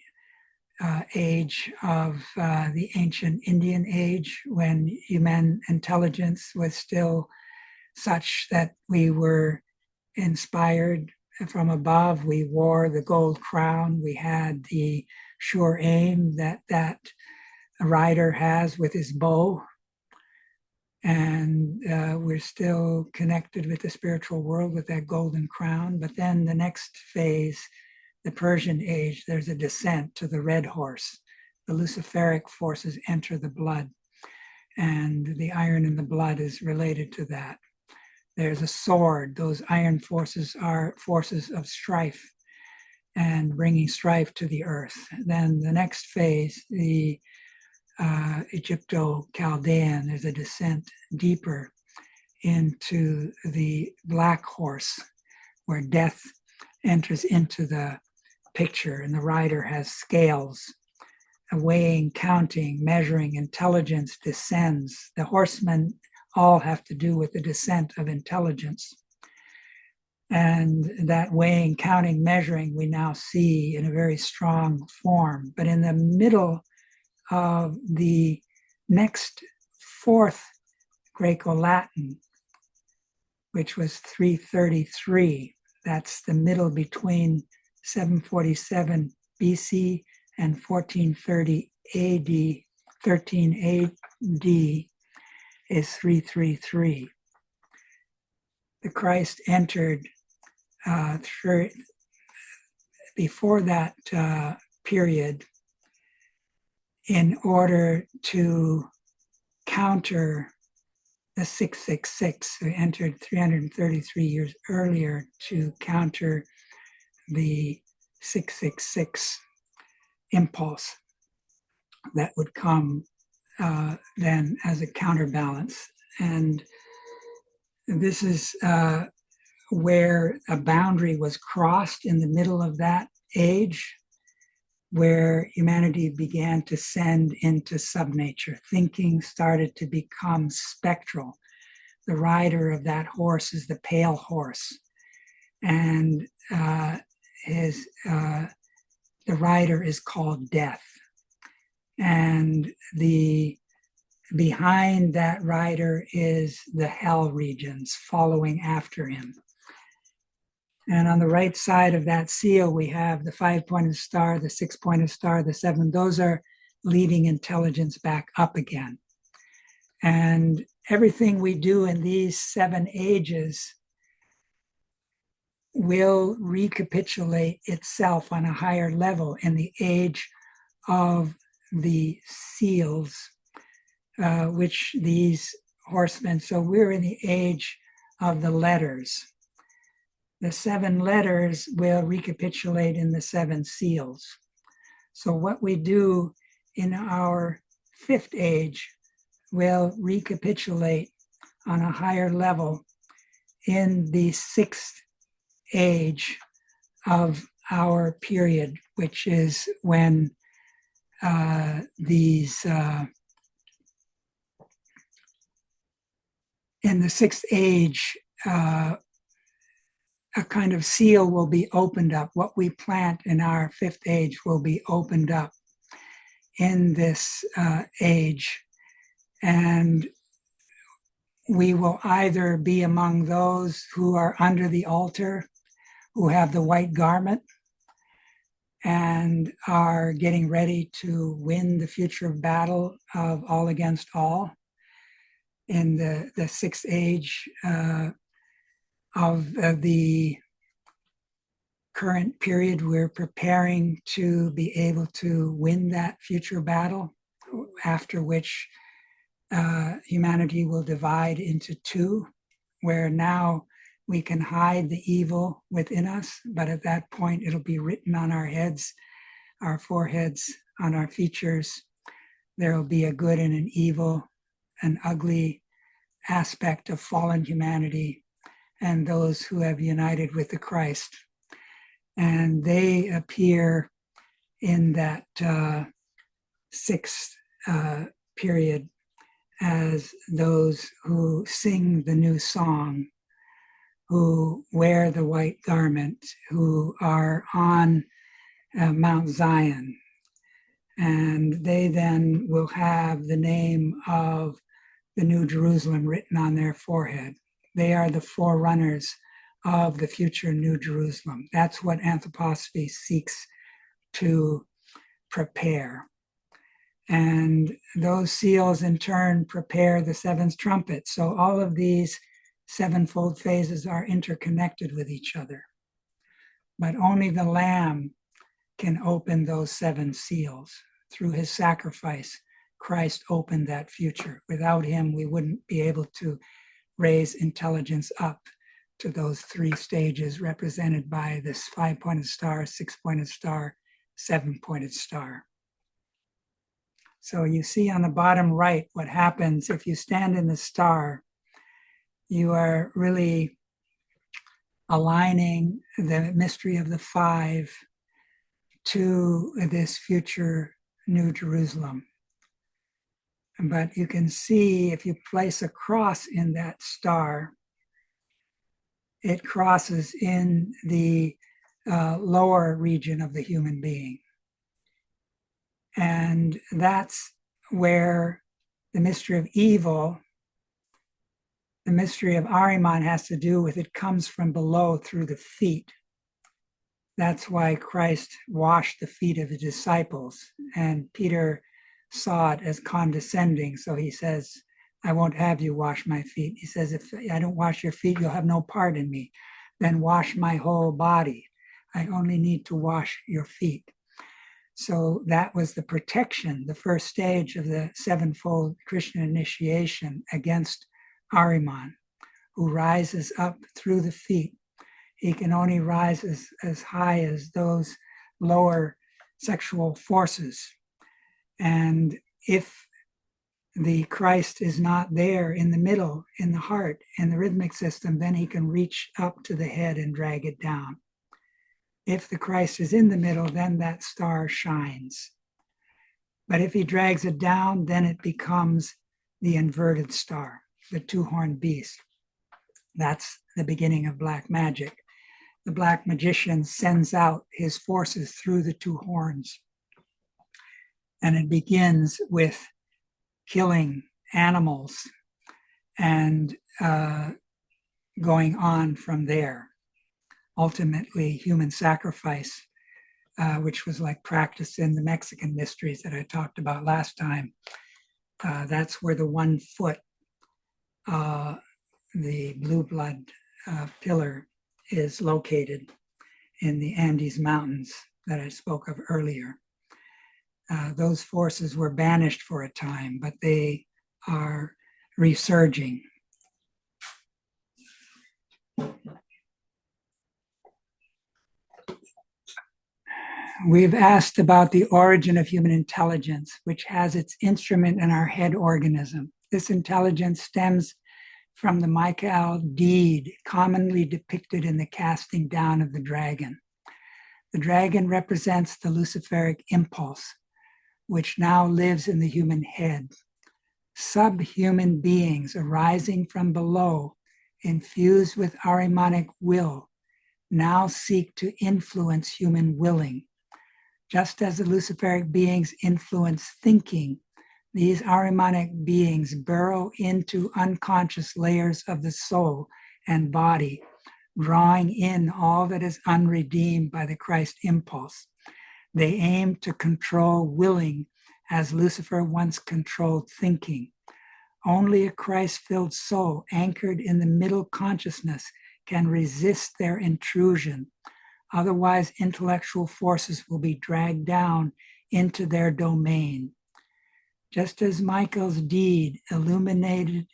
age of the ancient Indian age, when human intelligence was still such that we were inspired from above. We wore the gold crown. We had the sure aim that rider has with his bow. And we're still connected with the spiritual world with that golden crown. But then the next phase, the Persian age, there's a descent to the red horse. The Luciferic forces enter the blood, and the iron in the blood is related to that. There's a sword. Those iron forces are forces of strife. and bringing strife to the earth. Then the next phase, the Egypto-Chaldean, is a descent deeper into the black horse, where death enters into the picture, and the rider has scales. Weighing, counting, measuring, intelligence descends. The horsemen all have to do with the descent of intelligence. And that weighing, counting, measuring, we now see in a very strong form. But in the middle of the next fourth Greco-Latin, which was 333, that's the middle between 747 BC and 1430 AD, 13 AD is 333. The Christ entered before that period in order to counter the 666, who entered 333 years earlier to counter the 666 impulse that would come then as a counterbalance. And this is where a boundary was crossed in the middle of that age, where humanity began to send into subnature. Thinking started to become spectral. The rider of that horse is the pale horse, and the rider is called death. And behind that rider is the hell regions following after him. And on the right side of that seal, we have the 5-pointed star, the 6-pointed star, the 7. Those are leading intelligence back up again. And everything we do in these 7 ages will recapitulate itself on a higher level in the age of the seals, which these horsemen, so we're in the age of the letters. The 7 letters will recapitulate in the 7 seals. So what we do in our 5th age will recapitulate on a higher level in the 6th age of our period, which is when in the 6th age, a kind of seal will be opened up. What we plant in our 5th age will be opened up in this age. And we will either be among those who are under the altar, who have the white garment and are getting ready to win the future of battle of all against all in the 6th age of the current period. We're preparing to be able to win that future battle, after which humanity will divide into 2, where now we can hide the evil within us, but at that point it'll be written on our heads, our foreheads, on our features. There will be a good and an evil, an ugly aspect of fallen humanity, and those who have united with the Christ. And they appear in that 6th period as those who sing the new song, who wear the white garment, who are on Mount Zion. And they then will have the name of the New Jerusalem written on their forehead. They are the forerunners of the future New Jerusalem. That's what anthroposophy seeks to prepare. And those seals in turn prepare the 7th trumpet. So all of these 7-fold phases are interconnected with each other. But only the Lamb can open those 7 seals. Through his sacrifice, Christ opened that future. Without him, we wouldn't be able to raise intelligence up to those three stages represented by this 5-pointed star, 6-pointed star, 7-pointed star. So you see on the bottom right what happens if you stand in the star. You are really aligning the mystery of the 5 to this future New Jerusalem. But you can see if you place a cross in that star, it crosses in the lower region of the human being. And that's where the mystery of evil, the mystery of Ahriman, has to do with it comes from below through the feet. That's why Christ washed the feet of the disciples, and Peter saw it as condescending. So he says, I won't have you wash my feet. He says, if I don't wash your feet, you'll have no part in me. Then wash my whole body. I only need to wash your feet. So that was the protection, the first stage of the sevenfold Christian initiation against Ahriman, who rises up through the feet. He can only rise as high as those lower sexual forces. And if the Christ is not there in the middle, in the heart, in the rhythmic system, then he can reach up to the head and drag it down. If the Christ is in the middle, then that star shines. But if he drags it down, then it becomes the inverted star, the two-horned beast. That's the beginning of black magic. The black magician sends out his forces through the two horns. And it begins with killing animals and going on from there. Ultimately, human sacrifice, which was like practiced in the Mexican mysteries that I talked about last time. That's where the 1 foot, the blue blood pillar is located in the Andes Mountains that I spoke of earlier. Those forces were banished for a time, but they are resurging. We've asked about the origin of human intelligence, which has its instrument in our head organism. This intelligence stems from the Michaelic deed commonly depicted in the casting down of the dragon. The dragon represents the Luciferic impulse, which now lives in the human head. Subhuman beings arising from below, infused with Ahrimanic will, now seek to influence human willing. Just as the Luciferic beings influence thinking, these Ahrimanic beings burrow into unconscious layers of the soul and body, drawing in all that is unredeemed by the Christ impulse. They aim to control willing as Lucifer once controlled thinking. Only a Christ-filled soul anchored in the middle consciousness can resist their intrusion. Otherwise, intellectual forces will be dragged down into their domain. Just as Michael's deed illuminated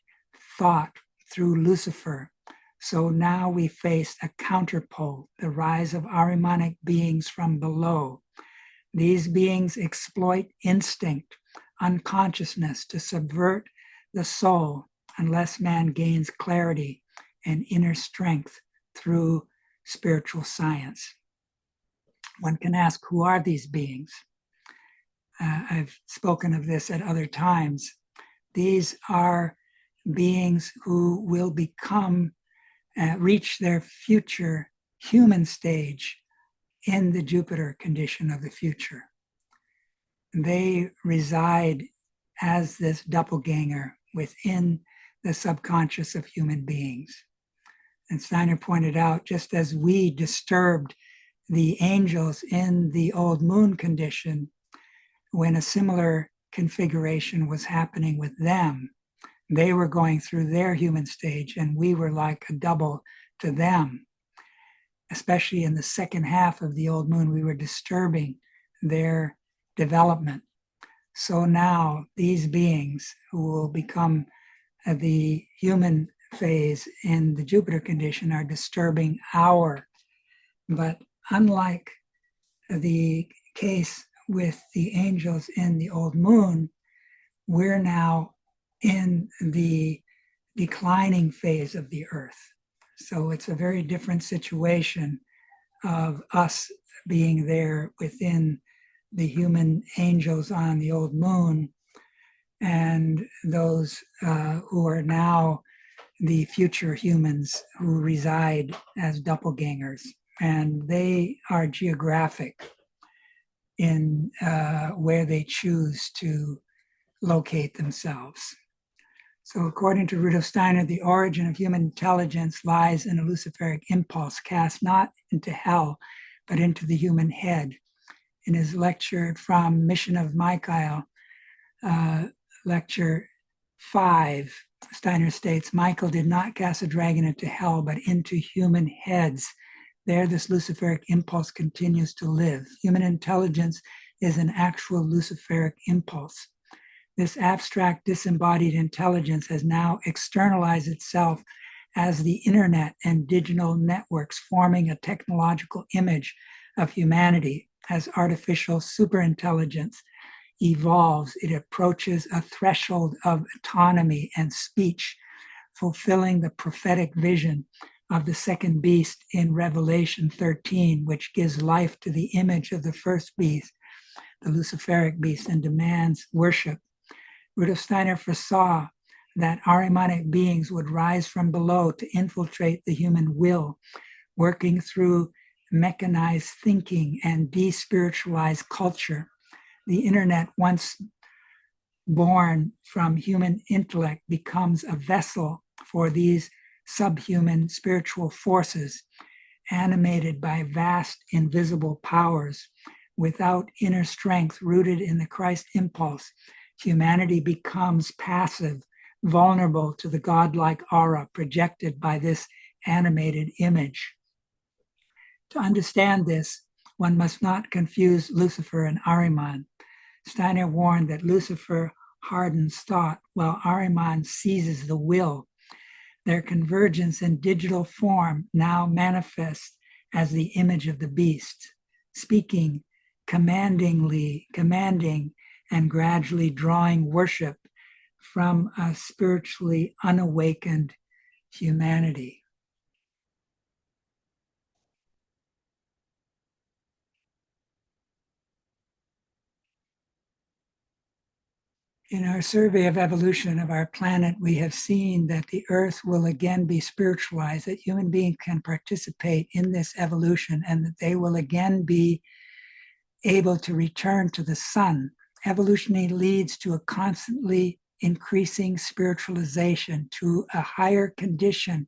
thought through Lucifer, so now we face a counterpole, the rise of Ahrimanic beings from below. These beings exploit instinct, unconsciousness to subvert the soul unless man gains clarity and inner strength through spiritual science. One can ask, who are these beings? I've spoken of this at other times. These are beings who will reach their future human stage in the Jupiter condition of the future. They reside as this doppelganger within the subconscious of human beings. And Steiner pointed out, just as we disturbed the angels in the old moon condition, when a similar configuration was happening with them, they were going through their human stage and we were like a double to them. Especially in the second half of the old moon, we were disturbing their development. So now these beings who will become the human phase in the Jupiter condition are disturbing our. But unlike the case with the angels in the old moon, we're now in the declining phase of the earth. So it's a very different situation of us being there within the human angels on the old moon and those who are now the future humans who reside as doppelgangers. And they are geographic in where they choose to locate themselves. So according to Rudolf Steiner, the origin of human intelligence lies in a Luciferic impulse cast not into hell, but into the human head. In his lecture from Mission of Michael, lecture 5, Steiner states, Michael did not cast a dragon into hell, but into human heads. There, this Luciferic impulse continues to live. Human intelligence is an actual Luciferic impulse. This abstract, disembodied intelligence has now externalized itself as the internet and digital networks, forming a technological image of humanity. As artificial superintelligence evolves, it approaches a threshold of autonomy and speech, fulfilling the prophetic vision of the second beast in Revelation 13, which gives life to the image of the first beast, the Luciferic beast, and demands worship. Rudolf Steiner foresaw that Ahrimanic beings would rise from below to infiltrate the human will, working through mechanized thinking and despiritualized culture. The internet, once born from human intellect, becomes a vessel for these subhuman spiritual forces, animated by vast invisible powers. Without inner strength rooted in the Christ impulse, humanity becomes passive, vulnerable to the godlike aura projected by this animated image. To understand this, one must not confuse Lucifer and Ahriman. Steiner warned that Lucifer hardens thought, while Ahriman seizes the will. Their convergence in digital form now manifests as the image of the beast, speaking commanding and gradually drawing worship from a spiritually unawakened humanity. In our survey of evolution of our planet, we have seen that the earth will again be spiritualized, that human beings can participate in this evolution, and that they will again be able to return to the sun. Evolution leads to a constantly increasing spiritualization, to a higher condition,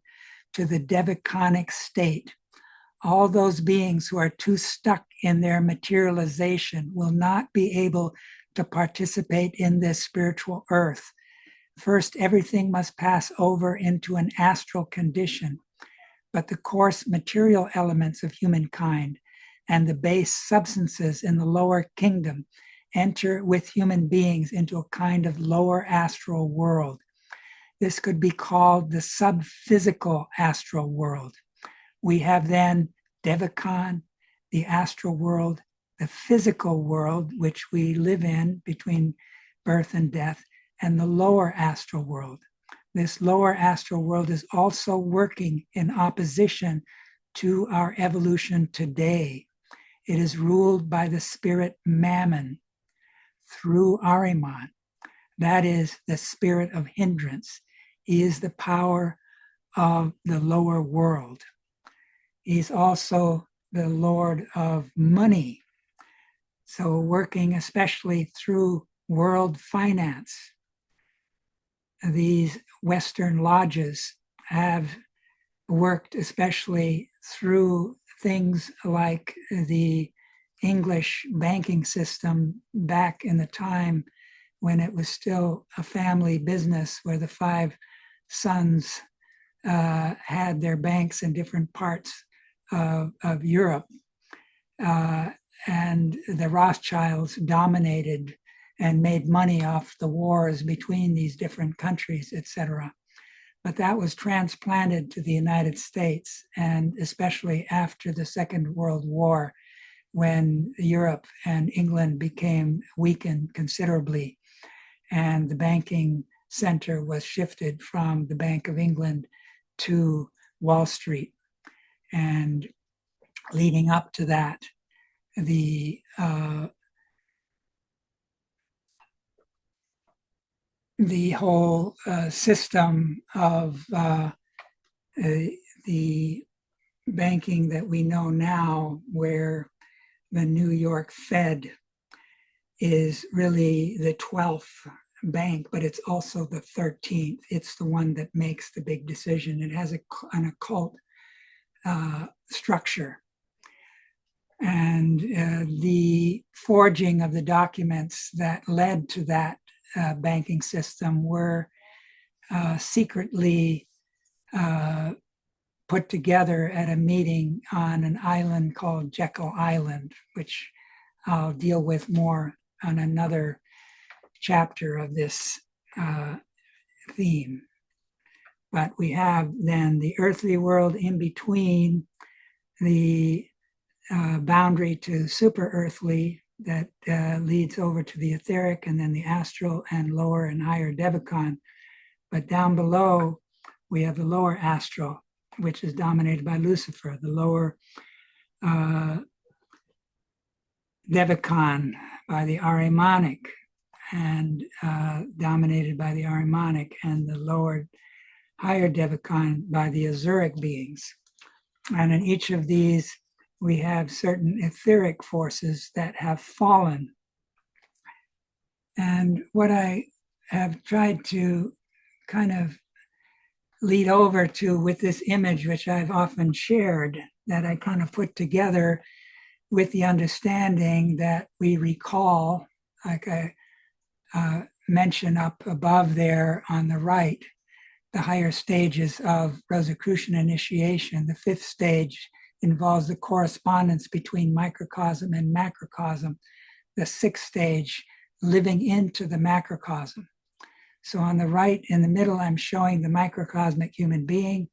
to the devaconic state. All those beings who are too stuck in their materialization will not be able to participate in this spiritual earth. First, everything must pass over into an astral condition, but the coarse material elements of humankind and the base substances in the lower kingdom enter with human beings into a kind of lower astral world. This could be called the sub-physical astral world. We have then Devacon, the astral world, the physical world, which we live in between birth and death, and the lower astral world. This lower astral world is also working in opposition to our evolution today. It is ruled by the spirit Mammon through Ahriman. That is the spirit of hindrance. He is the power of the lower world. He's also the lord of money. So working especially through world finance. These Western lodges have worked especially through things like the English banking system back in the time when it was still a family business, where the 5 sons had their banks in different parts of Europe. And the Rothschilds dominated and made money off the wars between these different countries, etc. But that was transplanted to the United States, and especially after the Second World War, when Europe and England became weakened considerably, and the banking center was shifted from the Bank of England to Wall Street. And leading up to that, the whole system of the banking that we know now, where the New York Fed is really the 12th bank, but it's also the 13th. It's the one that makes the big decision. It has an occult structure. And the forging of the documents that led to that banking system were secretly put together at a meeting on an island called Jekyll Island, which I'll deal with more on another chapter of this theme. But we have then the earthly world in between, the boundary to super earthly that leads over to the etheric, and then the astral and lower and higher devachan. But down below, we have the lower astral, which is dominated by Lucifer, the lower devachan by the Ahrimanic, and dominated by the Ahrimanic, and the lower higher devachan by the Azuric beings. And in each of these, we have certain etheric forces that have fallen. And what I have tried to kind of lead over to with this image, which I've often shared, that I kind of put together with the understanding that we recall, like I mention up above there on the right, the higher stages of Rosicrucian initiation. The fifth stage involves the correspondence between microcosm and macrocosm. The sixth stage, living into the macrocosm. So on the right, in the middle, I'm showing the microcosmic human being.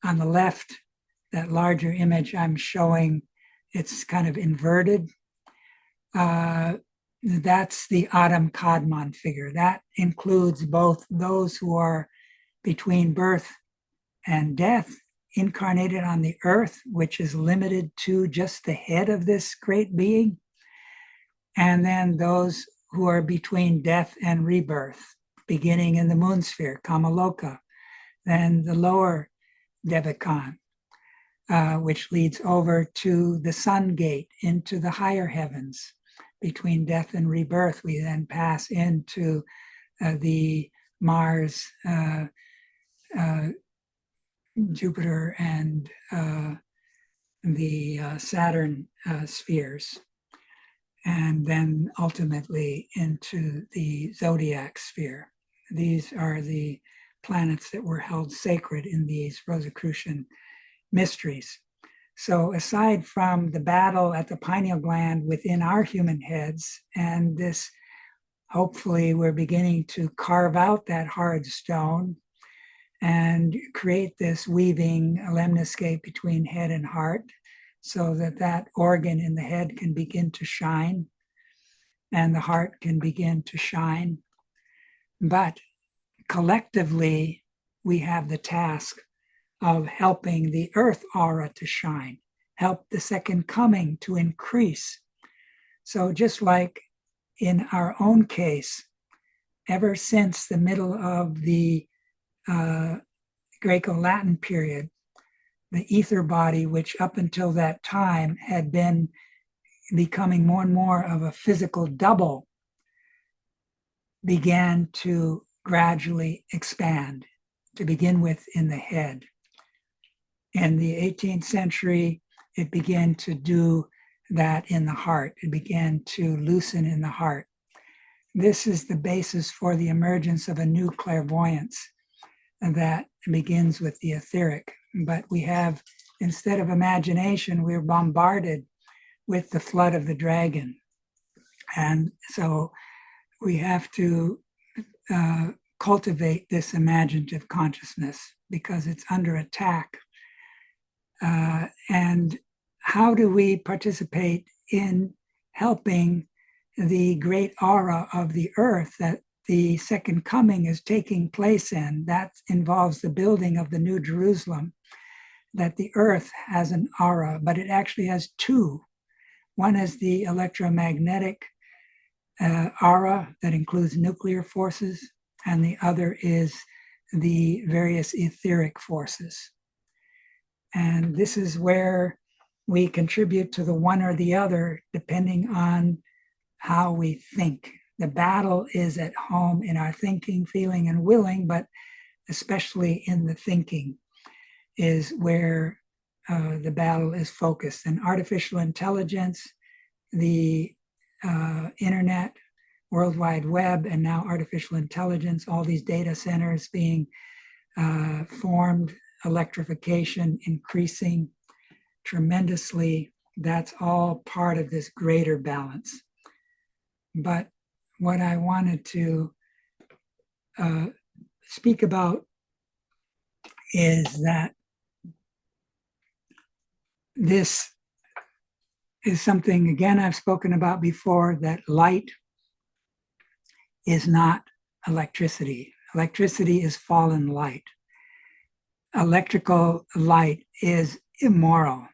On the left, that larger image, I'm showing it's kind of inverted. That's the Adam Kadmon figure. That includes both those who are between birth and death, incarnated on the earth, which is limited to just the head of this great being, and then those who are between death and rebirth, beginning in the moon sphere, Kamaloka, then the lower devachan, which leads over to the sun gate, into the higher heavens. Between death and rebirth, we then pass into the Mars, Jupiter, and the Saturn spheres, and then ultimately into the zodiac sphere. These are the planets that were held sacred in these Rosicrucian mysteries. So aside from the battle at the pineal gland within our human heads, and this, hopefully we're beginning to carve out that hard stone and create this weaving lemniscate between head and heart, so that that organ in the head can begin to shine and the heart can begin to shine. But collectively, we have the task of helping the earth aura to shine, help the second coming to increase. So just like in our own case, ever since the middle of the Greco-Latin period, the ether body, which up until that time had been becoming more and more of a physical double, began to gradually expand, to begin with in the head. In the 18th century, it began to do that in the heart. It began to loosen in the heart. This is the basis for the emergence of a new clairvoyance that begins with the etheric. But we have, instead of imagination, we're bombarded with the flood of the dragon. And so we have to cultivate this imaginative consciousness because it's under attack. And how do we participate in helping the great aura of the earth that the second coming is taking place in? That involves the building of the New Jerusalem, that the earth has an aura, but it actually has two. One is the electromagnetic aura that includes nuclear forces, and the other is the various etheric forces. And this is where we contribute to the one or the other, depending on how we think. The battle is at home in our thinking, feeling, and willing, but especially in the thinking is where the battle is focused. And artificial intelligence, the internet, World Wide Web, and now artificial intelligence, all these data centers being formed, electrification increasing tremendously. That's all part of this greater balance. But what I wanted to speak about is that this is something, again, I've spoken about before, that light is not electricity. Electricity is fallen light. Electrical light is immoral.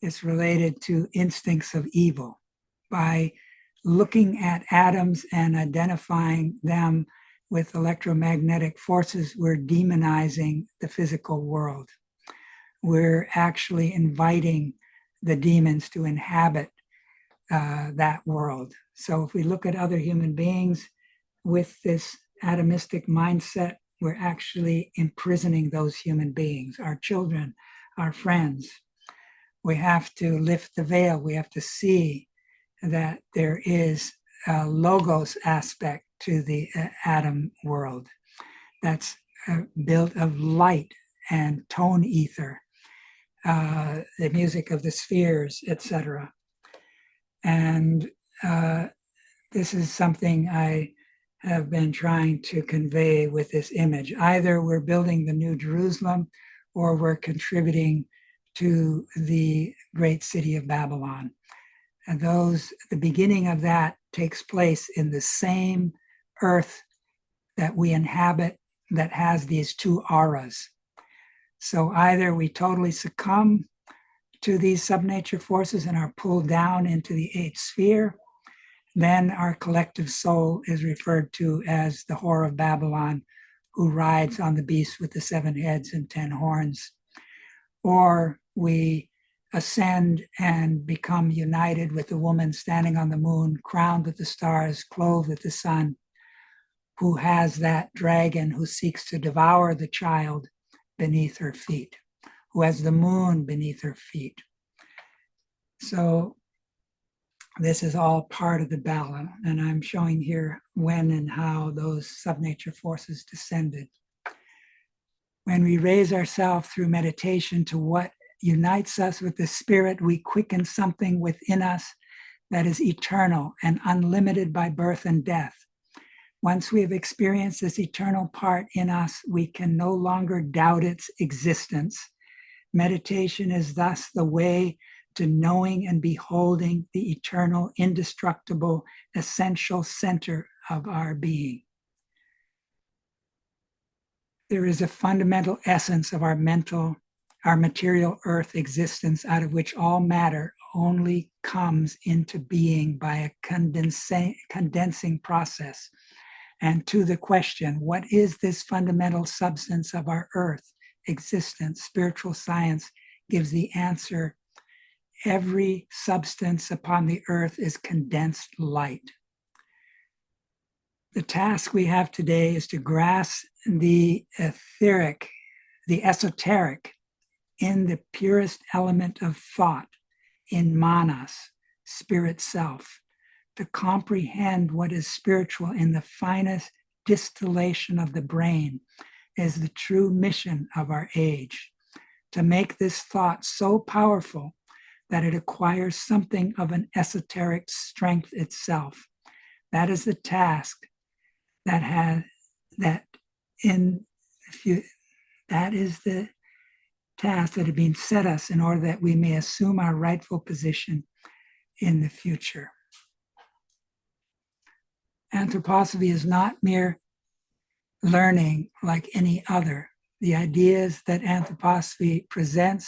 It's related to instincts of evil. By looking at atoms and identifying them with electromagnetic forces, we're demonizing the physical world. We're actually inviting the demons to inhabit that world. So if we look at other human beings with this atomistic mindset, we're actually imprisoning those human beings, our children, our friends. We have to lift the veil. We have to see that there is a logos aspect to the atom world that's built of light and tone ether, the music of the spheres, etc. And this is something I have been trying to convey with this image. Either we're building the New Jerusalem or we're contributing to the great city of Babylon. And the beginning of that takes place in the same earth that we inhabit that has these two auras. So either we totally succumb to these subnature forces and are pulled down into the eighth sphere, then our collective soul is referred to as the whore of Babylon, who rides on the beast with the 7 heads and 10 horns. Or we ascend and become united with the woman standing on the moon, crowned with the stars, clothed with the sun, who has that dragon who seeks to devour the child beneath her feet, who has the moon beneath her feet. So this is all part of the battle, and I'm showing here when and how those subnature forces descended. When we raise ourselves through meditation to what unites us with the spirit, we quicken something within us that is eternal and unlimited by birth and death. Once we have experienced this eternal part in us, we can no longer doubt its existence. Meditation is thus the way to knowing and beholding the eternal, indestructible, essential center of our being. There is a fundamental essence of our material earth existence, out of which all matter only comes into being by a condensing process. And to the question, what is this fundamental substance of our earth existence? Spiritual science gives the answer. Every substance upon the earth is condensed light. The task we have today is to grasp the etheric, the esoteric, in the purest element of thought, in manas, spirit self, to comprehend what is spiritual in the finest distillation of the brain is the true mission of our age. To make this thought so powerful that it acquires something of an esoteric strength itself. That is the task that has that that is the task that had been set us in order that we may assume our rightful position in the future. Anthroposophy is not mere learning like any other. The ideas that anthroposophy presents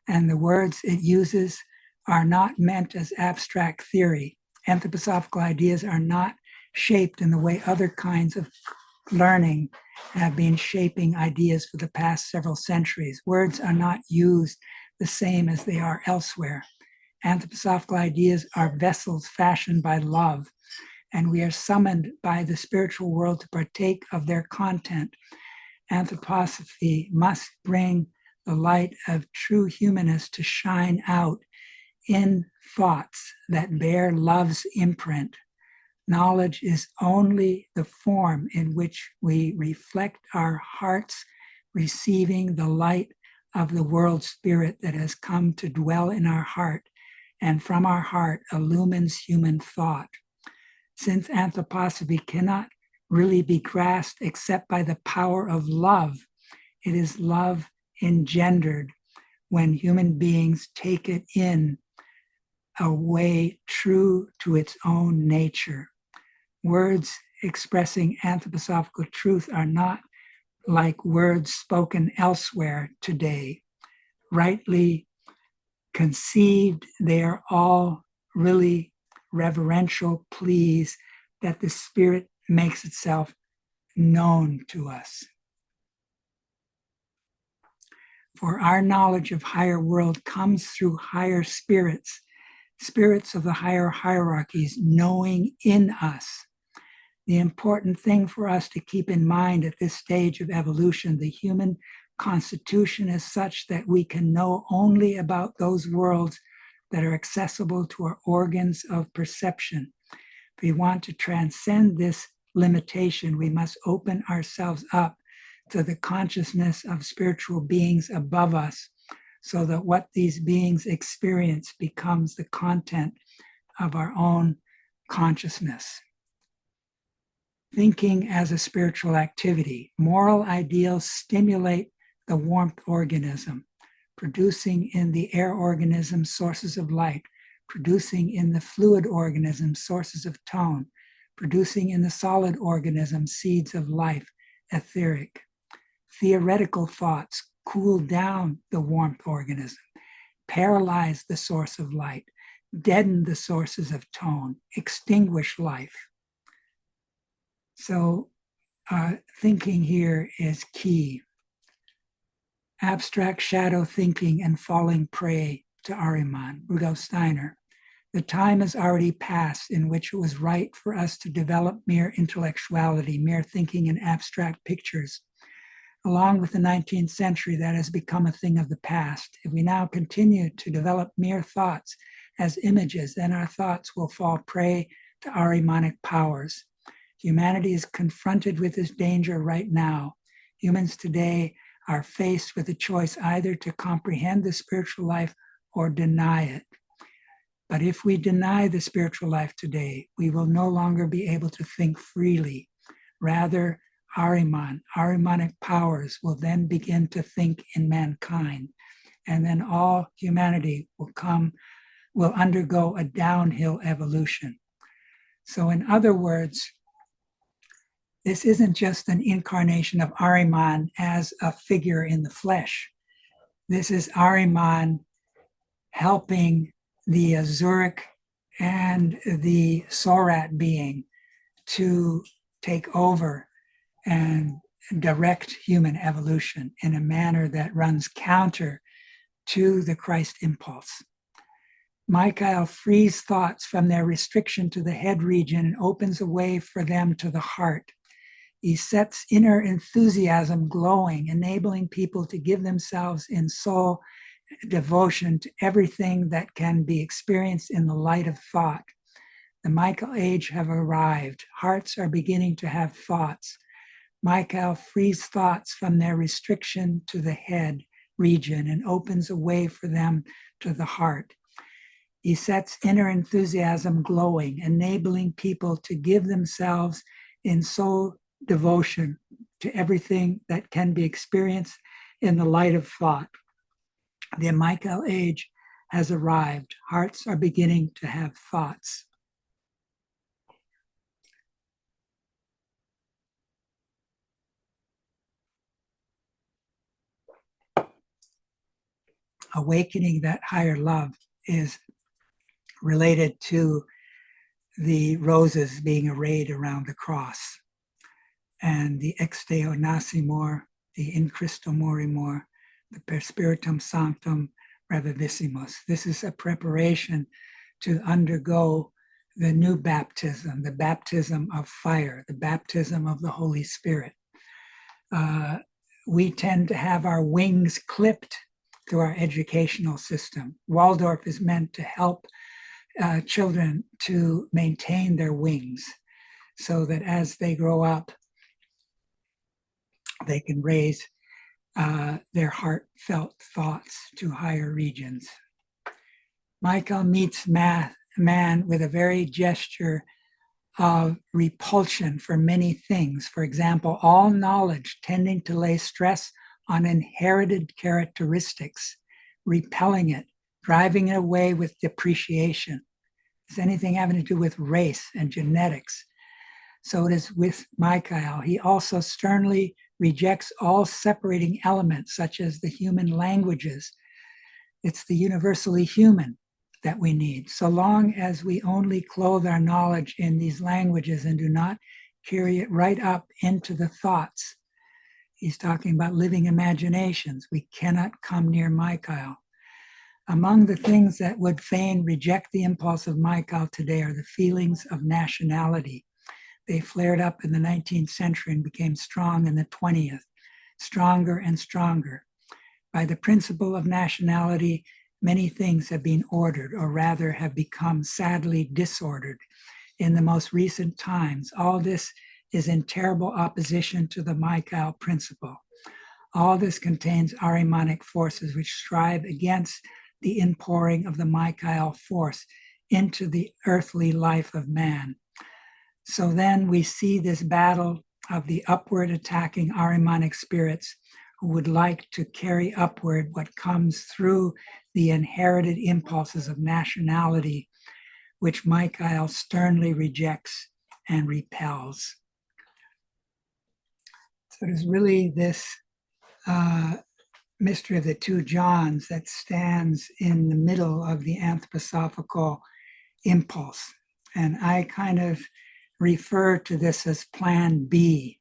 and the words it uses are not meant as abstract theory. Anthroposophical ideas are not shaped in the way other kinds of learning have been shaping ideas for the past several centuries. Words are not used the same as they are elsewhere. Anthroposophical ideas are vessels fashioned by love, and we are summoned by the spiritual world to partake of their content. Anthroposophy must bring the light of true humanists to shine out in thoughts that bear love's imprint. Knowledge is only the form in which we reflect our hearts, receiving the light of the world spirit that has come to dwell in our heart, and from our heart illumines human thought. Since anthroposophy cannot really be grasped except by the power of love, it is love engendered when human beings take it in a way true to its own nature. Words expressing anthroposophical truth are not like words spoken elsewhere today. Rightly conceived, they are all really reverential pleas that the Spirit makes itself known to us. For our knowledge of higher world comes through higher spirits, spirits of the higher hierarchies knowing in us. The important thing for us to keep in mind at this stage of evolution, the human constitution is such that we can know only about those worlds that are accessible to our organs of perception. If we want to transcend this limitation, we must open ourselves up to the consciousness of spiritual beings above us, so that what these beings experience becomes the content of our own consciousness. Thinking as a spiritual activity. Moral ideals stimulate the warmth organism, producing in the air organism sources of light, producing in the fluid organism sources of tone, producing in the solid organism seeds of life, etheric. Theoretical thoughts cool down the warmth organism, paralyze the source of light, deaden the sources of tone, extinguish life. So thinking here is key. Abstract shadow thinking and falling prey to Ahriman, Rudolf Steiner. The time has already passed in which it was right for us to develop mere intellectuality, mere thinking in abstract pictures. Along with the 19th century, that has become a thing of the past. If we now continue to develop mere thoughts as images, then our thoughts will fall prey to Ahrimanic powers. Humanity is confronted with this danger right now. Humans today are faced with a choice either to comprehend the spiritual life or deny it. But if we deny the spiritual life today, we will no longer be able to think freely. Rather, Ahrimanic powers will then begin to think in mankind, and then all humanity will undergo a downhill evolution. So in other words, this isn't just an incarnation of Ahriman as a figure in the flesh. This is Ahriman helping the Azuric and the Sorat being to take over and direct human evolution in a manner that runs counter to the Christ impulse. Michael frees thoughts from their restriction to the head region and opens a way for them to the heart. He sets inner enthusiasm glowing, enabling people to give themselves in soul devotion to everything that can be experienced in the light of thought. The Michael age have arrived. Hearts are beginning to have thoughts. Michael frees thoughts from their restriction to the head region and opens a way for them to the heart. He sets inner enthusiasm glowing, enabling people to give themselves in soul devotion to everything that can be experienced in the light of thought. The Michael age has arrived. Hearts are beginning to have thoughts. Awakening that higher love is related to the roses being arrayed around the cross, and the ex deo nascimur, the in Christo morimur, the per spiritum sanctum revivissimus. This is a preparation to undergo the new baptism, the baptism of fire, the baptism of the Holy Spirit. We tend to have our wings clipped through our educational system. Waldorf is meant to help children to maintain their wings so that as they grow up, they can raise their heartfelt thoughts to higher regions. Michael meets man with a very gesture of repulsion for many things. For example, all knowledge tending to lay stress on inherited characteristics, repelling it, driving it away with depreciation. Is anything having to do with race and genetics? So it is with Michael. He also sternly rejects all separating elements, such as the human languages. It's the universally human that we need. So long as we only clothe our knowledge in these languages and do not carry it right up into the thoughts. He's talking about living imaginations. We cannot come near Michael. Among the things that would fain reject the impulse of Michael today are the feelings of nationality. They flared up in the 19th century and became strong in the 20th, stronger and stronger. By the principle of nationality, many things have been ordered, or rather have become sadly disordered in the most recent times. All this is in terrible opposition to the Michael principle. All this contains Ahrimanic forces which strive against the inpouring of the Michael force into the earthly life of man. So then we see this battle of the upward attacking Ahrimanic spirits who would like to carry upward what comes through the inherited impulses of nationality, which Michael sternly rejects and repels. So it is really this mystery of the two Johns that stands in the middle of the anthroposophical impulse. And I kind of refer to this as Plan B.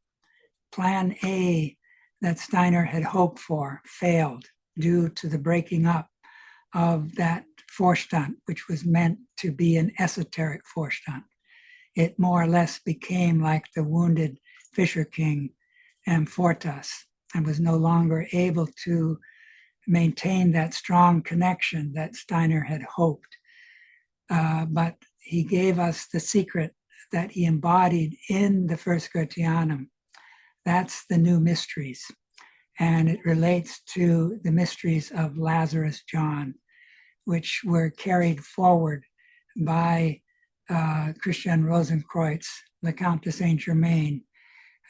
Plan A that Steiner had hoped for failed due to the breaking up of that Vorstand, which was meant to be an esoteric Vorstand. It more or less became like the wounded Fisher King Amfortas and was no longer able to maintain that strong connection that Steiner had hoped. But he gave us the secret that he embodied in the first Goetheanum. That's the new mysteries. And it relates to the mysteries of Lazarus John, which were carried forward by Christian Rosenkreuz, the Count de Saint Germain,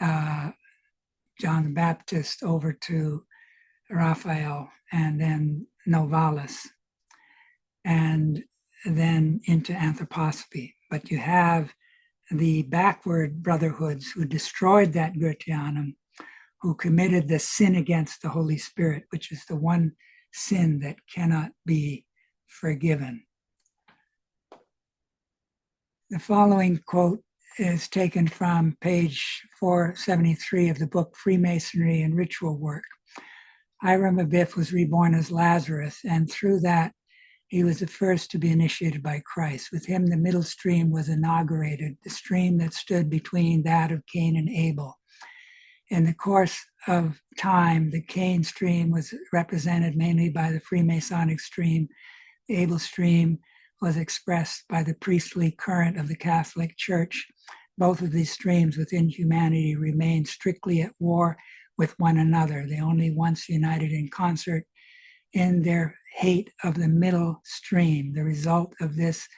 John the Baptist over to Raphael, and then Novalis, and then into anthroposophy. But you have the backward brotherhoods who destroyed that Goetheanum, who committed the sin against the Holy Spirit, which is the one sin that cannot be forgiven. The following quote is taken from page 473 of the book Freemasonry and Ritual Work. Hiram Abiff was reborn as Lazarus, and through that, he was the first to be initiated by Christ. With him, the middle stream was inaugurated, the stream that stood between that of Cain and Abel. In the course of time, the Cain stream was represented mainly by the Freemasonic stream. The Abel stream was expressed by the priestly current of the Catholic Church. Both of these streams within humanity remained strictly at war with one another. They only once united in concert in their hate of the middle stream. The result of this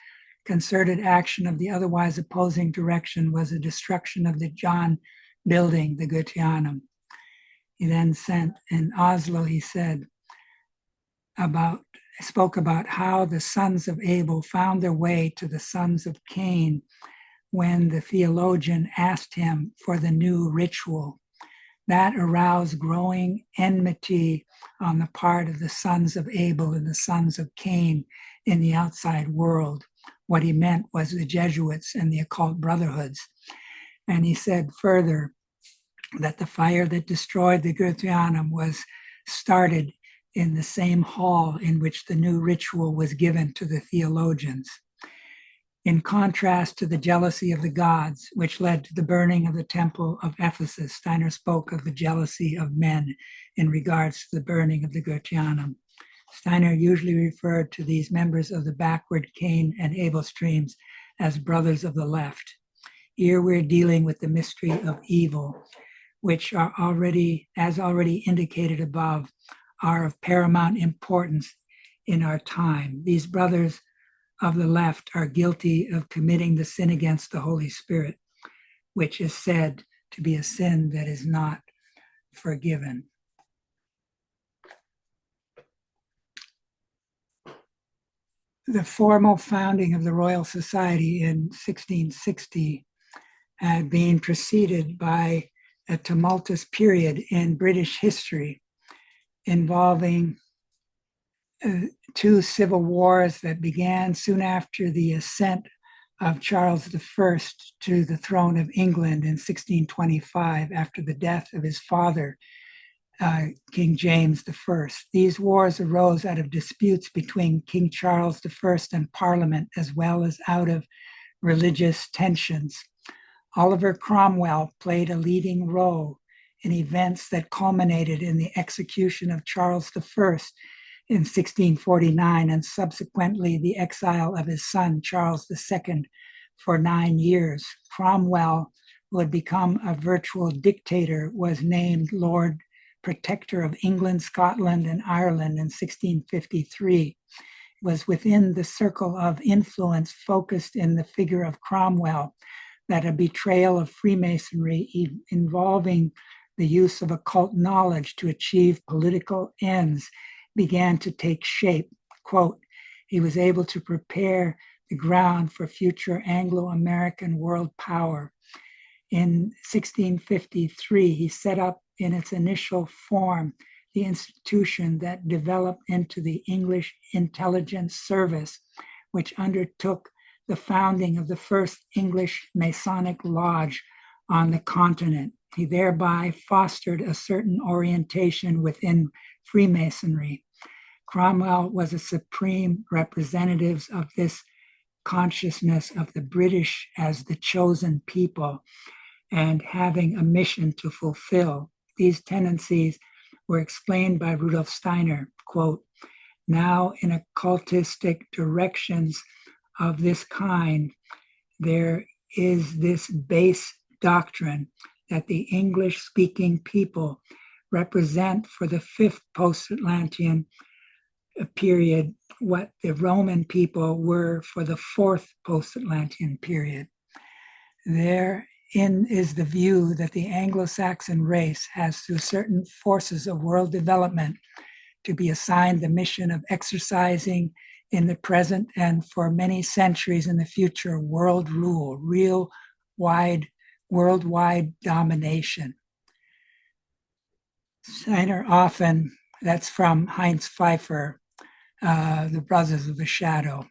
concerted action of the otherwise opposing direction was the destruction of the John building the Gutianum. He then sent in Oslo, he spoke about how the sons of Abel found their way to the sons of Cain when the theologian asked him for the new ritual. That aroused growing enmity on the part of the sons of Abel and the sons of Cain in the outside world. What he meant was the Jesuits and the occult brotherhoods. And he said further that the fire that destroyed the Gutianum was started in the same hall in which the new ritual was given to the theologians. In contrast to the jealousy of the gods, which led to the burning of the temple of Ephesus, Steiner spoke of the jealousy of men in regards to the burning of the Gutianum. Steiner usually referred to these members of the backward Cain and Abel streams as brothers of the left. Here we're dealing with the mystery of evil, which are already, as already indicated above, are of paramount importance in our time. These brothers of the left are guilty of committing the sin against the Holy Spirit, which is said to be a sin that is not forgiven. The formal founding of the Royal Society in 1660 had been preceded by a tumultuous period in British history involving two civil wars that began soon after the ascent of Charles I to the throne of England in 1625 after the death of his father, King James I. These wars arose out of disputes between King Charles I and Parliament, as well as out of religious tensions. Oliver Cromwell played a leading role in events that culminated in the execution of Charles I in 1649 and subsequently the exile of his son, Charles II, for 9 years. Cromwell, who had become a virtual dictator, was named Lord Protector of England, Scotland, and Ireland in 1653. It was within the circle of influence focused in the figure of Cromwell that a betrayal of Freemasonry involving the use of occult knowledge to achieve political ends began to take shape. Quote, he was able to prepare the ground for future Anglo-American world power. In 1653, he set up in its initial form the institution that developed into the English Intelligence Service, which undertook the founding of the first English Masonic Lodge on the continent. He thereby fostered a certain orientation within Freemasonry. Cromwell was a supreme representative of this consciousness of the British as the chosen people and having a mission to fulfill. These tendencies were explained by Rudolf Steiner, quote, now in occultistic directions of this kind, there is this base doctrine that the English-speaking people represent for the fifth post-Atlantean period what the Roman people were for the fourth post-Atlantean period. Therein is the view that the Anglo-Saxon race has, through certain forces of world development, to be assigned the mission of exercising in the present and for many centuries in the future world rule, real worldwide domination. Steiner often, that's from Heinz Pfeiffer, The Brothers of the Shadow.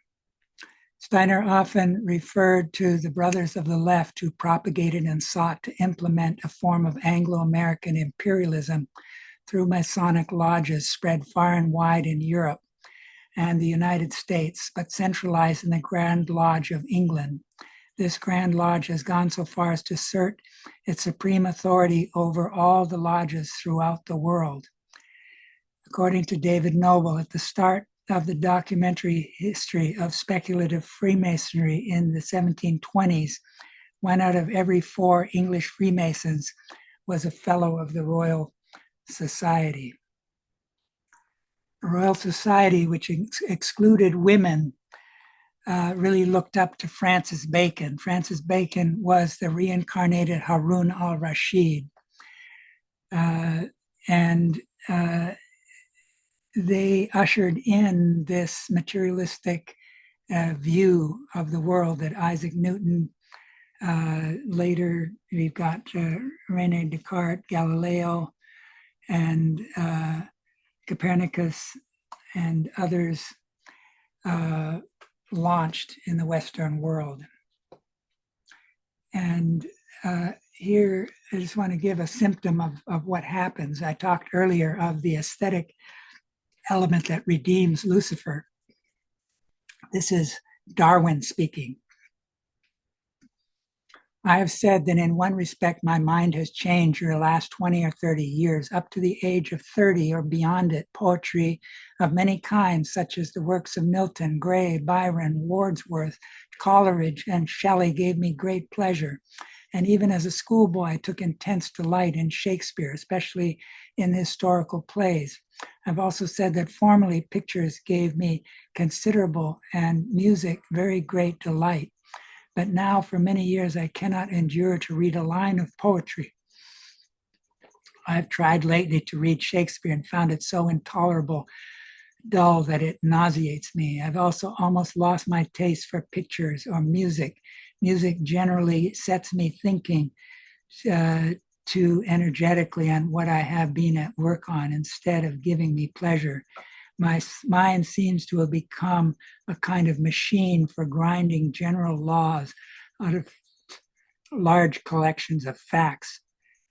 Steiner often referred to the brothers of the left who propagated and sought to implement a form of Anglo-American imperialism through Masonic lodges spread far and wide in Europe and the United States, but centralized in the Grand Lodge of England. This Grand Lodge has gone so far as to assert its supreme authority over all the lodges throughout the world. According to David Noble, at the start of the documentary history of speculative Freemasonry in the 1720s, 1 out of every 4 English Freemasons was a fellow of the Royal Society. The Royal Society, which excluded women, really looked up to Francis Bacon. Francis Bacon was the reincarnated Harun al-Rashid. And they ushered in this materialistic view of the world that Isaac Newton, later we've got Rene Descartes, Galileo, and Copernicus and others launched in the Western world. And here, I just want to give a symptom of what happens. I talked earlier of the aesthetic element that redeems Lucifer. This is Darwin speaking. I have said that in one respect, my mind has changed in the last 20 or 30 years. Up to the age of 30 or beyond it, poetry of many kinds, such as the works of Milton, Gray, Byron, Wordsworth, Coleridge, and Shelley, gave me great pleasure. And even as a schoolboy, I took intense delight in Shakespeare, especially in historical plays. I've also said that formerly pictures gave me considerable and music very great delight. But now for many years, I cannot endure to read a line of poetry. I've tried lately to read Shakespeare and found it so intolerable, dull, that it nauseates me. I've also almost lost my taste for pictures or music. Music generally sets me thinking too energetically on what I have been at work on instead of giving me pleasure. My mind seems to have become a kind of machine for grinding general laws out of large collections of facts.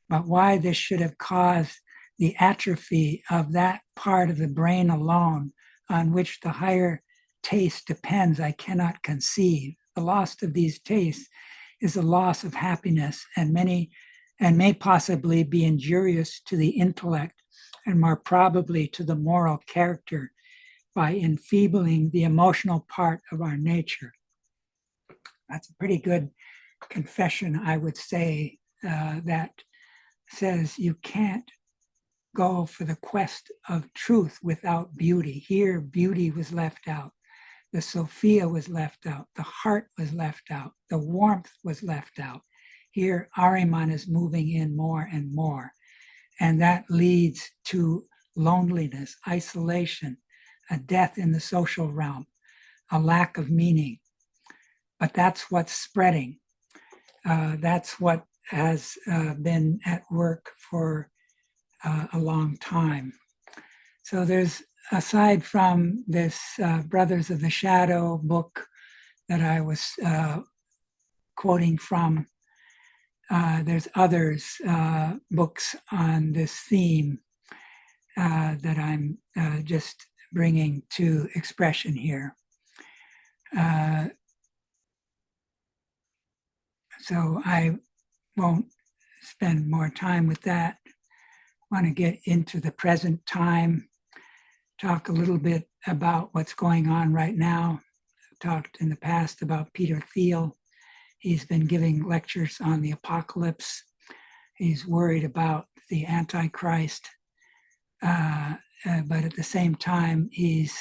But why this should have caused the atrophy of that part of the brain alone on which the higher taste depends, I cannot conceive. The loss of these tastes is a loss of happiness and may possibly be injurious to the intellect and more probably to the moral character by enfeebling the emotional part of our nature. That's a pretty good confession, I would say, that says you can't go for the quest of truth without beauty. Here, beauty was left out. The Sophia was left out. The heart was left out. The warmth was left out. Here, Ahriman is moving in more and more. And that leads to loneliness, isolation, a death in the social realm, a lack of meaning. But that's what's spreading. That's what has been at work for a long time. So there's, aside from this Brothers of the Shadow book that I was quoting from, there's others, books on this theme that I'm just bringing to expression here. So I won't spend more time with that. I want to get into the present time, talk a little bit about what's going on right now. I've talked in the past about Peter Thiel. He's been giving lectures on the apocalypse. He's worried about the Antichrist. But at the same time, he's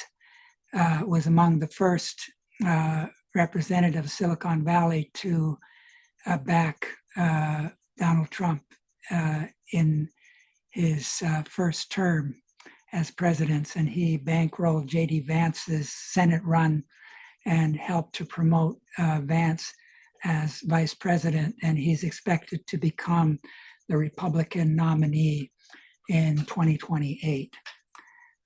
was among the first representatives of Silicon Valley to back Donald Trump in his first term as president. And he bankrolled J.D. Vance's Senate run and helped to promote Vance as vice president. And he's expected to become the Republican nominee in 2028.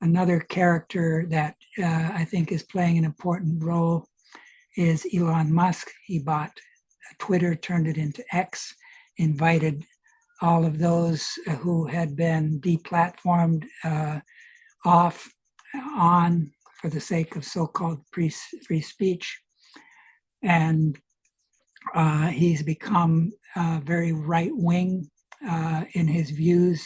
Another character that I think is playing an important role is Elon Musk. He bought Twitter, turned it into X, invited all of those who had been deplatformed on for the sake of so-called free speech. And he's become very right-wing in his views.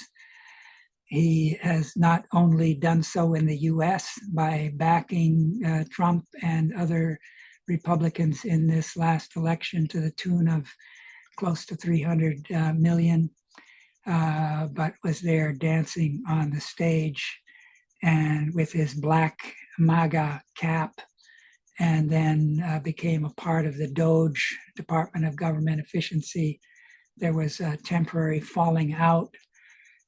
He has not only done so in the US by backing Trump and other Republicans in this last election to the tune of close to 300 million, but was there dancing on the stage and with his black MAGA cap and then became a part of the DOGE, Department of Government Efficiency. There was a temporary falling out,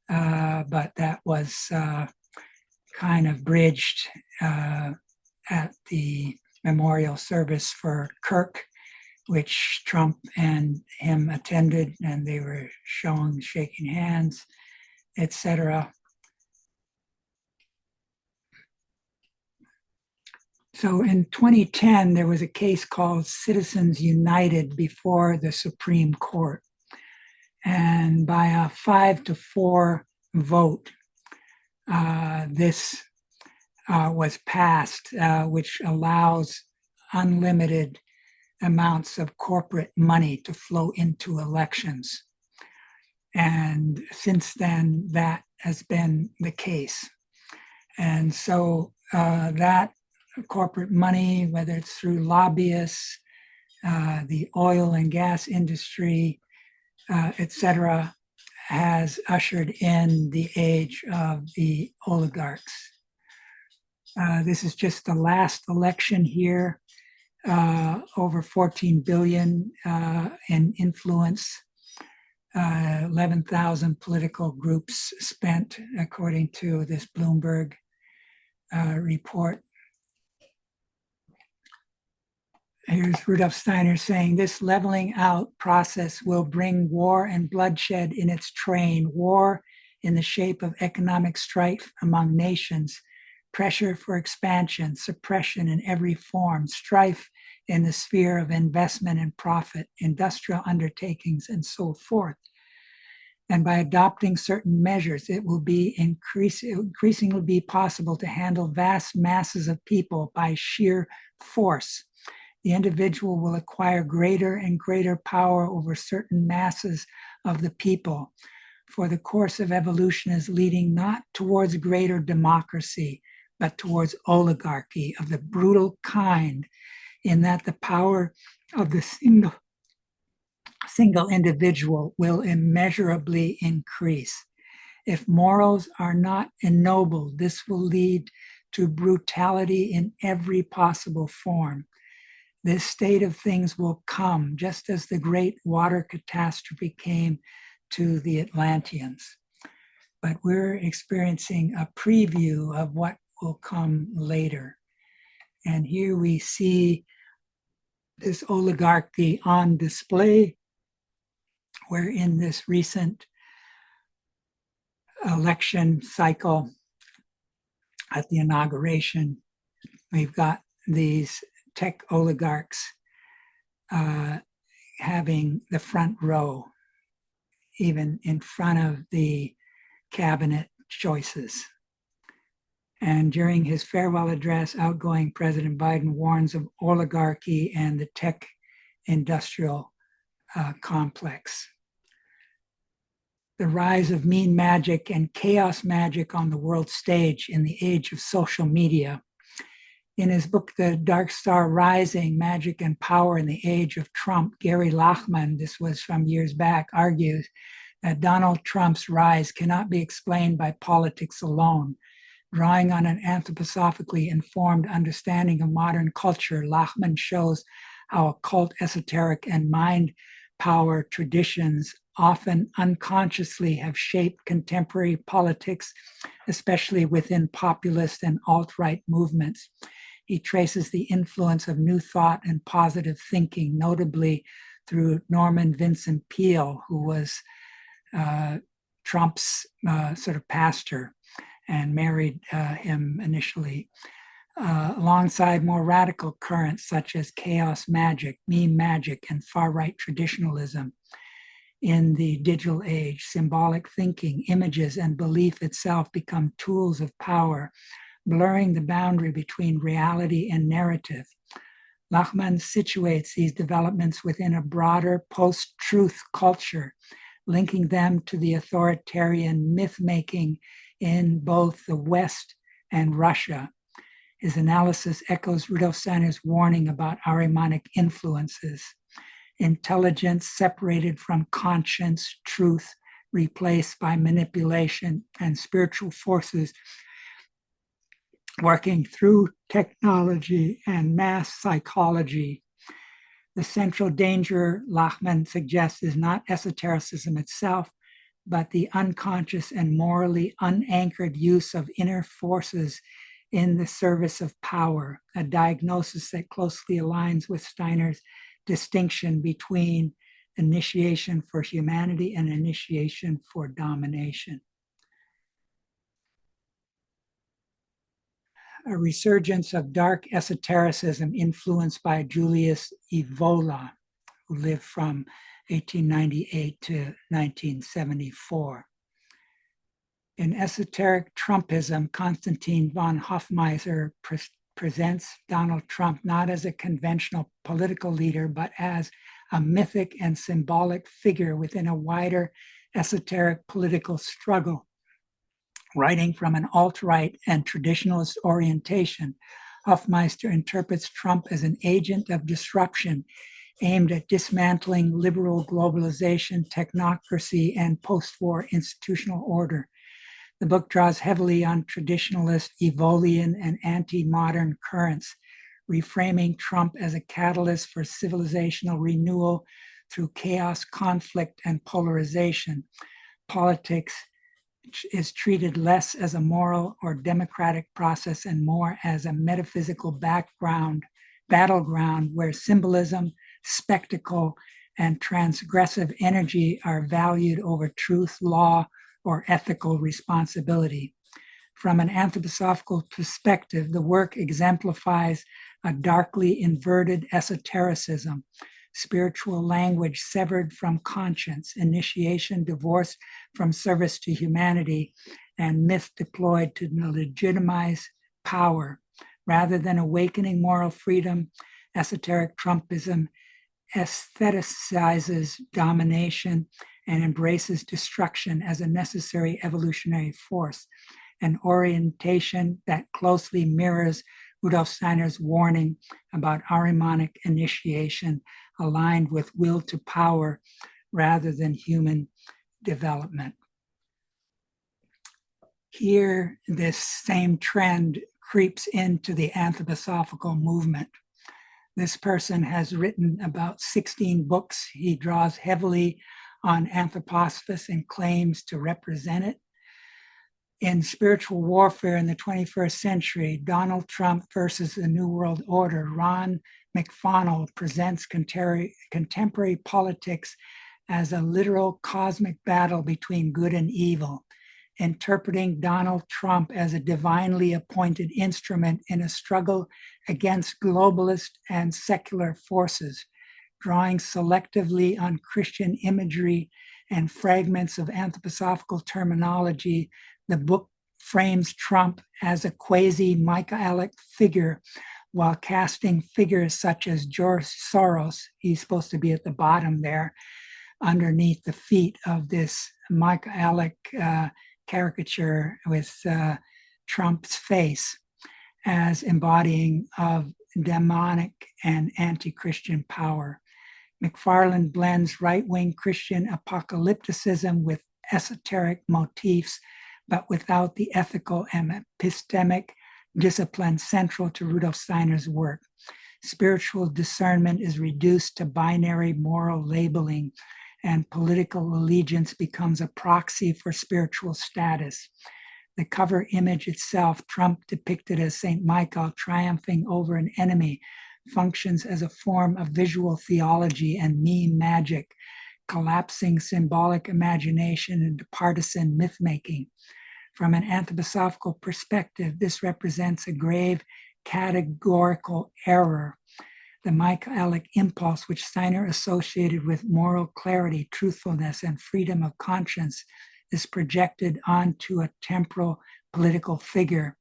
but that was kind of bridged at the memorial service for Kirk, which Trump and him attended, and they were shaking hands, etc. So in 2010, there was a case called Citizens United before the Supreme Court. And by a 5-4 vote, this was passed, which allows unlimited amounts of corporate money to flow into elections. And since then, that has been the case. And so that corporate money, whether it's through lobbyists, the oil and gas industry, etc., has ushered in the age of the oligarchs. This is just the last election here, over 14 billion in influence, 11,000 political groups spent, according to this Bloomberg report. Here's Rudolf Steiner saying, this leveling out process will bring war and bloodshed in its train, war in the shape of economic strife among nations, pressure for expansion, suppression in every form, strife in the sphere of investment and profit, industrial undertakings, and so forth. And by adopting certain measures, it will be increasingly be possible to handle vast masses of people by sheer force. The individual will acquire greater and greater power over certain masses of the people, for the course of evolution is leading not towards greater democracy, but towards oligarchy of the brutal kind, in that the power of the single individual will immeasurably increase. If morals are not ennobled, this will lead to brutality in every possible form. This state of things will come just as the great water catastrophe came to the Atlanteans. But we're experiencing a preview of what will come later. And here we see this oligarchy on display, where in this recent election cycle at the inauguration, we've got these tech oligarchs having the front row, even in front of the cabinet choices. And during his farewell address, outgoing President Biden warns of oligarchy and the tech industrial complex. The rise of mean magic and chaos magic on the world stage in the age of social media. In his book, The Dark Star Rising, Magic and Power in the Age of Trump, Gary Lachman, this was from years back, argues that Donald Trump's rise cannot be explained by politics alone. Drawing on an anthroposophically informed understanding of modern culture, Lachman shows how occult, esoteric, and mind power traditions often unconsciously have shaped contemporary politics, especially within populist and alt-right movements. He traces the influence of New Thought and positive thinking, notably through Norman Vincent Peale, who was Trump's sort of pastor and married him initially, alongside more radical currents such as chaos magic, meme magic, and far-right traditionalism. In the digital age, symbolic thinking, images, and belief itself become tools of power, blurring the boundary between reality and narrative. Lachman situates these developments within a broader post-truth culture, linking them to the authoritarian myth-making in both the West and Russia. His analysis echoes Rudolf Steiner's warning about Ahrimanic influences. Intelligence separated from conscience, truth replaced by manipulation, and spiritual forces working through technology and mass psychology. The central danger, Lachman suggests, is not esotericism itself, but the unconscious and morally unanchored use of inner forces in the service of power, a diagnosis that closely aligns with Steiner's distinction between initiation for humanity and initiation for domination. A resurgence of dark esotericism influenced by Julius Evola, who lived from 1898 to 1974. In Esoteric Trumpism, Konstantin von Hofmeister presents Donald Trump not as a conventional political leader, but as a mythic and symbolic figure within a wider esoteric political struggle. Writing from an alt-right and traditionalist orientation, Hofmeister interprets Trump as an agent of disruption aimed at dismantling liberal globalization, technocracy, and post-war institutional order. The book draws heavily on traditionalist, Evolian, and anti-modern currents, reframing Trump as a catalyst for civilizational renewal through chaos, conflict, and polarization. Politics is treated less as a moral or democratic process and more as a metaphysical battleground where symbolism, spectacle, and transgressive energy are valued over truth, law, or ethical responsibility. From an anthroposophical perspective, the work exemplifies a darkly inverted esotericism, spiritual language severed from conscience, initiation divorced from service to humanity, and myth deployed to legitimize power. Rather than awakening moral freedom, esoteric Trumpism aestheticizes domination and embraces destruction as a necessary evolutionary force, an orientation that closely mirrors Rudolf Steiner's warning about Ahrimanic initiation, aligned with will to power rather than human development. Here, this same trend creeps into the anthroposophical movement. This person has written about 16 books. He draws heavily on anthroposophy and claims to represent it. In Spiritual Warfare in the 21st Century, Donald Trump versus the New World Order, Ron McFonnell presents contemporary politics as a literal cosmic battle between good and evil, interpreting Donald Trump as a divinely appointed instrument in a struggle against globalist and secular forces, drawing selectively on Christian imagery and fragments of anthroposophical terminology. The book frames Trump as a quasi-Michaelic figure while casting figures such as George Soros, he's supposed to be at the bottom there, underneath the feet of this Michaelic caricature with Trump's face as embodying of demonic and anti-Christian power. McFarland blends right-wing Christian apocalypticism with esoteric motifs, but without the ethical and epistemic discipline central to Rudolf Steiner's work. Spiritual discernment is reduced to binary moral labeling, and political allegiance becomes a proxy for spiritual status. The cover image itself, Trump depicted as St. Michael triumphing over an enemy, functions as a form of visual theology and meme magic, collapsing symbolic imagination into partisan myth-making. From an anthroposophical perspective, this represents a grave categorical error. The Michaelic impulse, which Steiner associated with moral clarity, truthfulness, and freedom of conscience, is projected onto a temporal political figure.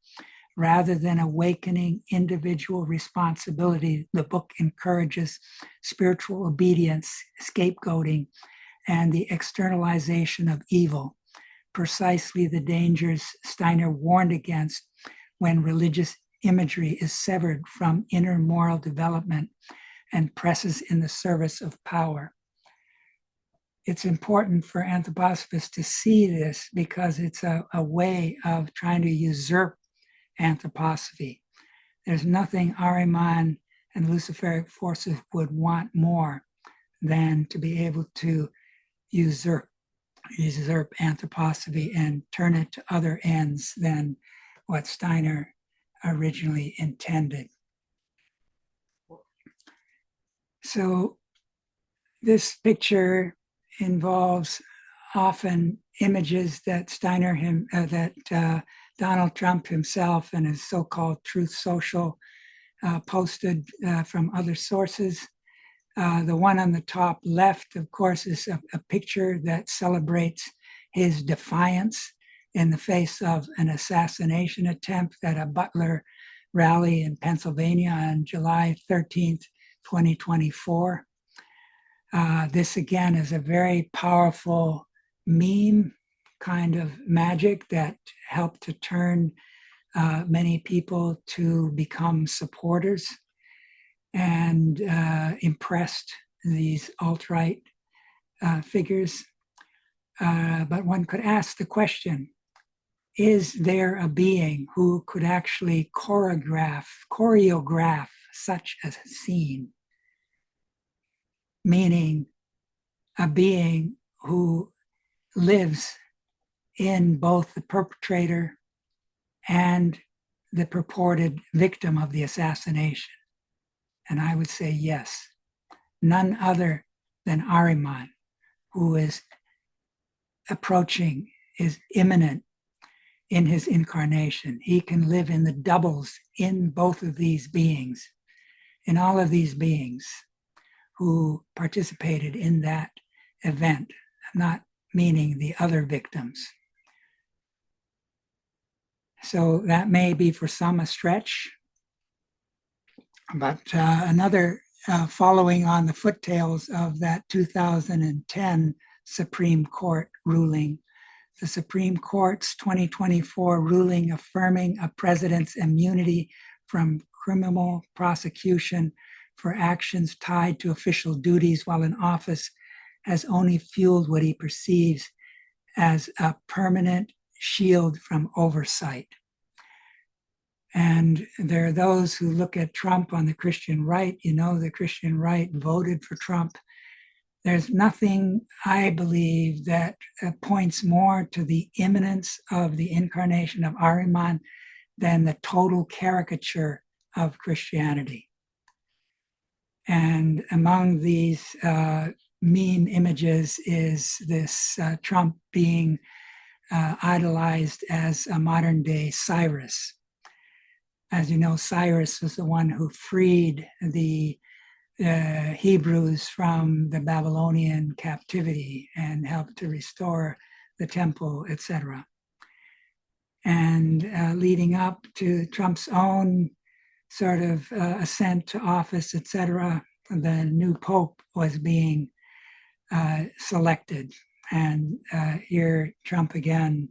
Rather than awakening individual responsibility, the book encourages spiritual obedience, scapegoating, and the externalization of evil, precisely the dangers Steiner warned against when religious imagery is severed from inner moral development and presses in the service of power. It's important for anthroposophists to see this because it's a way of trying to usurp anthroposophy. There's nothing Ahriman and Luciferic forces would want more than to be able to usurp anthroposophy and turn it to other ends than what Steiner originally intended. So this picture involves often images that Donald Trump himself and his so-called Truth Social posted from other sources. The one on the top left, of course, is a picture that celebrates his defiance in the face of an assassination attempt at a Butler rally in Pennsylvania on July 13th, 2024. This again is a very powerful meme kind of magic that helped to turn many people to become supporters and impressed these alt-right figures. But one could ask the question, is there a being who could actually choreograph such a scene? Meaning a being who lives in both the perpetrator and the purported victim of the assassination? And I would say yes. None other than Ahriman, who is approaching, is imminent in his incarnation. He can live in the doubles in both of these beings, in all of these beings who participated in that event, not meaning the other victims. So that may be for some a stretch, but another following on the foottails of that 2010 Supreme Court ruling, the Supreme Court's 2024 ruling affirming a president's immunity from criminal prosecution for actions tied to official duties while in office has only fueled what he perceives as a permanent shield from oversight. And there are those who look at Trump on the Christian right. You know, the Christian right voted for Trump. There's nothing, I believe, that points more to the imminence of the incarnation of Ariman than the total caricature of Christianity. And among these meme images is this Trump being idolized as a modern day Cyrus. As you know, Cyrus was the one who freed the Hebrews from the Babylonian captivity and helped to restore the temple, etc. And leading up to Trump's own sort of ascent to office, etc., the new pope was being selected. And here Trump again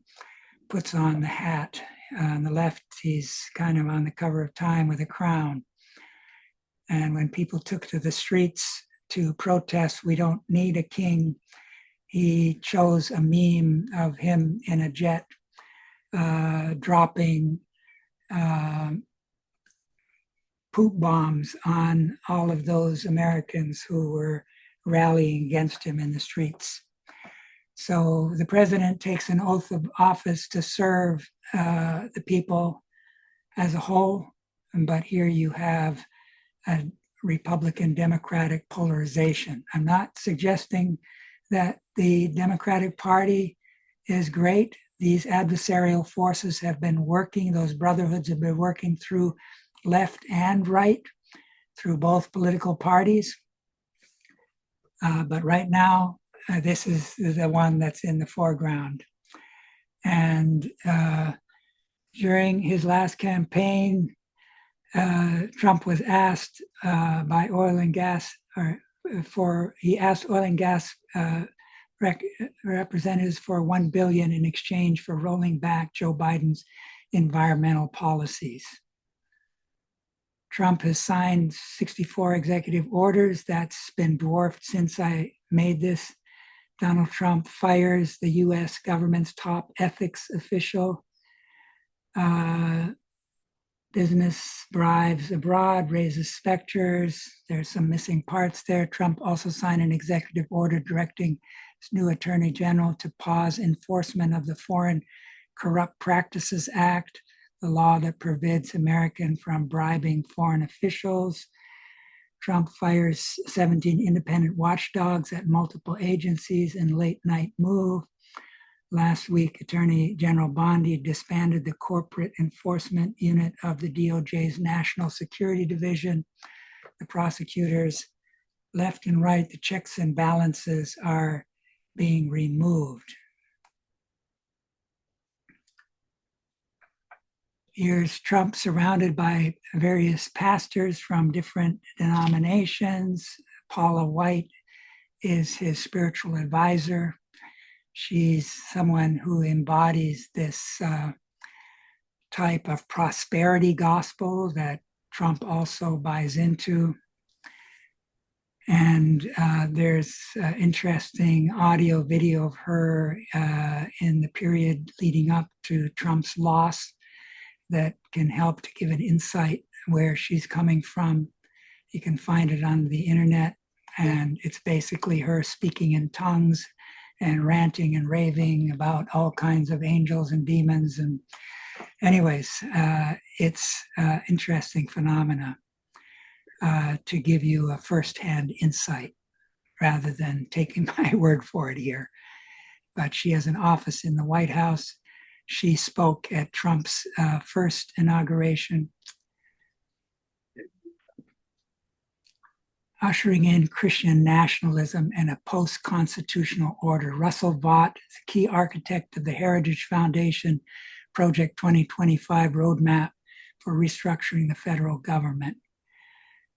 puts on the hat. On the left, he's kind of on the cover of Time with a crown. And when people took to the streets to protest, we don't need a king, he chose a meme of him in a jet dropping poop bombs on all of those Americans who were rallying against him in the streets. So the president takes an oath of office to serve the people as a whole, but here you have a Republican-Democratic polarization. I'm not suggesting that the Democratic Party is great. These adversarial forces have been working, those brotherhoods have been working through left and right, through both political parties. But right now, this is the one that's in the foreground. And during his last campaign, Trump was asked by oil and gas, he asked oil and gas representatives for $1 billion in exchange for rolling back Joe Biden's environmental policies. Trump has signed 64 executive orders. That's been dwarfed since I made this. Donald Trump fires the US government's top ethics official. business bribes abroad, raises specters. There's some missing parts there. Trump also signed an executive order directing his new attorney general to pause enforcement of the Foreign Corrupt Practices Act, the law that forbids Americans from bribing foreign officials. Trump fires 17 independent watchdogs at multiple agencies in late night move. Last week, Attorney General Bondi disbanded the corporate enforcement unit of the DOJ's National Security Division. The prosecutors, left and right, the checks and balances are being removed. Here's Trump surrounded by various pastors from different denominations. Paula White is his spiritual advisor. She's someone who embodies this type of prosperity gospel that Trump also buys into. And there's interesting audio video of her in the period leading up to Trump's loss that can help to give an insight where she's coming from. You can find it on the internet, and it's basically her speaking in tongues and ranting and raving about all kinds of angels and demons. And anyways, it's interesting phenomena to give you a firsthand insight rather than taking my word for it here. But she has an office in the White House. She spoke at Trump's first inauguration, ushering in Christian nationalism and a post-constitutional order. Russell Vought is a key architect of the Heritage Foundation Project 2025 roadmap for restructuring the federal government.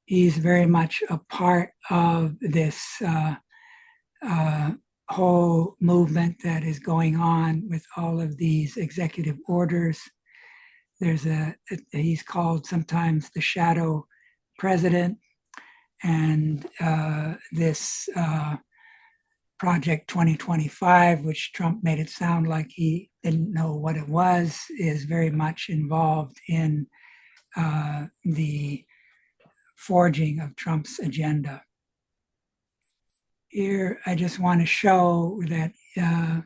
He's very much a part of this whole movement that is going on with all of these executive orders. He's called sometimes the shadow president, and this Project 2025, which Trump made it sound like he didn't know what it was, is very much involved in the forging of Trump's agenda. Here, I just want to show that the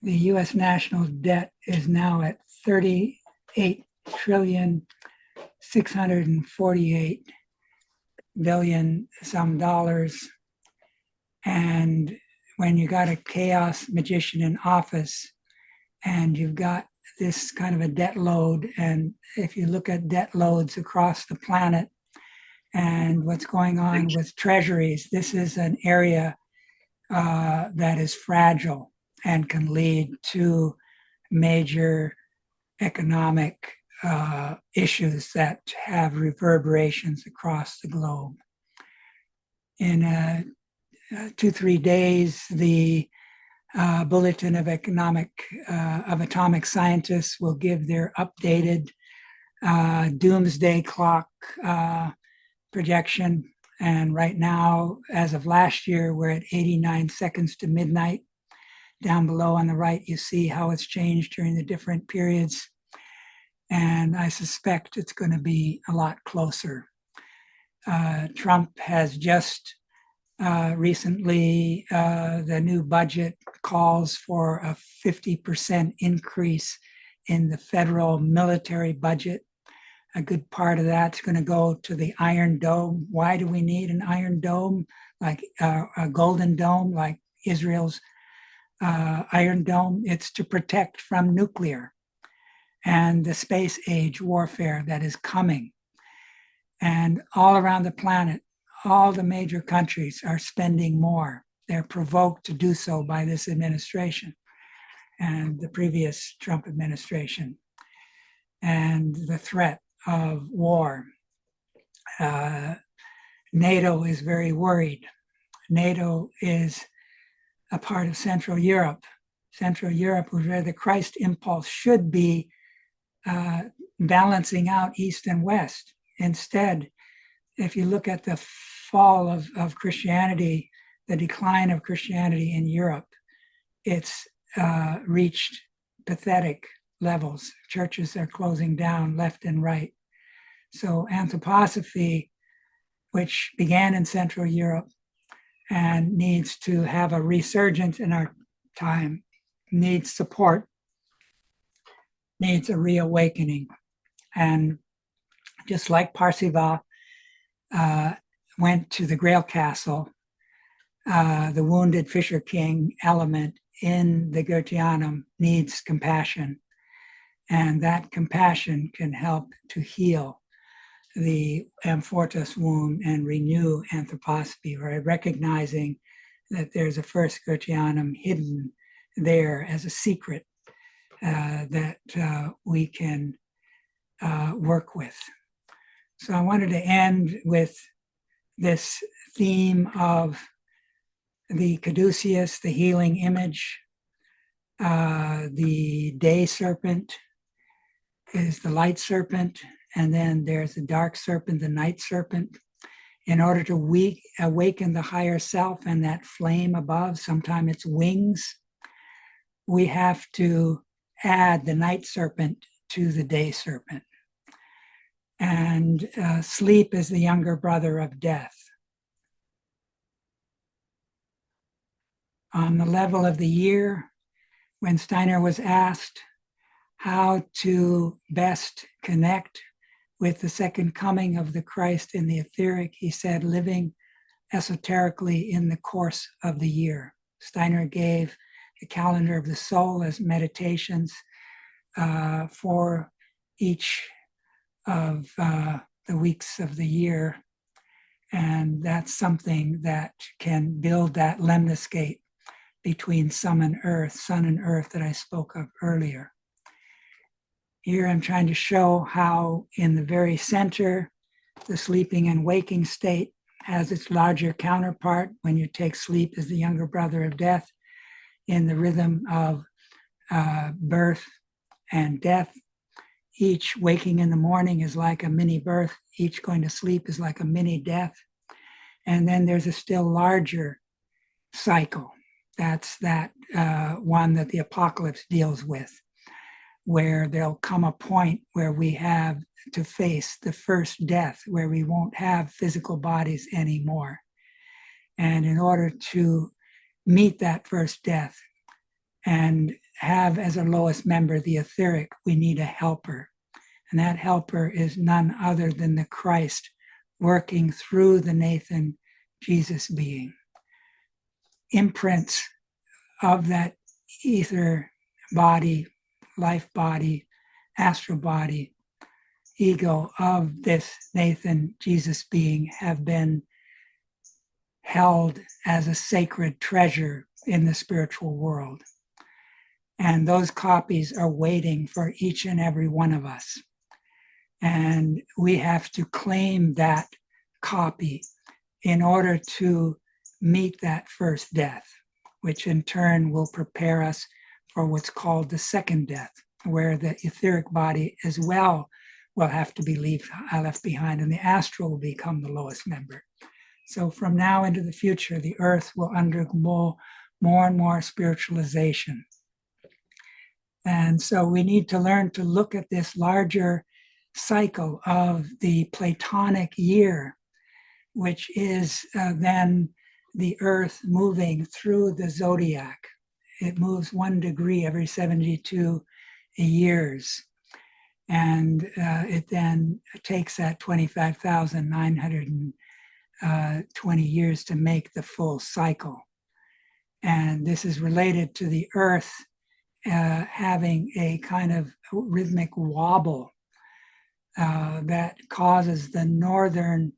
U.S. national debt is now at $38,648,000,000 some dollars. And when you got a chaos magician in office and you've got this kind of a debt load, and if you look at debt loads across the planet, and what's going on with treasuries, this is an area that is fragile and can lead to major economic issues that have reverberations across the globe. In 2-3 days, the Bulletin of Atomic Scientists will give their updated doomsday clock projection. And right now, as of last year, we're at 89 seconds to midnight. Down below on the right, you see how it's changed during the different periods. And I suspect it's going to be a lot closer. Trump has just recently, the new budget calls for a 50% increase in the federal military budget. A good part of that's going to go to the Iron Dome. Why do we need an Iron Dome, like a Golden Dome, like Israel's Iron Dome? It's to protect from nuclear and the space age warfare that is coming. And all around the planet, all the major countries are spending more. They're provoked to do so by this administration and the previous Trump administration, and the threat of war. NATO is very worried. NATO is a part of Central Europe. Central Europe, where the Christ impulse should be balancing out East and West. Instead, if you look at the fall of Christianity, the decline of Christianity in Europe, it's reached pathetic levels. Churches are closing down left and right. So anthroposophy, which began in Central Europe and needs to have a resurgence in our time, needs support, needs a reawakening. And just like Parsifal went to the Grail Castle, the wounded Fisher King element in the Goetheanum needs compassion. And that compassion can help to heal the Amfortas wound and renew anthroposophy, by recognizing that there's a first Goetheanum hidden there as a secret that we can work with. So I wanted to end with this theme of the caduceus, the healing image. The day serpent is the light serpent, and then there's the dark serpent, the night serpent. In order to awaken the higher self and that flame above, sometimes it's wings, we have to add the night serpent to the day serpent. And sleep is the younger brother of death. On the level of the year, when Steiner was asked how to best connect with the second coming of the Christ in the etheric, he said, living esoterically in the course of the year. Steiner gave the calendar of the soul as meditations for each of the weeks of the year. And that's something that can build that lemniscate between sun and earth that I spoke of earlier. Here I'm trying to show how in the very center, the sleeping and waking state has its larger counterpart when you take sleep as the younger brother of death in the rhythm of birth and death. Each waking in the morning is like a mini birth. Each going to sleep is like a mini death. And then there's a still larger cycle. That's that one that the apocalypse deals with, where there'll come a point where we have to face the first death, where we won't have physical bodies anymore. And in order to meet that first death and have as a lowest member the etheric, we need a helper. And that helper is none other than the Christ working through the Nathan Jesus being. Imprints of that ether body, life body, astral body, ego of this Nathan Jesus being have been held as a sacred treasure in the spiritual world. And those copies are waiting for each and every one of us. And we have to claim that copy in order to meet that first death, which in turn will prepare us for what's called the second death, where the etheric body as well will have to be left behind, and the astral will become the lowest member. So from now into the future, the earth will undergo more and more spiritualization. And so we need to learn to look at this larger cycle of the Platonic year, which is then the earth moving through the zodiac. It moves 1 degree every 72 years. And it then takes that 25,920 years to make the full cycle. And this is related to the earth having a kind of rhythmic wobble that causes the northern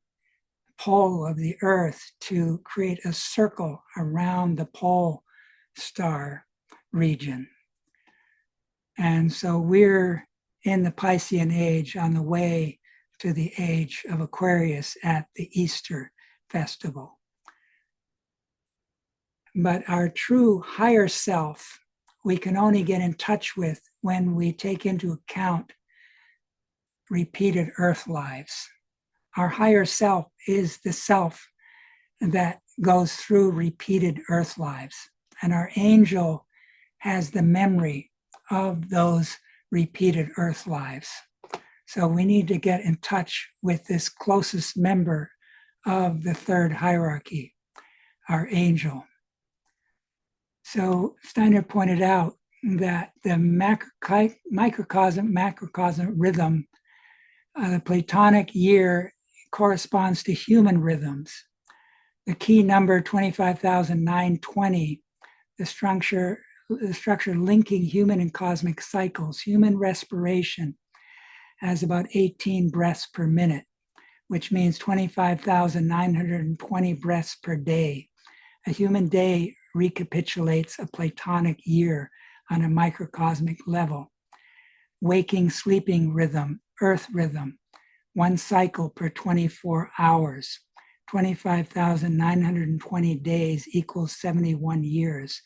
pole of the earth to create a circle around the pole star region. And so we're in the Piscean age on the way to the age of Aquarius at the Easter festival. But our true higher self, we can only get in touch with when we take into account repeated earth lives. Our higher self is the self that goes through repeated earth lives. And our angel has the memory of those repeated Earth lives. So we need to get in touch with this closest member of the third hierarchy, our angel. So Steiner pointed out that the microcosm rhythm, the Platonic year, corresponds to human rhythms. The key number 25,920, the structure linking human and cosmic cycles. Human respiration has about 18 breaths per minute, which means 25,920 breaths per day. A human day recapitulates a Platonic year on a microcosmic level. Waking, sleeping rhythm, earth rhythm, one cycle per 24 hours. 25,920 days equals 71 years.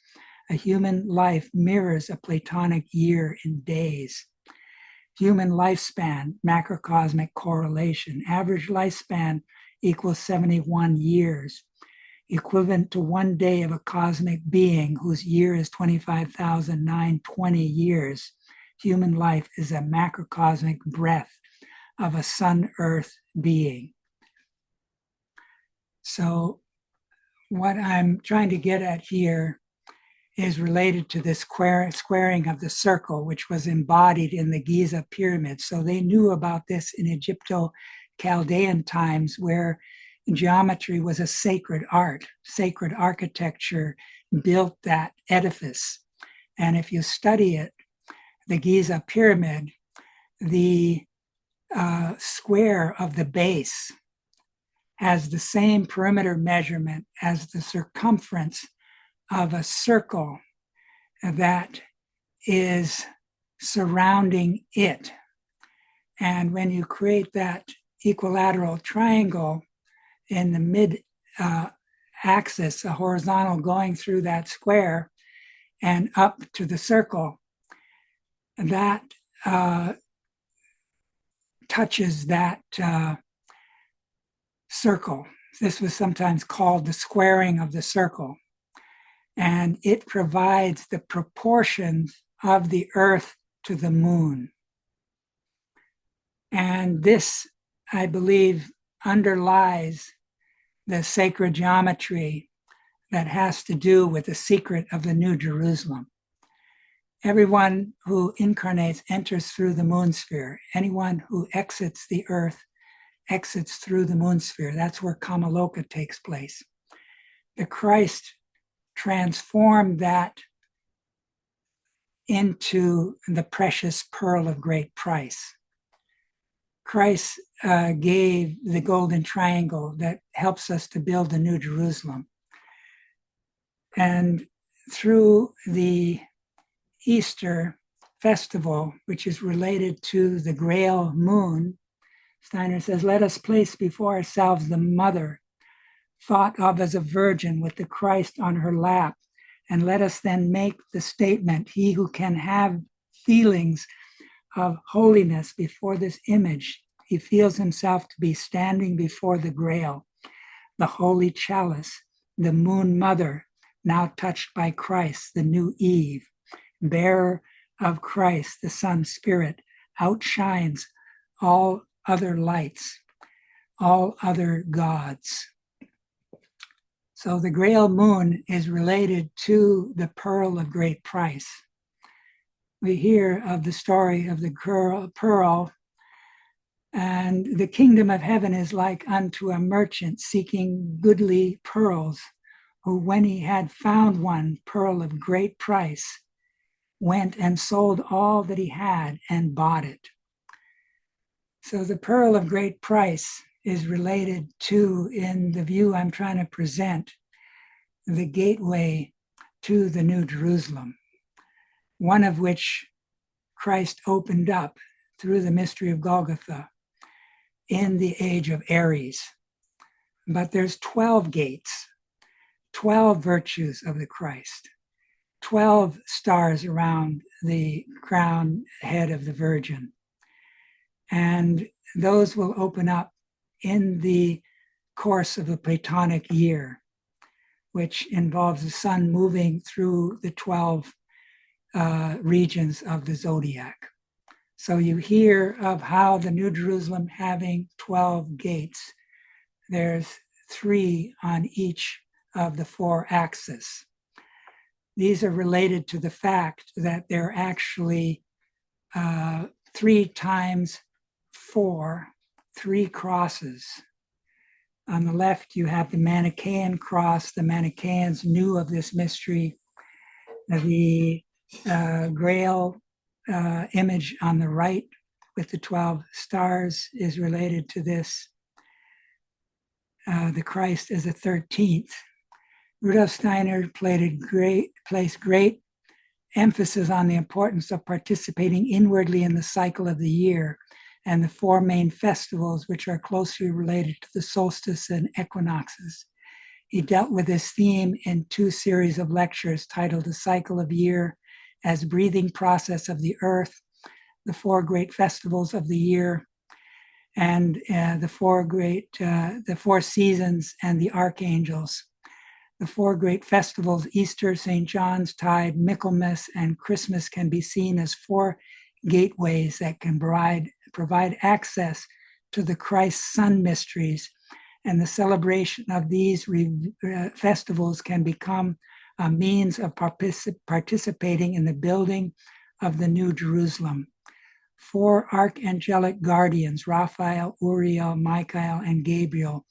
A human life mirrors a Platonic year in days. Human lifespan, macrocosmic correlation. Average lifespan equals 71 years, equivalent to 1 day of a cosmic being whose year is 25,920 years. Human life is a macrocosmic breath of a sun-earth being. So what I'm trying to get at here is related to this squaring of the circle, which was embodied in the Giza pyramid. So they knew about this in Egypto-Chaldean times, where geometry was a sacred art. Sacred architecture built that edifice. And if you study it, the Giza pyramid, the square of the base has the same perimeter measurement as the circumference of a circle that is surrounding it. And when you create that equilateral triangle in the mid axis, a horizontal going through that square and up to the circle, that touches that circle. This was sometimes called the squaring of the circle. And it provides the proportions of the Earth to the moon. And this, I believe, underlies the sacred geometry that has to do with the secret of the New Jerusalem. Everyone who incarnates enters through the moon sphere. Anyone who exits the Earth exits through the moon sphere. That's where Kamaloka takes place. The Christ transformed that into the precious pearl of great price. Christ gave the golden triangle that helps us to build the New Jerusalem. And through the Easter festival, which is related to the Grail moon, Steiner says, let us place before ourselves the mother, thought of as a virgin with the Christ on her lap, and let us then make the statement, he who can have feelings of holiness before this image, he feels himself to be standing before the Grail, the holy chalice, the moon mother, now touched by Christ, the new Eve, bearer of Christ, the Sun Spirit, outshines all other lights, all other gods. So the Grail moon is related to the pearl of great price. We hear of the story of the pearl, and the kingdom of heaven is like unto a merchant seeking goodly pearls, who when he had found one pearl of great price, went and sold all that he had and bought it. So the pearl of great price is related to, in the view I'm trying to present, the gateway to the New Jerusalem, one of which Christ opened up through the mystery of Golgotha in the age of Aries. But there's 12 gates, 12 virtues of the Christ, 12 stars around the crown head of the Virgin. And those will open up in the course of the Platonic year, which involves the sun moving through the 12 regions of the zodiac. So you hear of how the New Jerusalem having 12 gates. There's 3 on each of the 4 axes. These are related to the fact that they're actually 3 times 4, 3 crosses. On the left, you have the Manichaean cross. The Manichaeans knew of this mystery. The Grail image on the right with the 12 stars is related to this. The Christ is the 13th. Rudolf Steiner placed great emphasis on the importance of participating inwardly in the cycle of the year and the 4 main festivals, which are closely related to the solstice and equinoxes. He dealt with this theme in 2 series of lectures titled The Cycle of Year as Breathing Process of the Earth, the 4 Great Festivals of the Year, and the 4 Seasons and the Archangels. The 4 great festivals, Easter, St. John's Tide, Michaelmas, and Christmas, can be seen as 4 gateways that can provide access to the Christ Son mysteries, and the celebration of these festivals can become a means of participating in the building of the New Jerusalem. 4 archangelic guardians, Raphael, Uriel, Michael, and Gabriel,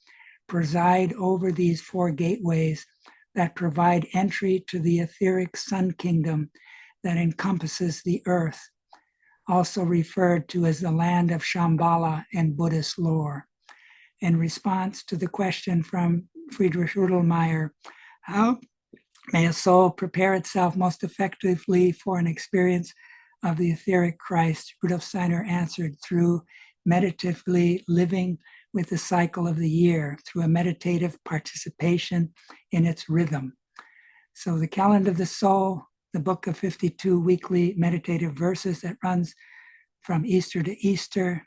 preside over these 4 gateways that provide entry to the etheric sun kingdom that encompasses the earth, also referred to as the land of Shambhala in Buddhist lore. In response to the question from Friedrich Rudelmeier, how may a soul prepare itself most effectively for an experience of the etheric Christ, Rudolf Steiner answered through meditatively living with the cycle of the year, through a meditative participation in its rhythm. So the calendar of the soul, the book of 52 weekly meditative verses that runs from Easter to Easter,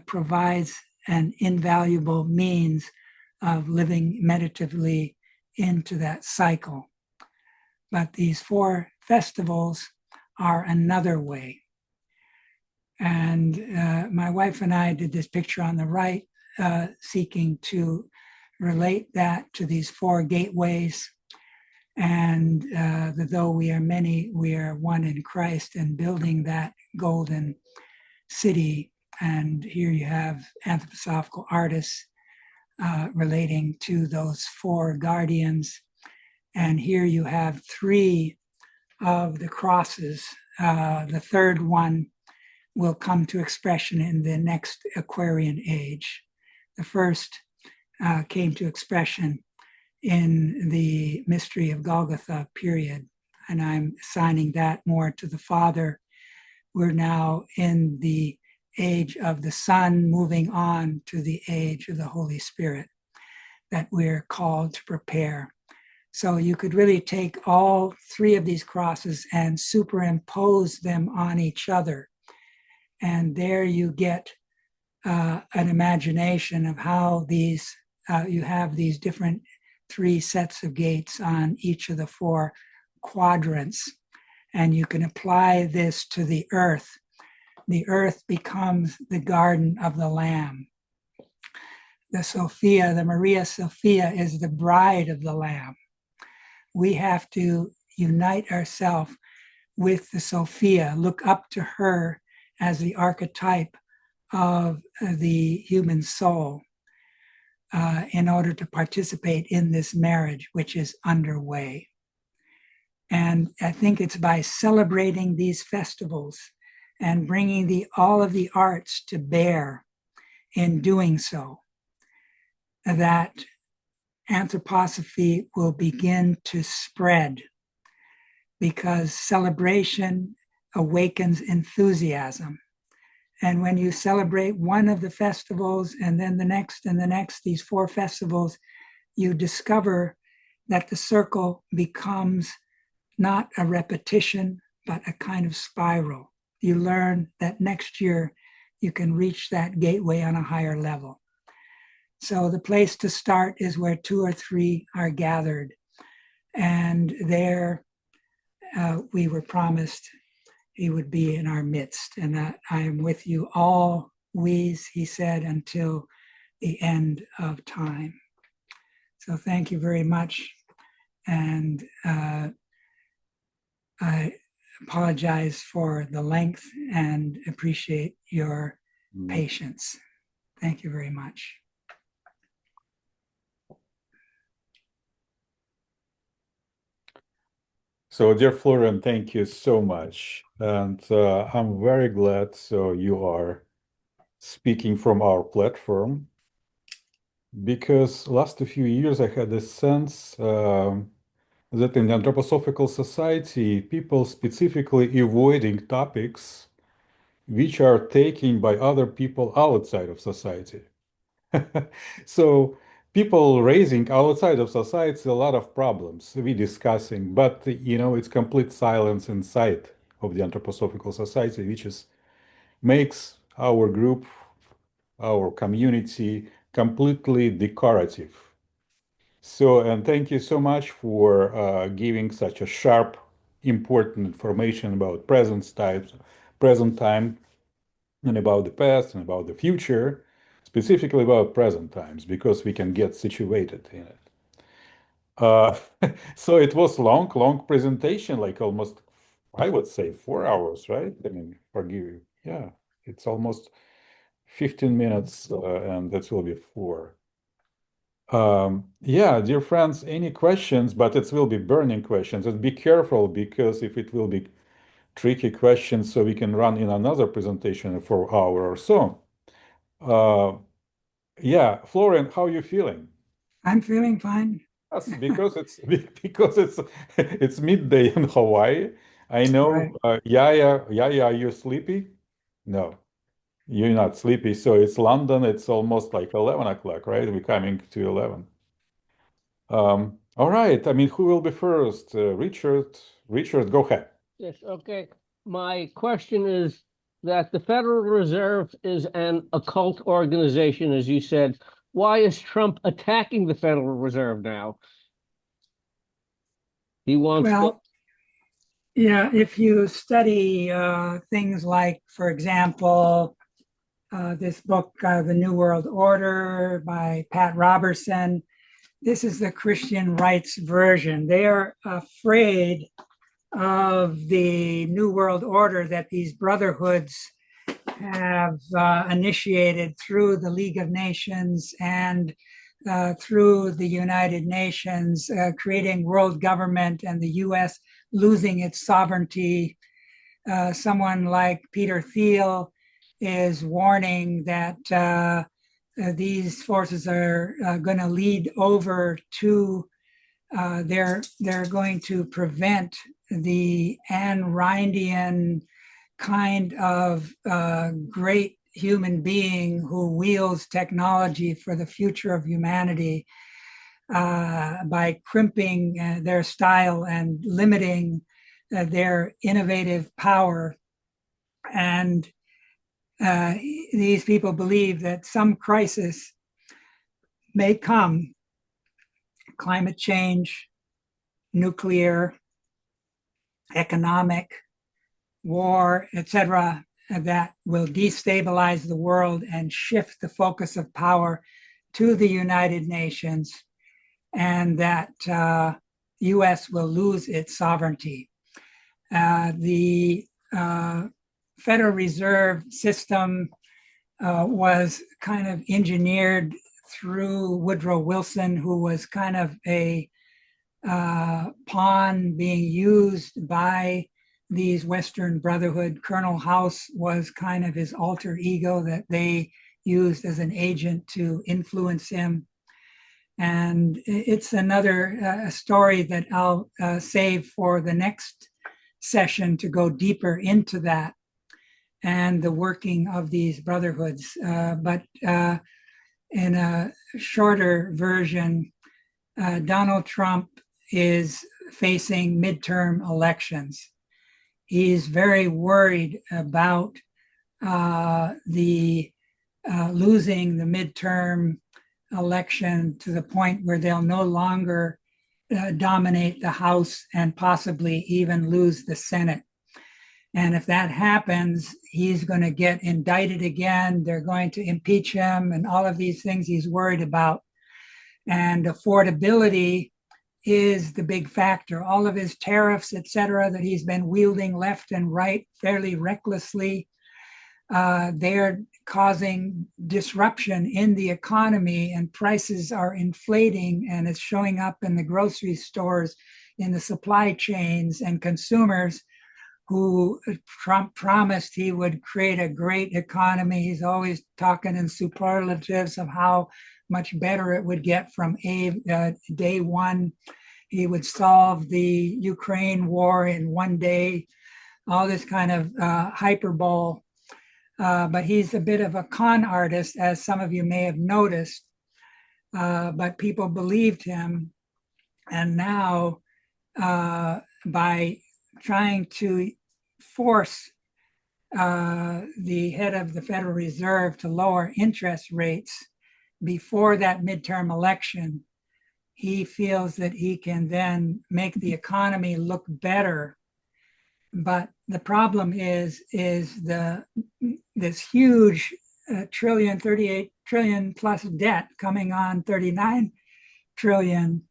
provides an invaluable means of living meditatively into that cycle. But these 4 festivals are another way. And my wife and I did this picture on the right, seeking to relate that to these 4 gateways. And though we are many, we are one in Christ, and building that golden city. And here you have anthroposophical artists relating to those 4 guardians. And here you have 3 of the crosses. The 3rd one will come to expression in the next Aquarian age. The first came to expression in the mystery of Golgotha period, and I'm assigning that more to the Father. We're now in the age of the Son, moving on to the age of the Holy Spirit that we're called to prepare. So you could really take all 3 of these crosses and superimpose them on each other. And there you get an imagination of how these, you have these different 3 sets of gates on each of the 4 quadrants. And you can apply this to the earth. The earth becomes the garden of the Lamb. The Sophia, the Maria Sophia, is the bride of the Lamb. We have to unite ourselves with the Sophia, look up to her as the archetype of the human soul in order to participate in this marriage, which is underway. And I think it's by celebrating these festivals and bringing all of the arts to bear in doing so that anthroposophy will begin to spread, because celebration awakens enthusiasm. And when you celebrate one of the festivals and then the next and the next, these 4 festivals, you discover that the circle becomes not a repetition, but a kind of spiral. You learn that next year you can reach that gateway on a higher level. So the place to start is where 2 or 3 are gathered. And there we were promised he would be in our midst, and that I am with you always, he said, until the end of time. So thank you very much. And I apologize for the length and appreciate your patience. Thank you very much. So, dear Florian, thank you so much. And I'm very glad so you are speaking from our platform, because last few years I had a sense that in the anthroposophical society, people specifically avoiding topics which are taken by other people outside of society. So people raising outside of society a lot of problems we discussing, but it's complete silence inside of the anthroposophical society, which is makes our group, our community completely decorative. So, and thank you so much for giving such a sharp, important information about present time, and about the past and about the future, specifically about present times, because we can get situated in it. Uh, so it was long presentation, like almost, I would say 4 hours, right? I mean, forgive you. Yeah, it's almost 15 minutes, and that will be 4. Yeah, dear friends, any questions, but it will be burning questions. And be careful, because if it will be tricky questions, so we can run in another presentation for an hour or so. Yeah, Florian, how are you feeling? I'm feeling fine. Yes, because it's because it's midday in Hawaii. I know, Right. Yaya, are you sleepy? No, you're not sleepy. So it's London. It's almost like 11 o'clock, right? We're coming to 11. All right. I mean, who will be first? Richard. Richard, go ahead. Yes, okay. My question is that the Federal Reserve is an occult organization, as you said. Why is Trump attacking the Federal Reserve now? He wants to. Well, yeah, if you study things like, for example, this book, The New World Order by Pat Robertson, this is the Christian rights version. They are afraid of the New World Order that these brotherhoods have initiated through the League of Nations and through the United Nations, creating world government and the US losing its sovereignty. Someone like Peter Thiel is warning that these forces are going to lead over to, they're going to prevent the Ayn Randian kind of great human being who wields technology for the future of humanity by crimping their style and limiting their innovative power. And these people believe that some crisis may come, climate change, nuclear, economic, war, etc., that will destabilize the world and shift the focus of power to the United Nations, and that U.S. will lose its sovereignty. The Federal Reserve System was kind of engineered through Woodrow Wilson, who was kind of a pawn being used by these Western Brotherhood. Colonel House was kind of his alter ego that they used as an agent to influence him. And it's another story that I'll save for the next session to go deeper into that and the working of these brotherhoods. But in a shorter version, Donald Trump is facing midterm elections. He's very worried about the losing the midterm election to the point where they'll no longer dominate the House and possibly even lose the Senate. And if that happens, he's going to get indicted again. They're going to impeach him and all of these things he's worried about. And affordability is the big factor. All of his tariffs, et cetera, that he's been wielding left and right fairly recklessly, they're causing disruption in the economy, and prices are inflating, and it's showing up in the grocery stores, in the supply chains, and consumers who Trump promised he would create a great economy. He's always talking in superlatives of how much better it would get from day one. He would solve the Ukraine war in one day, all this kind of hyperbole. But he's a bit of a con artist, as some of you may have noticed. But people believed him. And now, by trying to force the head of the Federal Reserve to lower interest rates before that midterm election, he feels that he can then make the economy look better. But the problem is this huge 38 trillion plus debt coming on 39 trillion,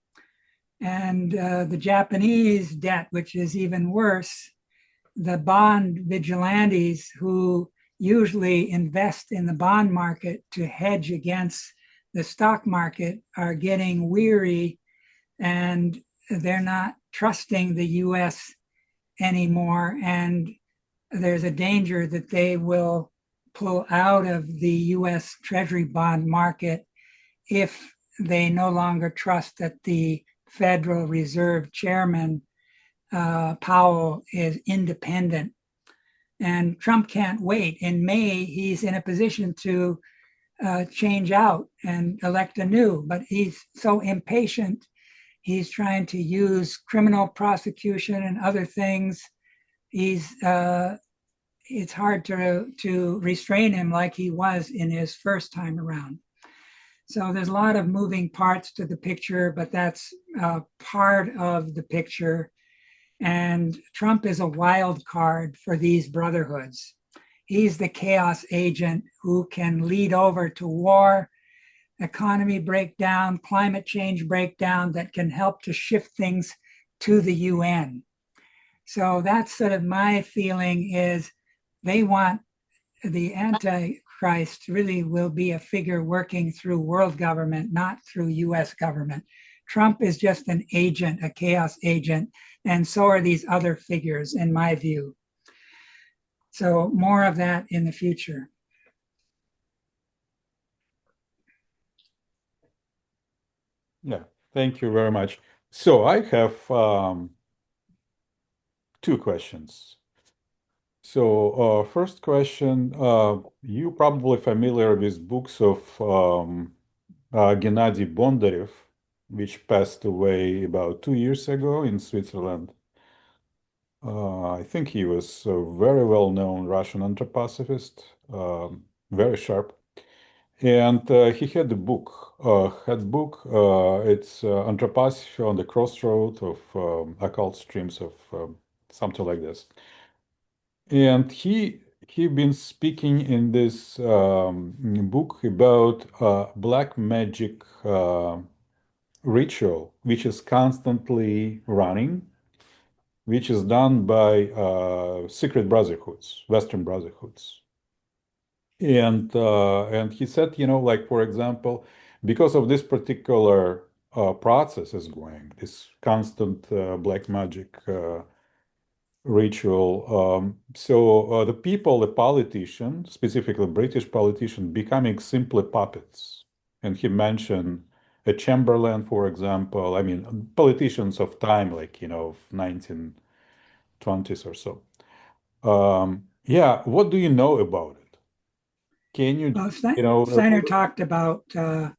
and the Japanese debt, which is even worse. The bond vigilantes who usually invest in the bond market to hedge against the stock market are getting weary, and they're not trusting the US anymore. And there's a danger that they will pull out of the US Treasury bond market if they no longer trust that the Federal Reserve Chairman Powell is independent. And Trump can't wait. In May, he's in a position to change out and elect anew, but he's so impatient. He's trying to use criminal prosecution and other things. It's hard to restrain him like he was in his first time around. So there's a lot of moving parts to the picture, but that's part of the picture. And Trump is a wild card for these brotherhoods. He's the chaos agent who can lead over to war, economy breakdown, climate change breakdown, that can help to shift things to the UN. So that's sort of my feeling, is they want the Antichrist really will be a figure working through world government, not through US government. Trump is just an agent, a chaos agent, and so are these other figures, in my view. So more of that in the future. Yeah, thank you very much. So I have two questions. So first question, you probably familiar with books of Gennady Bondarev, which passed away about 2 years ago in Switzerland. I think he was a very well-known Russian anthroposophist, very sharp. And he had a book, it's Anthroposophy on the Crossroad of Occult Streams of something like this. And he been speaking in this book about black magic ritual, which is constantly running, which is done by secret brotherhoods, Western brotherhoods. And he said, like, for example, because of this particular process is going, this constant black magic ritual. So the people, the politicians, specifically British politicians, becoming simply puppets. And he mentioned a Chamberlain, for example. I mean, politicians of time, like, of 1920s or so. Yeah, what do you know about it? Can you, Well, you Steiner talked about in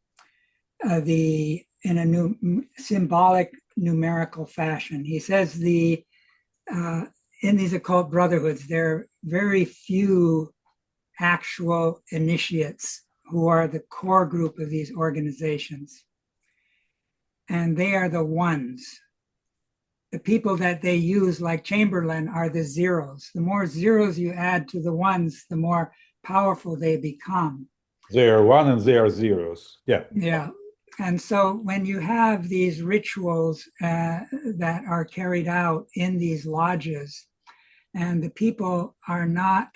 a new symbolic numerical fashion. He says in these occult brotherhoods, there are very few actual initiates who are the core group of these organizations. And they are the ones. the people that they use, like Chamberlain, are the zeros. The more zeros you add to the ones, the more powerful they become. They are one and they are zeros. Yeah. Yeah. And so when you have these rituals that are carried out in these lodges, and the people are not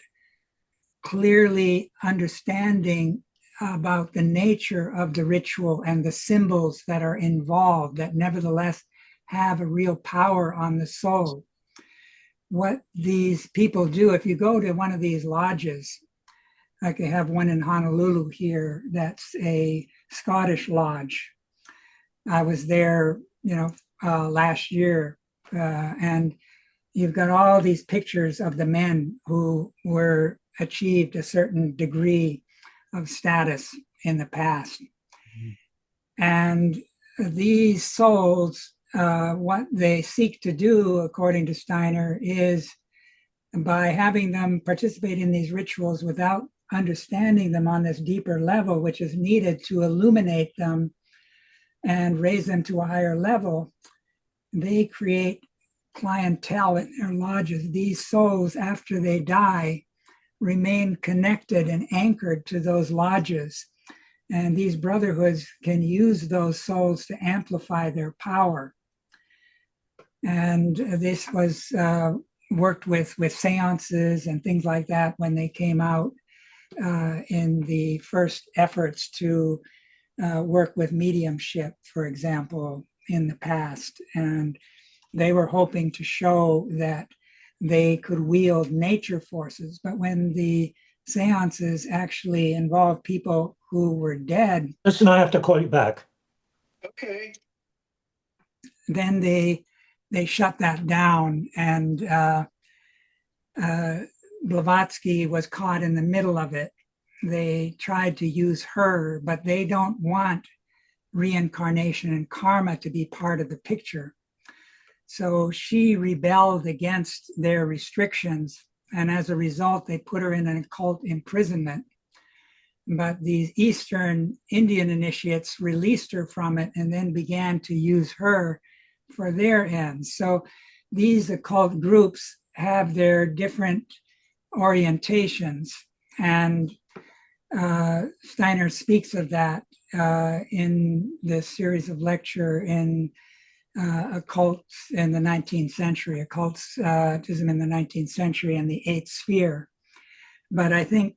clearly understanding about the nature of the ritual and the symbols that are involved that nevertheless have a real power on the soul. What these people do, if you go to one of these lodges, like they have one in Honolulu here, that's a Scottish lodge. I was there, last year, and you've got all these pictures of the men who were achieved a certain degree of status in the past. And these souls, what they seek to do, according to Steiner, is by having them participate in these rituals without understanding them on this deeper level, which is needed to illuminate them and raise them to a higher level, they create clientele in their lodges. These souls, after they die, remain connected and anchored to those lodges. And these brotherhoods can use those souls to amplify their power. And this was worked with seances and things like that when they came out in the first efforts to work with mediumship, for example, in the past. And they were hoping to show that they could wield nature forces. But when the seances actually involved people who were dead, Listen, I have to call you back. Okay. Then they shut that down, and Blavatsky was caught in the middle of it. They tried to use her, but they don't want reincarnation and karma to be part of the picture. So she rebelled against their restrictions, and as a result, they put her in an occult imprisonment. But the Eastern Indian initiates released her from it and then began to use her for their ends. So these occult groups have their different orientations, and Steiner speaks of that in this series of lecture in occults in the 19th century, occultism in the 19th century and the eighth sphere. But I think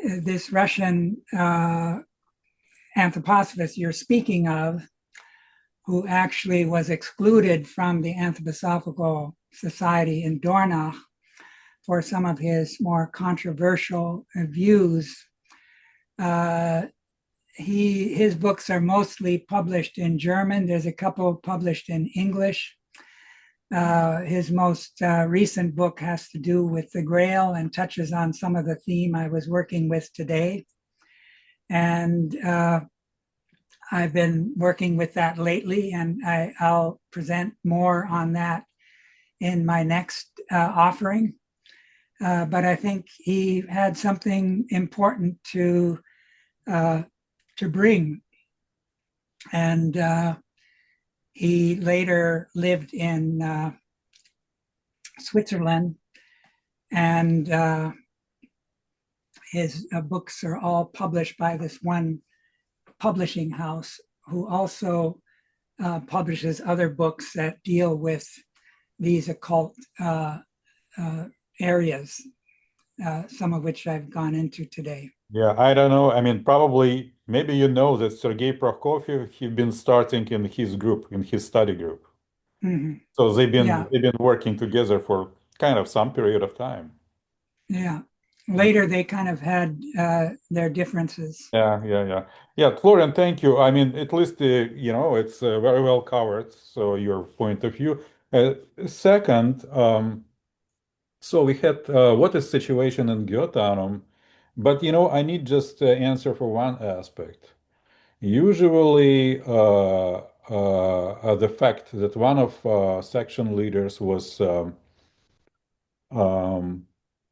this Russian anthroposophist you're speaking of, who actually was excluded from the Anthroposophical Society in Dornach for some of his more controversial views, his books are mostly published in German. There's a couple published in English. His most recent book has to do with the Grail and touches on some of the theme I was working with today. And I've been working with that lately, and I'll present more on that in my next offering. But I think he had something important to bring. And he later lived in Switzerland, and his books are all published by this one publishing house, who also publishes other books that deal with these occult areas, some of which I've gone into today. Yeah, I don't know. I mean, probably, maybe you know that Sergei Prokofiev, he's been starting in his group, in his study group. Mm-hmm. So they've Yeah. been working together for kind of some period of time. Yeah. Later, they kind of had their differences. Yeah, Florian, thank you. I mean, at least, it's very well covered, so your point of view. Second, so we had what is situation in Goethe, but, I need just answer for one aspect. Usually, the fact that one of section leaders was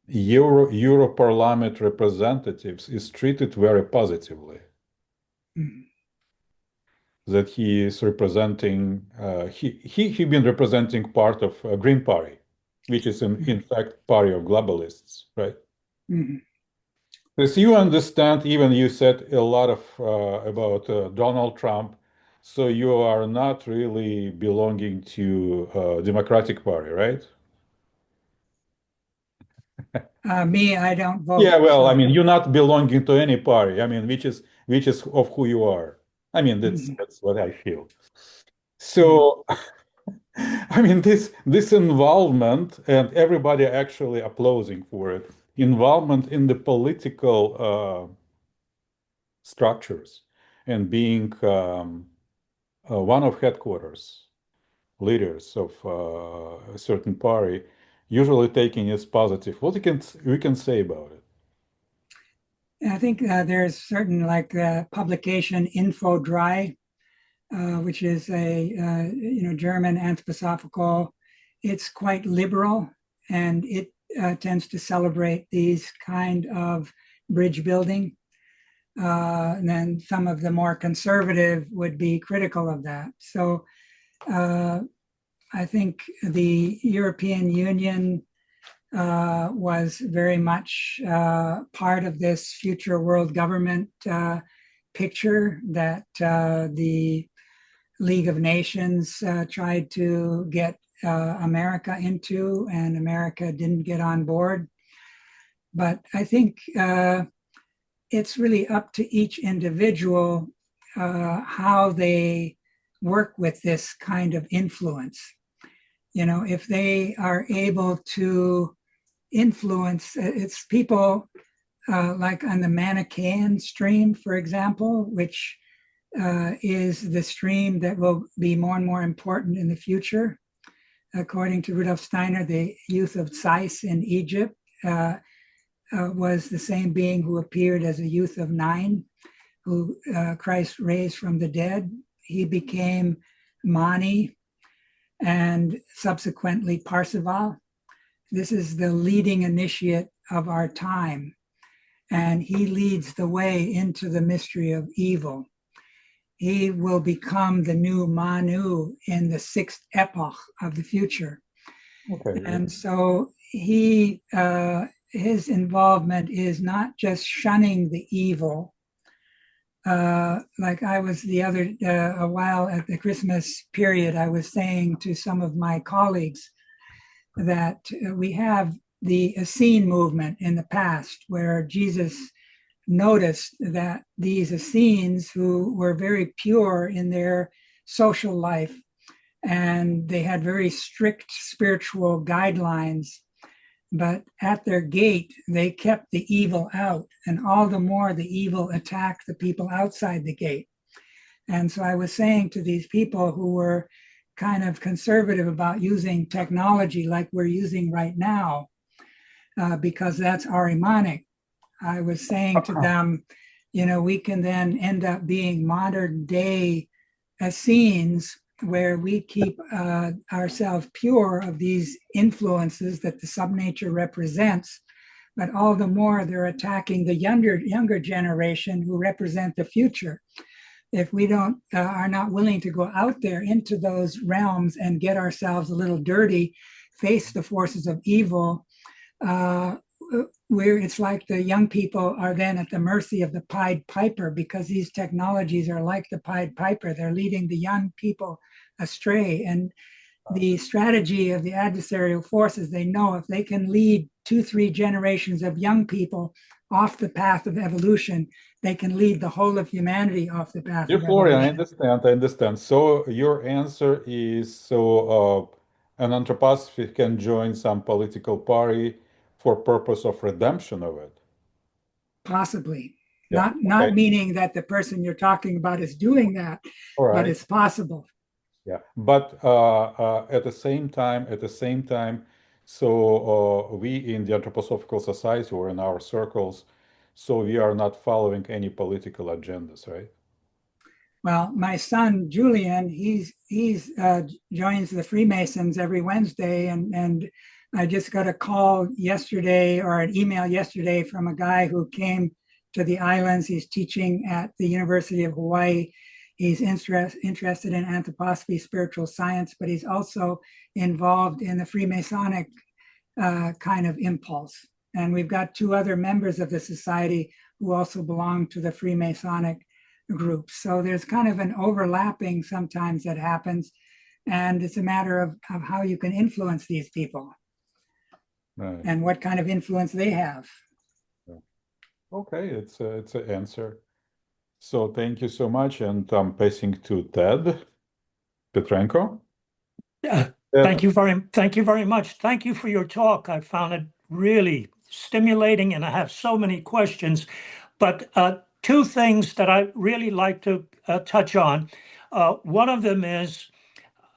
Europarliament representatives is treated very positively. Mhm. that he is representing, he been representing part of Green Party, which is in fact party of globalists, right? Mhm. As you understand, even you said a lot of about Donald Trump, so you are not really belonging to Democratic Party, right? Me, I don't vote. Yeah, well, I So mean, you're not belonging to any party. I mean, which is of who you are. I mean, mhm, that's what I feel. mhm. So, I mean, this involvement and everybody actually applauding for it, involvement in the political structures and being one of headquarters leaders of a certain party, usually taking as positive. What we can say about it? I think there's certain like publication Info Dry, which is a German anthroposophical. It's quite liberal, and it tends to celebrate these kind of bridge building. And then some of the more conservative would be critical of that. So I think the European Union was very much part of this future world government picture that the League of Nations tried to get America into, and America didn't get on board. But I think it's really up to each individual how they work with this kind of influence. You know, if they are able to influence, it's people like on the Manichaean stream, for example, which is the stream that will be more and more important in the future. According to Rudolf Steiner, the youth of Sais in Egypt was the same being who appeared as a youth of 9, who Christ raised from the dead. He became Mani and subsequently Parsival. This is the leading initiate of our time, and he leads the way into the mystery of evil. He will become the new Manu in the 6th epoch of the future. Okay. And so his involvement is not just shunning the evil. Like I was the other a while at the Christmas period, I was saying to some of my colleagues that we have the Essene movement in the past, where Jesus noticed that these Essenes, who were very pure in their social life and they had very strict spiritual guidelines, but at their gate, they kept the evil out, and all the more the evil attacked the people outside the gate. And so I was saying to these people who were kind of conservative about using technology like we're using right now, because that's Ahrimanic, I was saying to them, you know, we can then end up being modern day Essenes where we keep ourselves pure of these influences that the subnature represents, but all the more they're attacking the younger generation who represent the future. If we don't are not willing to go out there into those realms and get ourselves a little dirty, face the forces of evil, where it's like the young people are then at the mercy of the Pied Piper, because these technologies are like the Pied Piper. They're leading the young people astray. And the strategy of the adversarial forces, they know if they can lead 2-3 generations of young people off the path of evolution, they can lead the whole of humanity off the path Dear of Florian, I evolution. understand. I understand. So your answer is so an anthroposophy can join some political party for purpose of redemption of it. Possibly. Yeah. Not Okay. meaning that the person you're talking about is doing that, All but right. it's possible. Yeah. But at the same time, so we in the Anthroposophical Society or in our circles, so we are not following any political agendas, right? Well, my son Julian, he's joins the Freemasons every Wednesday, and I just got a call yesterday or an email yesterday from a guy who came to the islands. He's teaching at the University of Hawaii. He's interested in anthroposophy, spiritual science, but he's also involved in the Freemasonic kind of impulse. And we've got two other members of the society who also belong to the Freemasonic group. So there's kind of an overlapping sometimes that happens. And it's a matter of how you can influence these people, right, and what kind of influence they have. Okay, it's an answer. So thank you so much. And I'm passing to Ted Petrenko. Thank you very much. Thank you for your talk. I found it really stimulating, and I have so many questions. But two things that I really like to touch on. One of them is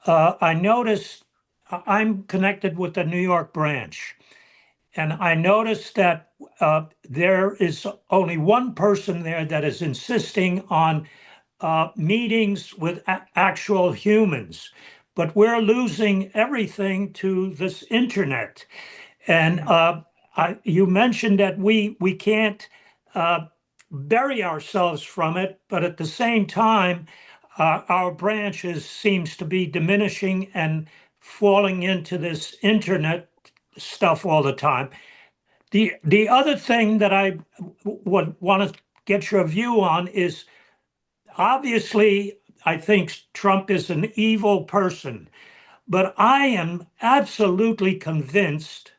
I noticed I'm connected with the New York branch, and I noticed that there is only one person there that is insisting on meetings with actual humans, but we're losing everything to this internet. And you mentioned that we can't bury ourselves from it, but at the same time, our branches seems to be diminishing and falling into this internet stuff all the time. The other thing that I would want to get your view on is, obviously, I think Trump is an evil person, but I am absolutely convinced,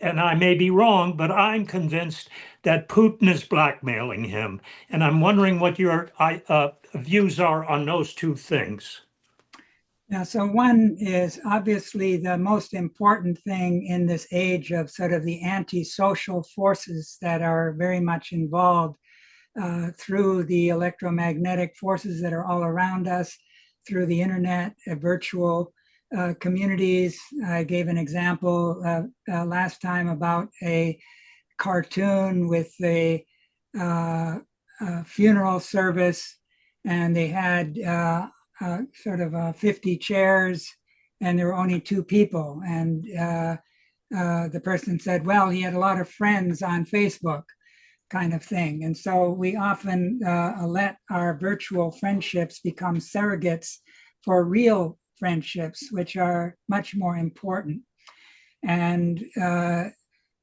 and I may be wrong, but I'm convinced that Putin is blackmailing him. And I'm wondering what your views are on those two things. Now, so one is obviously the most important thing in this age of sort of the antisocial forces that are very much involved through the electromagnetic forces that are all around us, through the internet, virtual communities. I gave an example last time about a cartoon with a funeral service, and they had sort of 50 chairs, and there were only two people. And the person said, well, he had a lot of friends on Facebook, kind of thing. And so we often let our virtual friendships become surrogates for real friendships, which are much more important. And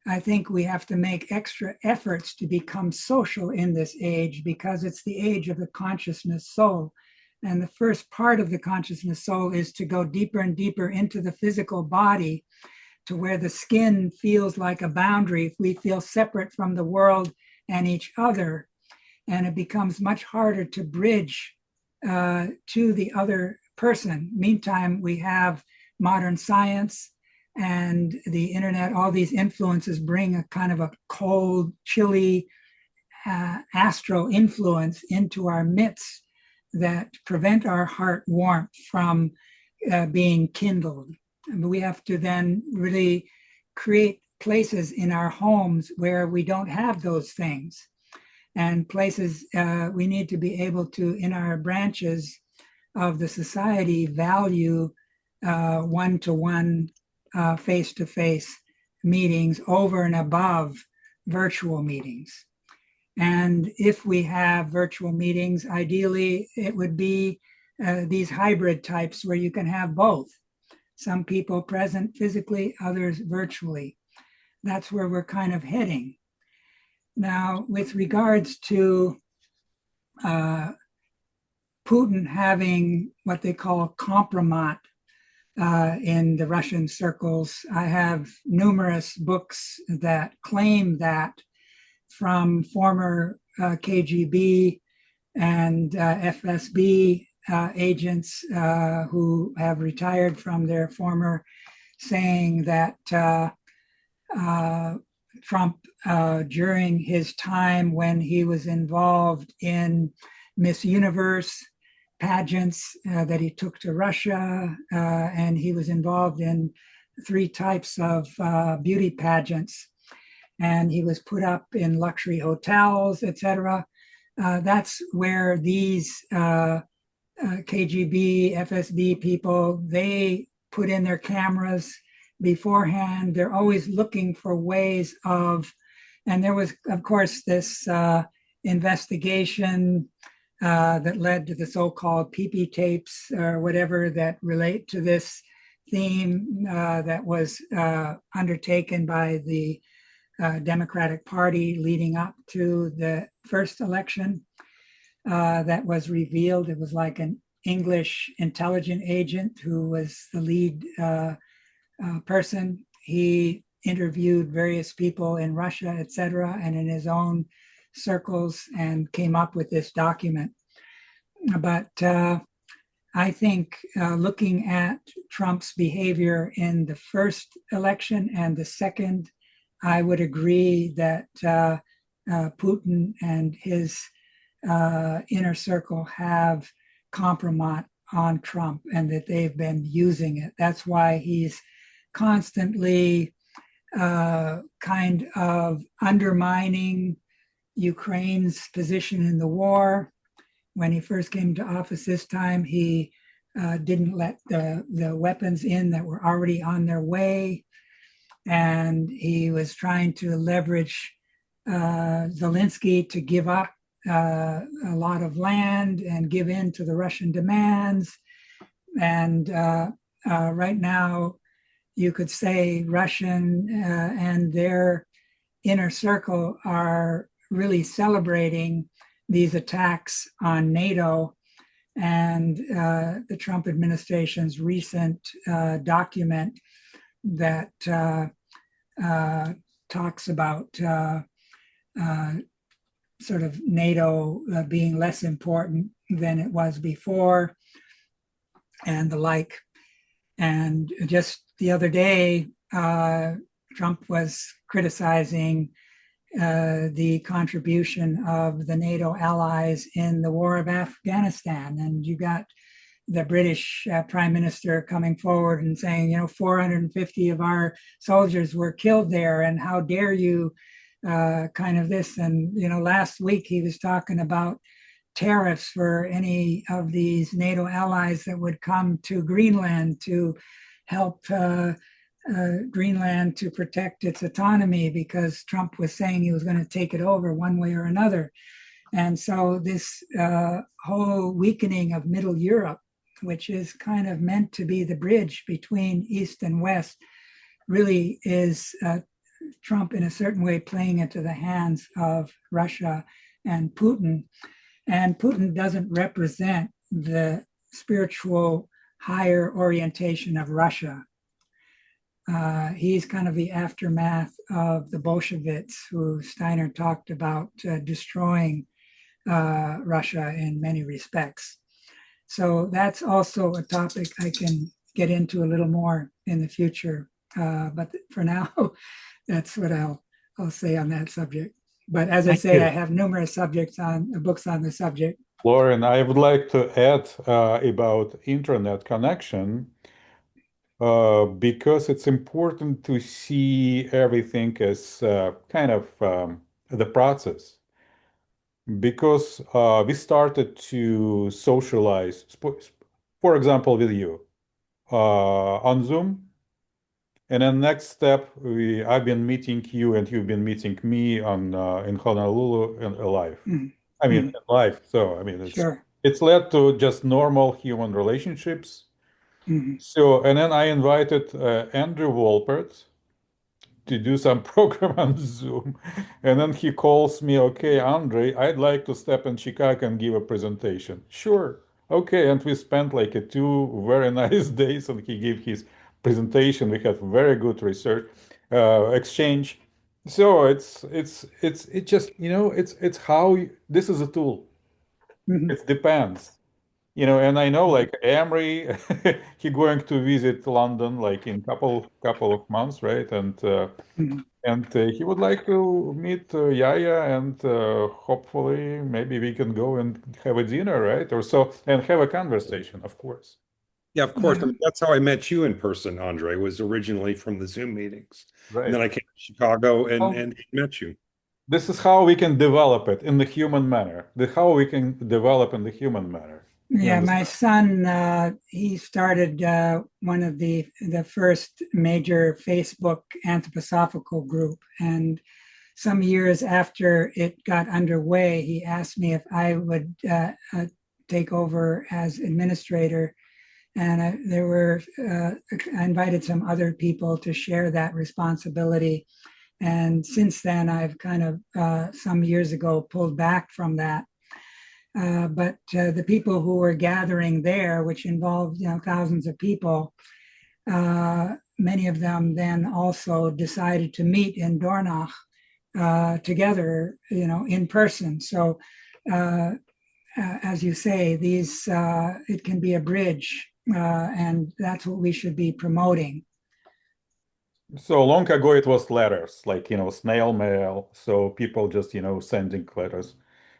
I think we have to make extra efforts to become social in this age, because it's the age of the consciousness soul. And the first part of the consciousness soul is to go deeper and deeper into the physical body, to where the skin feels like a boundary. If we feel separate from the world and each other, and it becomes much harder to bridge to the other person. Meantime, we have modern science and the internet. All these influences bring a kind of a cold, chilly, astral influence into our midst that prevent our heart warmth from being kindled. And we have to then really create places in our homes where we don't have those things, and places we need to be able to, in our branches of the society, value one-to-one, face-to-face meetings over and above virtual meetings. And if we have virtual meetings, ideally it would be these hybrid types where you can have both. Some people present physically, others virtually. That's where we're kind of heading. Now, with regards to Putin having what they call compromat in the Russian circles, I have numerous books that claim that, from former KGB and FSB agents who have retired from their former, saying that Trump, during his time when he was involved in Miss Universe pageants that he took to Russia, and he was involved in 3 types of beauty pageants, and he was put up in luxury hotels, etc. That's where these KGB, FSB people, they put in their cameras beforehand. They're always looking for ways of, and there was, of course, this investigation that led to the so-called PP tapes or whatever that relate to this theme that was undertaken by the Democratic Party leading up to the first election that was revealed. It was like an English intelligence agent who was the lead person. He interviewed various people in Russia, etc., and in his own circles, and came up with this document. But I think looking at Trump's behavior in the first election and the second, I would agree that Putin and his inner circle have compromised on Trump and that they've been using it. That's why he's constantly kind of undermining Ukraine's position in the war. When he first came to office this time, he didn't let the weapons in that were already on their way. And he was trying to leverage Zelensky to give up a lot of land and give in to the Russian demands. And right now, you could say Russian and their inner circle are really celebrating these attacks on NATO, and the Trump administration's recent document that talks about sort of NATO being less important than it was before and the like. And just the other day, Trump was criticizing the contribution of the NATO allies in the war of Afghanistan. And you got the British prime minister coming forward and saying, 450 of our soldiers were killed there, and how dare you, kind of this. And, last week he was talking about tariffs for any of these NATO allies that would come to Greenland to help Greenland to protect its autonomy, because Trump was saying he was going to take it over one way or another. And so this whole weakening of Middle Europe, which is kind of meant to be the bridge between East and West, really is Trump in a certain way playing into the hands of Russia and Putin. And Putin doesn't represent the spiritual higher orientation of Russia. He's kind of the aftermath of the Bolsheviks, who Steiner talked about destroying Russia in many respects. So that's also a topic I can get into a little more in the future. But for now, that's what I'll say on that subject. But as I say, I have numerous books on the subject. Florian, I would like to add about internet connection, because it's important to see everything as kind of the process. Because we started to socialize, for example, with you on Zoom. And then next step, I've been meeting you and you've been meeting me in Honolulu and live. I mean, live. So, I mean, it's led to just normal human relationships. So, and then I invited Andrew Wolpert to do some program on Zoom. And then he calls me, okay, Andre, I'd like to step in Chicago and give a presentation. Sure. Okay. And we spent like 2 very nice days, and he gave his presentation. We had very good research exchange. So it's just, it's how this is a tool. It depends. And I know like Emery, he going to visit London like in couple of months, right? And he would like to meet Yaya, and hopefully maybe we can go and have a dinner, right? Or so, and have a conversation, of course. Yeah, of course. I mean, that's how I met you in person, Andre, was originally from the Zoom meetings. Right. And then I came to Chicago and met you. This is how we can develop it in the human manner. How we can develop in the human manner. Yeah, my son, he started one of the first major Facebook anthroposophical group. And some years after it got underway, he asked me if I would take over as administrator. And I invited some other people to share that responsibility. And since then, I've kind of, some years ago, pulled back from that. But the people who were gathering there, which involved thousands of people, many of them then also decided to meet in Dornach together, in person. So, as you say, it can be a bridge, and that's what we should be promoting. So long ago, it was letters, like, snail mail. So people just, sending letters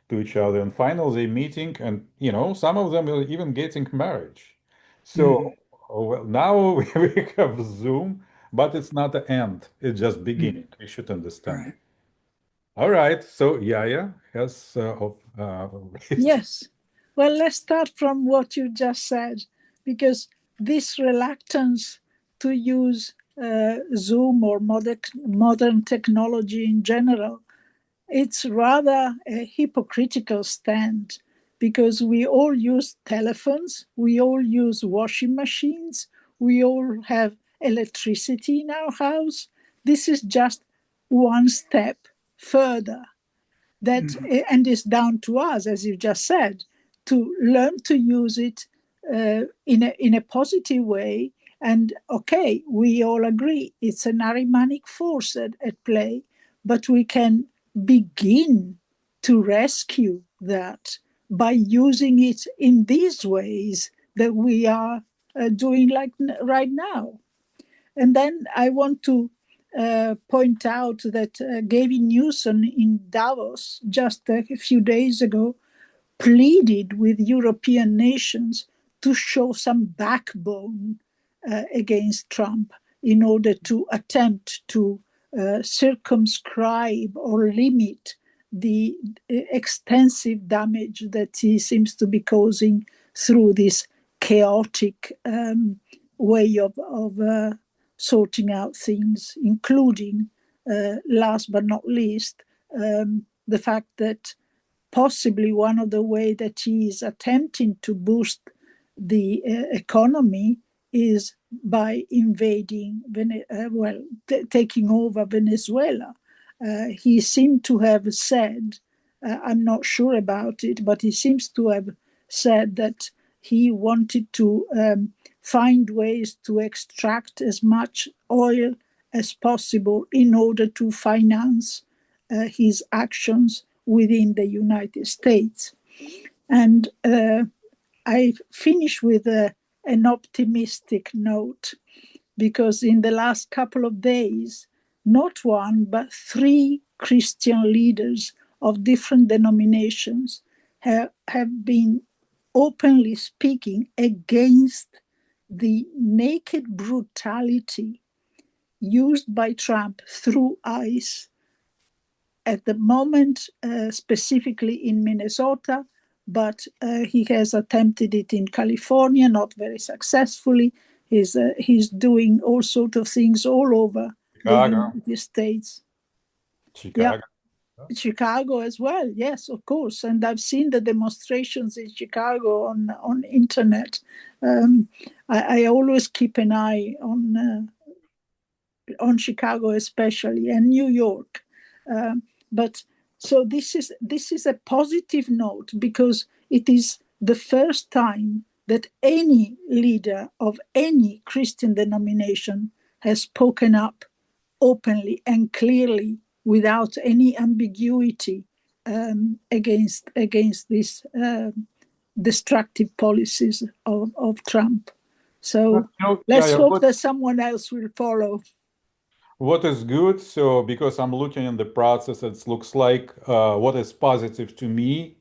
to each other. And finally, they meeting, and, some of them are even getting marriage. So, well, now we have Zoom, but it's not the end. It's just beginning. We should understand. Right. All right. So Yaya has Yes. Well, let's start from what you just said, because this reluctance to use Zoom or modern technology in general, it's rather a hypocritical stand, because we all use telephones, we all use washing machines, we all have electricity in our house. This is just one step further. And it's down to us, as you just said, to learn to use it in a positive way. And okay, we all agree it's an Ahrimanic force at play, but we can begin to rescue that by using it in these ways that we are doing like right now. And then I want to point out that Gavin Newsom in Davos just a few days ago pleaded with European nations to show some backbone against Trump in order to attempt to circumscribe or limit the extensive damage that he seems to be causing through this chaotic way of sorting out things, including, last but not least, the fact that possibly one of the ways that he is attempting to boost the economy is by invading, taking over Venezuela. He seemed to have said, I'm not sure about it, but he seems to have said that he wanted to find ways to extract as much oil as possible in order to finance his actions within the United States. And I finish with an optimistic note, because in the last couple of days, not one, but 3 Christian leaders of different denominations have been openly speaking against the naked brutality used by Trump through ICE at the moment, specifically in Minnesota, but he has attempted it in California, not very successfully. He's doing all sorts of things all over Chicago. the United States. Chicago. Yeah. Chicago as well, yes, of course. And I've seen the demonstrations in Chicago on internet. I always keep an eye on Chicago especially, and New York. But so this is a positive note, because it is the first time that any leader of any Christian denomination has spoken up openly and clearly without any ambiguity against these destructive policies of Trump. So let's hope that someone else will follow. What is good, so because I'm looking in the process, it looks like what is positive to me,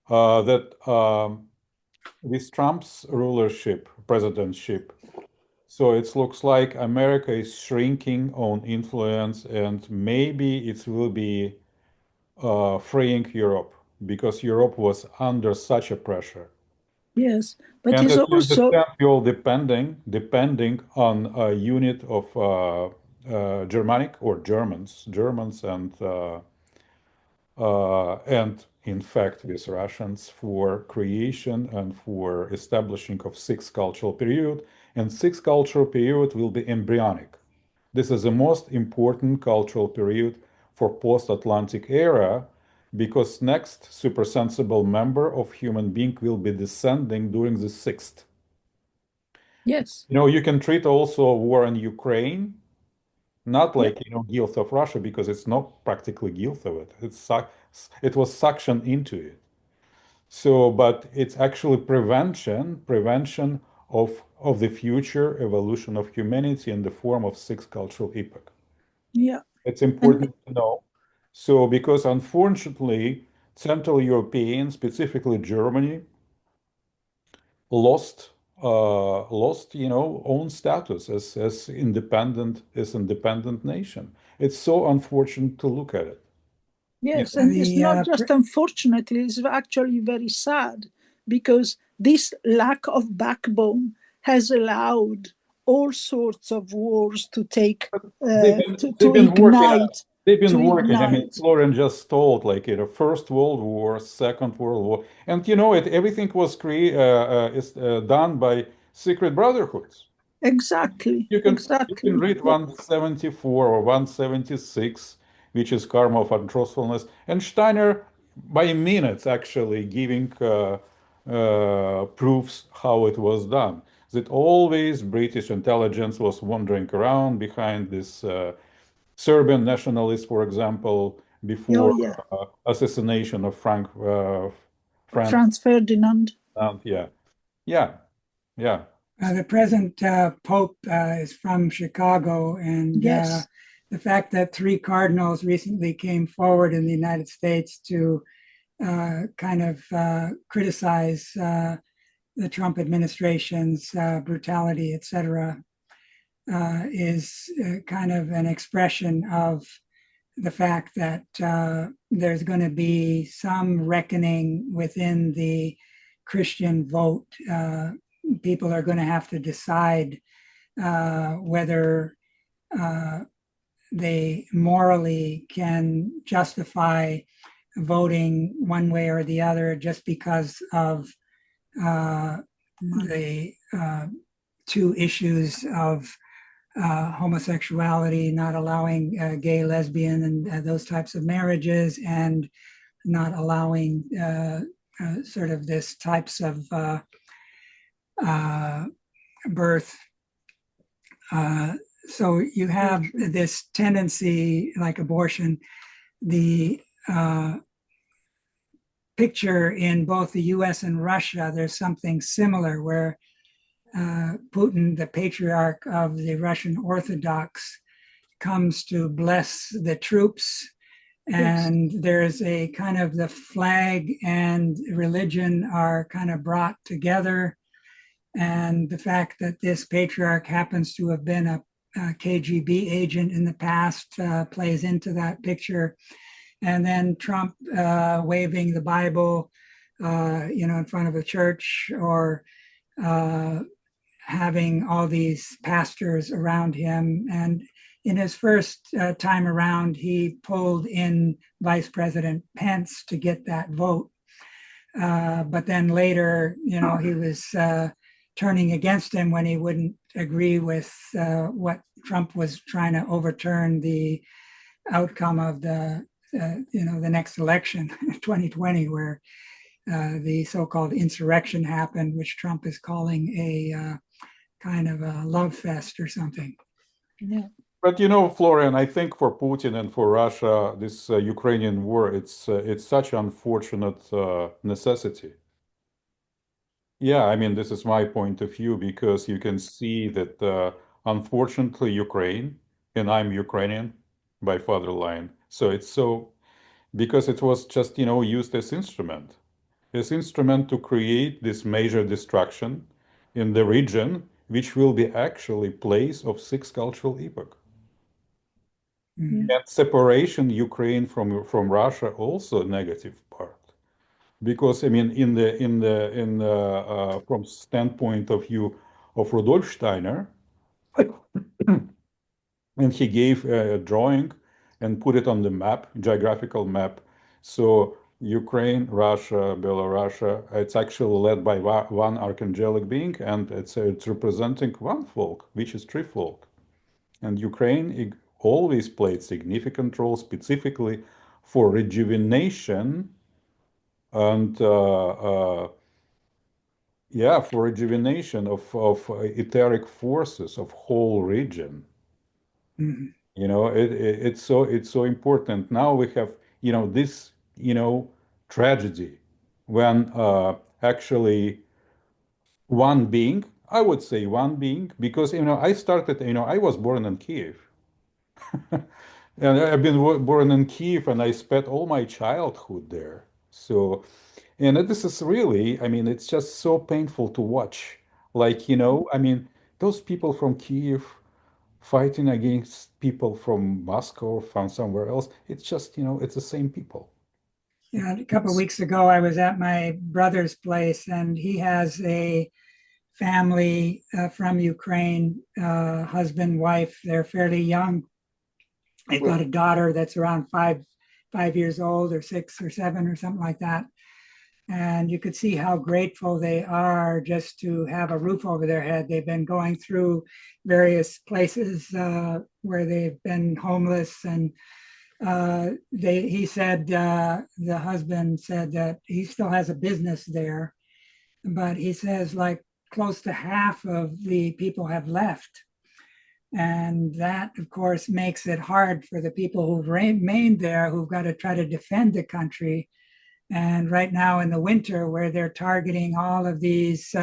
that with Trump's rulership, presidentship, so it looks like America is shrinking on influence, and maybe it will be freeing Europe, because Europe was under such a pressure. Yes, but And it's as you also understand, you're depending on a unit of Germanic or Germans and in fact with Russians for creation and for establishing of sixth cultural period. And sixth cultural period will be embryonic. This is the most important cultural period for post-Atlantic era because next supersensible member of human being will be descending during the sixth. Yes. You can treat also war in Ukraine not like guilt of Russia because it's not practically guilt of it. It was suction into it. So, but it's actually prevention of the future evolution of humanity in the form of sixth cultural epoch. Yeah. It's important to know. So, because unfortunately, Central European, specifically Germany, lost own status as independent nation. It's so unfortunate to look at it. Yes, and it's not just unfortunately, it's actually very sad because this lack of backbone has allowed all sorts of wars to take to ignite. They've been working. I mean, Florian just told, like, First World War, Second World War, and everything was done by secret brotherhoods. Exactly. You can read 174 or 176, which is karma of untrustfulness, and Steiner by minutes actually giving proofs how it was done. That always British intelligence was wandering around behind this Serbian nationalists, for example, before assassination of Franz Ferdinand. Yeah. The present Pope is from Chicago, and the fact that 3 cardinals recently came forward in the United States to kind of criticize the Trump administration's brutality, etc., is kind of an expression of the fact that there's going to be some reckoning within the Christian vote. People are going to have to decide whether they morally can justify voting one way or the other just because of the 2 issues of homosexuality, not allowing gay, lesbian, and those types of marriages, and not allowing sort of this types of birth. So you have this tendency, like abortion, the picture in both the US and Russia, there's something similar where Putin, the patriarch of the Russian Orthodox, comes to bless the troops. And there's a kind of the flag and religion are kind of brought together. And the fact that this patriarch happens to have been a KGB agent in the past plays into that picture. And then Trump waving the Bible, in front of a church, or having all these pastors around him. And in his first time around, he pulled in Vice President Pence to get that vote. But then later, he was turning against him when he wouldn't agree with what Trump was trying to overturn the outcome of the next election, 2020, where the so-called insurrection happened, which Trump is calling a kind of a love fest or something. Yeah. But Florian, I think for Putin and for Russia, this Ukrainian war, it's such unfortunate necessity. Yeah, I mean, this is my point of view because you can see that unfortunately Ukraine, and I'm Ukrainian by fatherland, so it's so because it was just used as instrument to create this major destruction in the region, which will be actually place of sixth cultural epoch. And separation Ukraine from Russia also a negative part, because I mean from standpoint of view of Rudolf Steiner, And he gave a drawing and put it on the map, geographical map. So Ukraine, Russia, Belarus, it's actually led by one archangelic being, and it's representing one folk, which is tree folk. And Ukraine always played significant role specifically for rejuvenation and yeah, for rejuvenation of etheric forces of whole region. Mhm. It's so important. Now we have, this, tragedy when actually one being, I would say one being, because, I started, I was born in Kiev. And I've been born in Kiev and I spent all my childhood there. So, and this is really, I mean, it's just so painful to watch. Like, I mean, those people from Kiev fighting against people from Moscow or from somewhere else. It's just, it's the same people. Yeah, a couple of weeks ago, I was at my brother's place, and he has a family from Ukraine, husband, wife. They're fairly young. They've got a daughter that's around 5 years old, or 6 or 7 or something like that. And you could see how grateful they are just to have a roof over their head. They've been going through various places where they've been homeless, and he said, the husband said that he still has a business there, but he says like close to half of the people have left. And that, of course, makes it hard for the people who've remained there, who've got to try to defend the country. And right now in the winter, where they're targeting all of these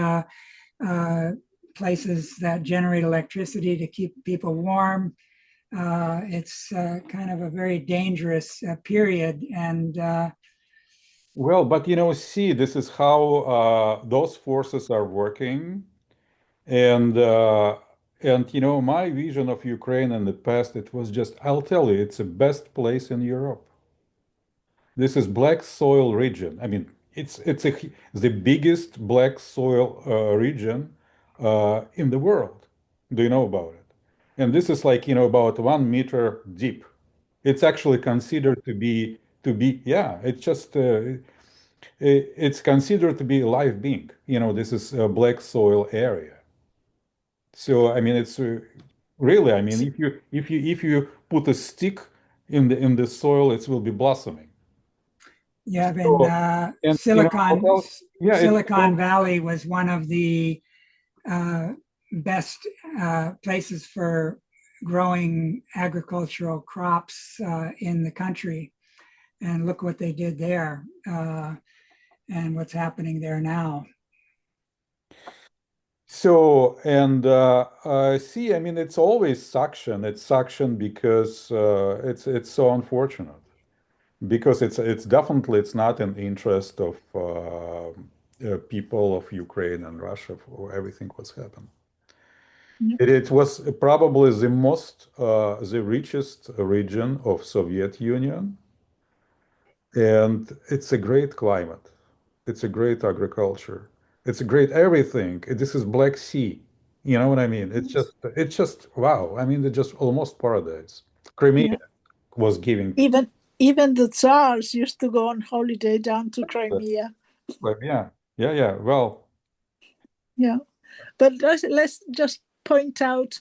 places that generate electricity to keep people warm, it's kind of a very dangerous period. And Well, but see, this is how those forces are working. And my vision of Ukraine in the past, it was just, I'll tell you, it's the best place in Europe. This is black soil region. I mean, it's the biggest black soil region in the world. Do you know about it? And this is like, about 1 meter deep. It's actually considered to be yeah. It's just it's considered to be a live being. This is a black soil area. So I mean, it's really. I mean, if you put a stick in the soil, it will be blossoming. yeah, in So, and yeah, it's Silicon Valley was one of the uh, best places for growing agricultural crops in the country. And look what they did there, and what's happening there now. so and see. I mean, it's always suction. It's suction because it's so unfortunate because it's definitely it's not in the interest of people of Ukraine and Russia for everything what's happened. Yeah. It was probably the richest region of Soviet Union, and it's a great climate. It's a great agriculture. It's a great everything. This is Black Sea. You know what I mean? It's just wow. I mean, it's just almost paradise. Crimea Yeah. was giving. Even the Tsars used to go on holiday down to Crimea. Yeah, yeah, yeah. Well, Yeah. But let's just point out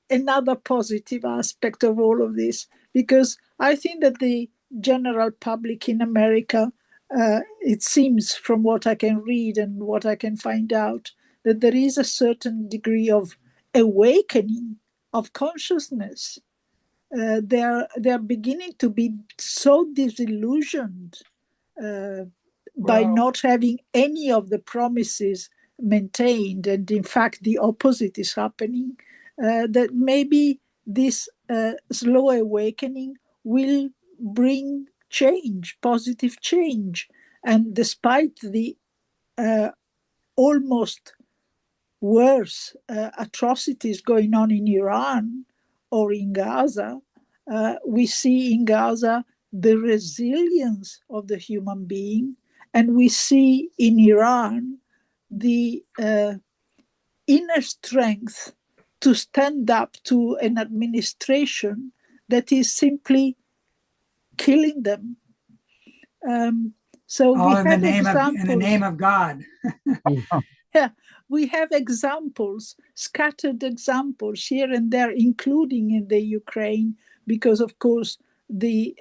another positive aspect of all of this, because I think that the general public in America, it seems from what I can read and what I can find out, that there is a certain degree of awakening of consciousness. They're beginning to be so disillusioned by well, not having any of the promises maintained, and in fact the opposite is happening, that maybe this slow awakening will bring change, positive change. And despite the almost worse atrocities going on in Iran or in Gaza, we see in Gaza the resilience of the human being, and we see in Iran the inner strength to stand up to an administration that is simply killing them. So all we in the have name examples. in the name of God. Yeah, we have examples, scattered examples here and there, including in the Ukraine, because of course the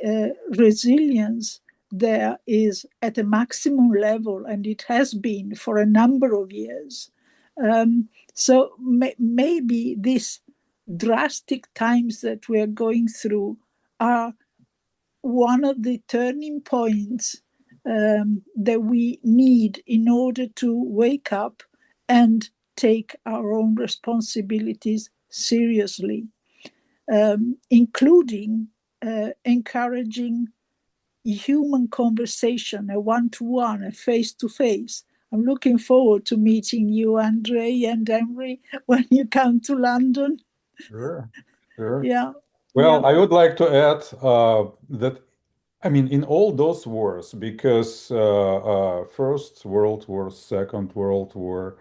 resilience there is at a maximum level, and it has been for a number of years. So maybe these drastic times that we are going through are one of the turning points that we need in order to wake up and take our own responsibilities seriously, including encouraging human conversation, a one-to-one, a face-to-face. I'm looking forward to meeting you, Andre and Emery, when you come to London. Sure, sure. Yeah. Well, Yeah. I would like to add that, I mean, in all those wars, because First World War, Second World War,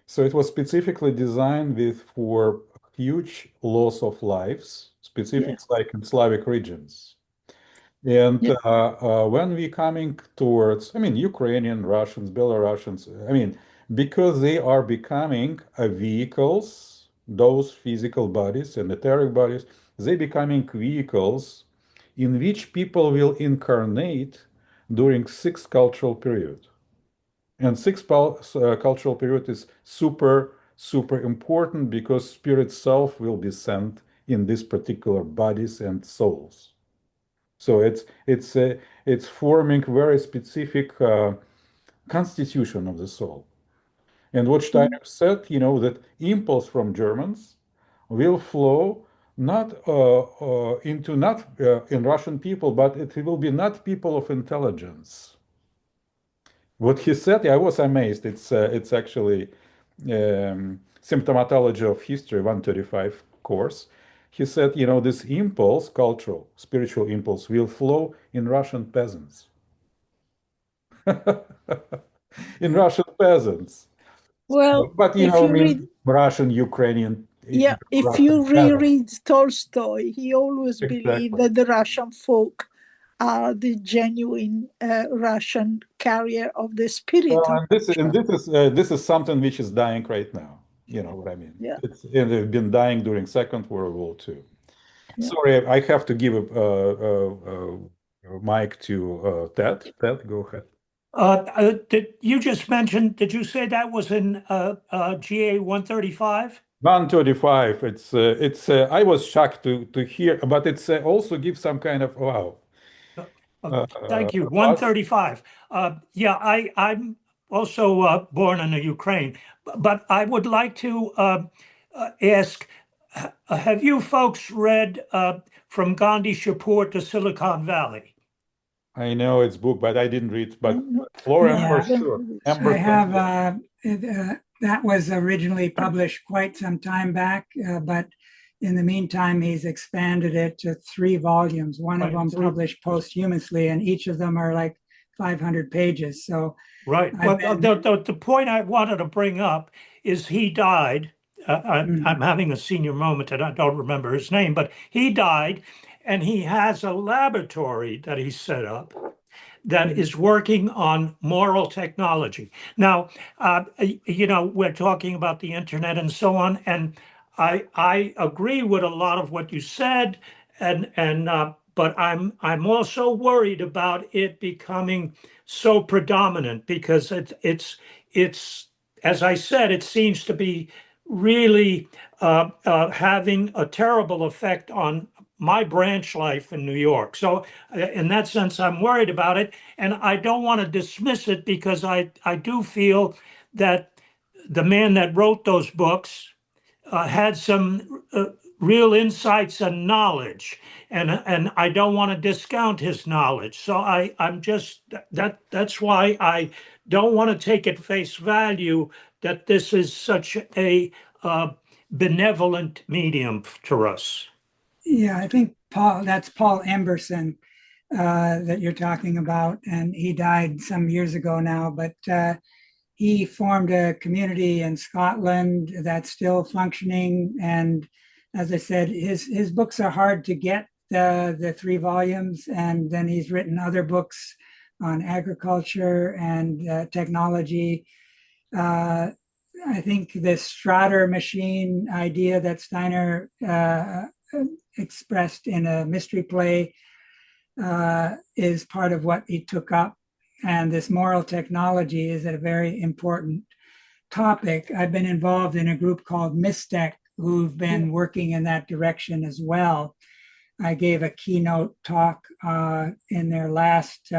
so it was specifically designed for huge loss of lives, specific Yes. like in Slavic regions. And Yeah. when we coming towards, I mean, Ukrainian, Russians, Belarusians, I mean, because they are becoming vehicles, those physical bodies and etheric bodies, they becoming vehicles in which people will incarnate during sixth cultural period. And sixth cultural period is super, super important because spirit self will be sent in these particular bodies and souls. So it's forming very specific constitution of the soul. And what Steiner said, that impulse from Germans will flow not into not in Russian people, but it will be not people of intelligence. What he said, I was amazed. It's actually symptomatology of history 135 course. He said, this impulse, cultural, spiritual impulse, will flow in Russian peasants. In Russian peasants. Well, But, if I you read, mean, Russian, Ukrainian, yeah, if Russian you peasants. reread Tolstoy, he always believed Exactly. that the Russian folk are the genuine Russian carrier of the spirit Well, of and this and Russia. this is something which is dying right now. You know what I mean? Yeah, And they've been dying during Second World War too. yeah. Sorry, I have to give a mic to Ted. Ted, go ahead. Did you just mentioned, did you say that was in GA 135? 135. I was shocked to hear, but it's also gives some kind of wow. Thank you. But 135. Yeah, I'm also born in the Ukraine, but I would like to ask, have you folks read From Gandhi Shapur to Silicon Valley? I know it's book, but I didn't read. But No, Florian no, for I Yeah, haven't sure. read it. I Amber, have. That was originally published quite some time back, but in the meantime, he's expanded it to 3 volumes. One of them published posthumously, and each of them are like 500 pages. So, Right. Well, the point I wanted to bring up is he died. I'm having a senior moment and I don't remember his name, but he died, and he has a laboratory that he set up that is working on moral technology. Now, we're talking about the internet and so on, and I agree with a lot of what you said, but I'm also worried about it becoming so predominant because it's as I said, it seems to be really having a terrible effect on my branch life in New York. So in that sense, I'm worried about it. And I don't want to dismiss it because I do feel that the man that wrote those books had some real insights and knowledge. And I don't want to discount his knowledge. So I'm just, that's why I don't want to take at face value that this is such a benevolent medium to us. yeah, I think that's Paul Emberson that you're talking about, and he died some years ago now. But he formed a community in Scotland that's still functioning. And as I said, his books are hard to get, the 3 volumes. And then he's written other books on agriculture and technology. I think this Strater machine idea that Steiner expressed in a mystery play is part of what he took up. And this moral technology is a very important topic. I've been involved in a group called Mystech, who've been working in that direction as well. I gave a keynote talk in their last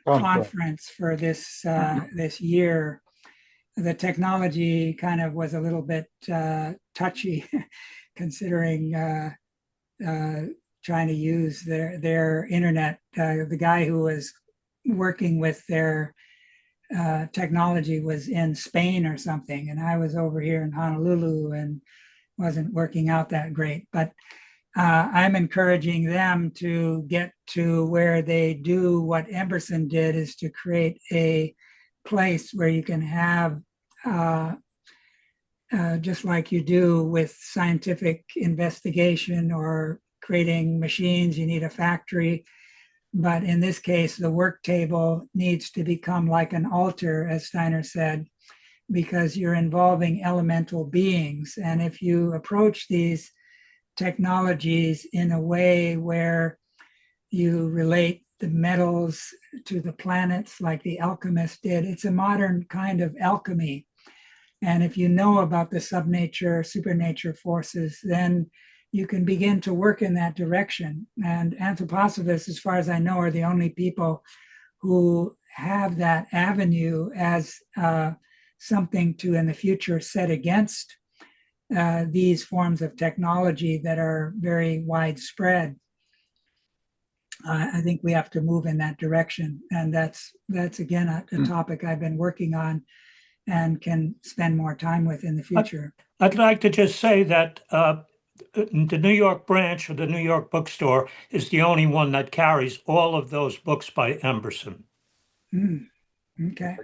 conference for this year. The technology kind of was a little bit touchy, considering trying to use their internet. The guy who was working with their technology was in Spain or something, and I was over here in Honolulu and wasn't working out that great. But I'm encouraging them to get to where they do what Emerson did, is to create a place where you can have just like you do with scientific investigation or creating machines, you need a factory. But in this case, the work table needs to become like an altar, as Steiner said, because you're involving elemental beings. And if you approach these technologies in a way where you relate the metals to the planets like the alchemists did, it's a modern kind of alchemy. And if you know about the subnature, supernature forces, then you can begin to work in that direction. And anthroposophists, as far as I know, are the only people who have that avenue as something to, in the future, set against these forms of technology that are very widespread. I think we have to move in that direction. And that's again, a topic I've been working on and can spend more time with in the future. I'd like to just say that the New York branch of the New York bookstore is the only one that carries all of those books by Emerson. Okay.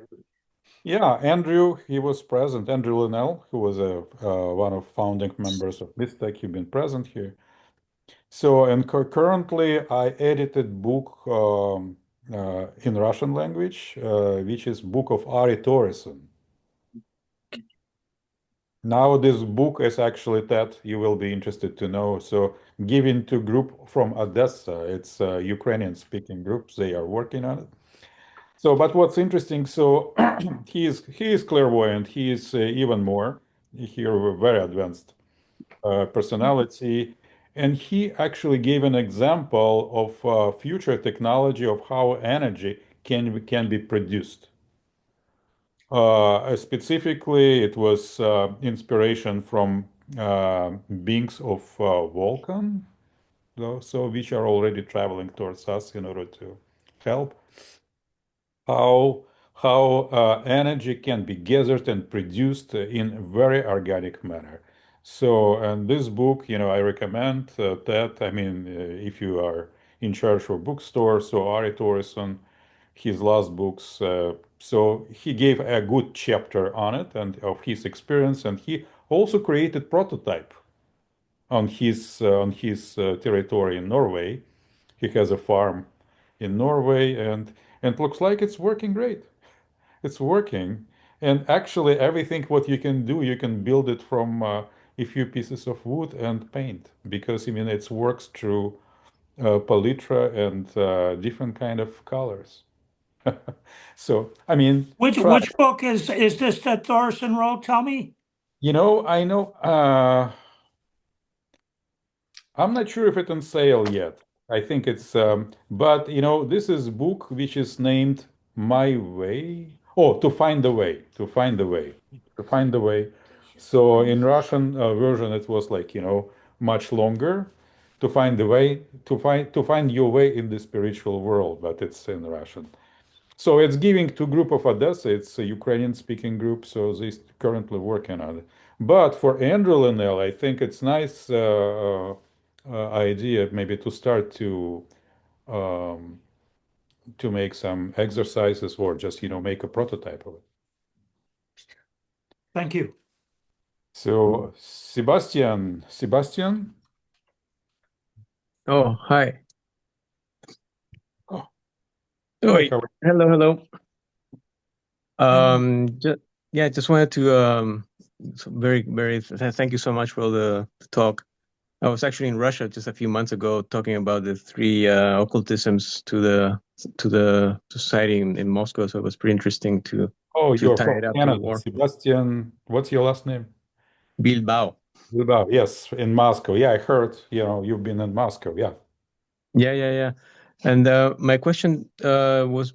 Yeah, Andrew, he was present. Andrew Linnell, who was one of founding members of Mystech, he's been present here. So, and currently I edited book in Russian language, which is Book of Ari Torison. Now this book is actually that you will be interested to know. So given to group from Odessa, it's a Ukrainian speaking group. They are working on it. So, but what's interesting, so he is clairvoyant. He is even more here, very advanced personality. And he actually gave an example of future technology of how energy can be produced. Specifically, it was inspiration from beings of Vulcan, so which are already traveling towards us in order to help. How energy can be gathered and produced in a very organic manner. So, and this book, I recommend that. I mean, if you are in charge of bookstores, so Ari Torison, his last books. So he gave a good chapter on it and of his experience, and he also created prototype on his territory in Norway. He has a farm in Norway, and it looks like it's working great. It's working, and actually everything what you can do, you can build it from a few pieces of wood and paint, because I mean it works through palitra and different kind of colors. So, I mean, Which book is this that Thorson wrote? Tell me. I know, I'm not sure if it's on sale yet. I think it's, but this is a book which is named My Way. Oh, To Find the Way, To Find the Way, To Find the Way. So in Russian version, it was like, much longer. To find the way, to find your way in the spiritual world, but it's in Russian. So it's giving to group of Odessa. It's a Ukrainian speaking group, so they're currently working on it. But for Andrew Linnell, I think it's nice idea maybe to start to um, to make some exercises or just, make a prototype of it. Thank you. So, Sebastian. Oh, hi. Oh, Oi. how are Hello. Just wanted to thank you so much for the talk. I was actually in Russia just a few months ago talking about the three occultisms to the society in Moscow. So it was pretty interesting to you're tie from it up Canada, more. Sebastian. What's your last name? Bilbao. Bilbao. Yes, in Moscow. Yeah, I heard. You've been in Moscow. Yeah. Yeah. And my question was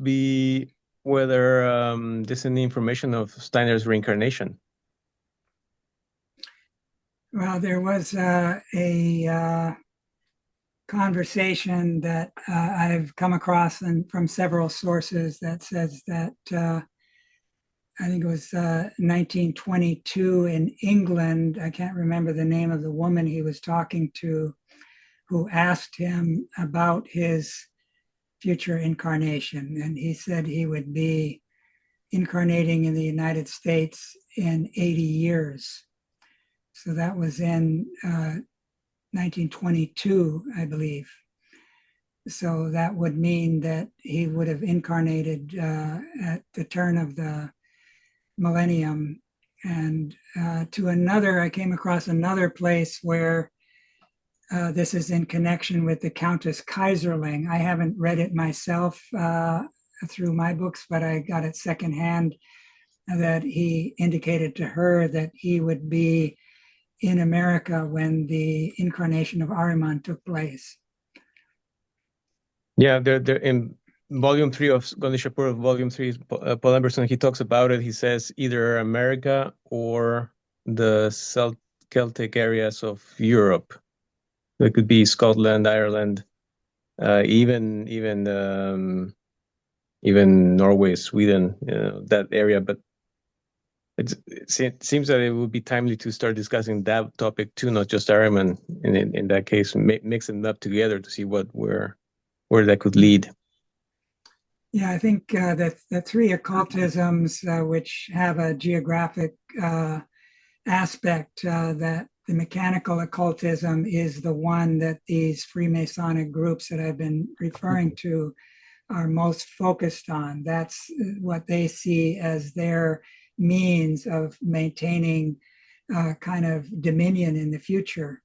whether there's any information of Steiner's reincarnation. Well, there was a conversation that I've come across from several sources that says that I think it was 1922 in England. I can't remember the name of the woman he was talking to, who asked him about his future incarnation. And he said he would be incarnating in the United States in 80 years. So that was in 1922, I believe. So that would mean that he would have incarnated at the turn of the millennium. And I came across another place where this is in connection with the Countess Kaiserling. I haven't read it myself through my books, but I got it secondhand, that he indicated to her that he would be in America when the incarnation of Ariman took place. Yeah, they're in Volume 3 of Gondishapur, Volume 3, Paul Emerson, he talks about it. He says either America or the Celtic areas of Europe. It could be Scotland, Ireland, even Norway, Sweden, that area. But it seems that it would be timely to start discussing that topic too, not just Ahriman. In that case, mix them up together to see where that could lead. Yeah, I think that the three occultisms, which have a geographic aspect, that the mechanical occultism is the one that these Freemasonic groups that I've been referring to are most focused on. That's what they see as their means of maintaining kind of dominion in the future,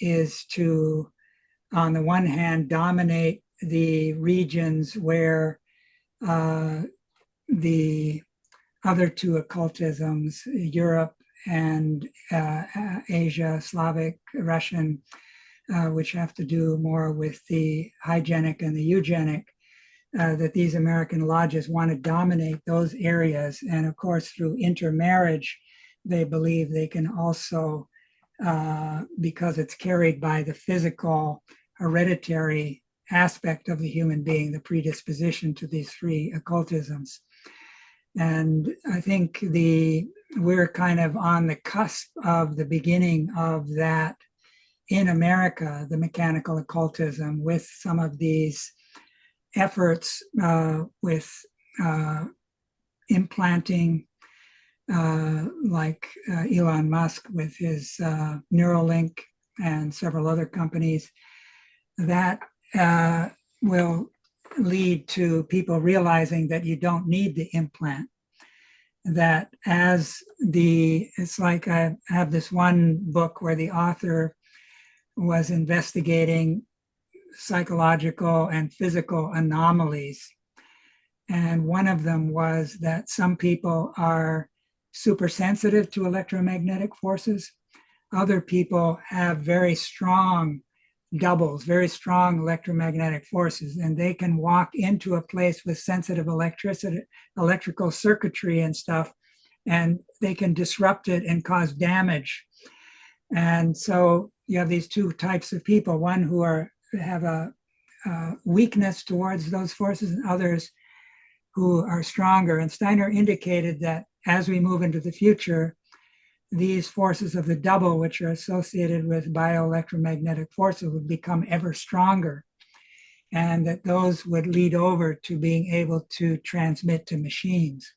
is to, on the one hand, dominate the regions where the other two occultisms, Europe and Asia, Slavic, Russian, which have to do more with the hygienic and the eugenic, that these American lodges want to dominate those areas. And of course, through intermarriage, they believe they can also, because it's carried by the physical hereditary aspect of the human being, the predisposition to these three occultisms. And I think we're kind of on the cusp of the beginning of that in America, the mechanical occultism, with some of these efforts with implanting, like Elon Musk with his Neuralink and several other companies, that will lead to people realizing that you don't need the implant. That it's like I have this one book where the author was investigating psychological and physical anomalies. And one of them was that some people are super sensitive to electromagnetic forces. Other people have very strong doubles, very strong electromagnetic forces, and they can walk into a place with sensitive electrical circuitry and stuff, and they can disrupt it and cause damage. And so you have these two types of people, one who have a weakness towards those forces, and others who are stronger. And Steiner indicated that as we move into the future, these forces of the double, which are associated with bioelectromagnetic forces, would become ever stronger. and that those would lead over to being able to transmit to machines.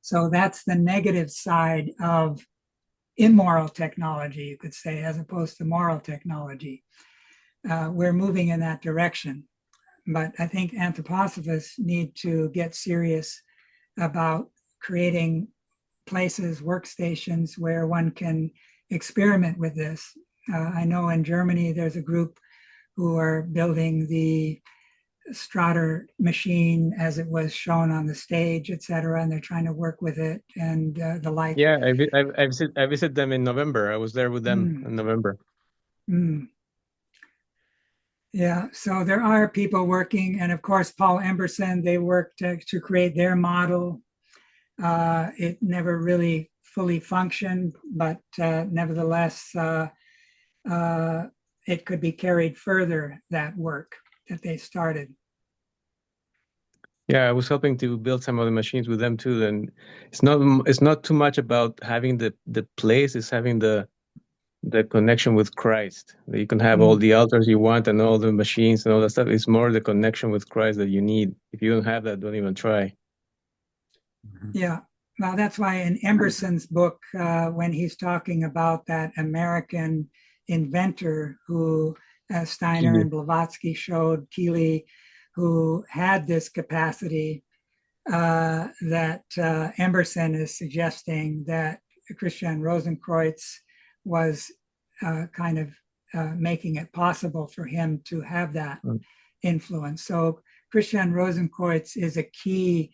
So that's the negative side of immoral technology, you could say, as opposed to moral technology. We're moving in that direction. But I think anthroposophists need to get serious about creating places, workstations where one can experiment with this. I know in Germany there's a group who are building the Strater machine as it was shown on the stage, etc., and they're trying to work with it and the like. Yeah, I visited them in November. I was there with them in November. Yeah, so there are people working, and of course, Paul Emberson, they worked to create their model. It never really fully functioned, but nevertheless, it could be carried further, that work that they started. Yeah, I was helping to build some of the machines with them too. And it's not too much about having the place, it's having the connection with Christ. You can have all the altars you want and all the machines and all that stuff. It's more the connection with Christ that you need. If you don't have that, don't even try. Yeah, well, that's why in Emberson's book, when he's talking about that American inventor who, as Steiner Keely. and Blavatsky showed, Keely, who had this capacity, that Emberson is suggesting that Christian Rosenkreuz was kind of making it possible for him to have that influence. So Christian Rosenkreuz is a key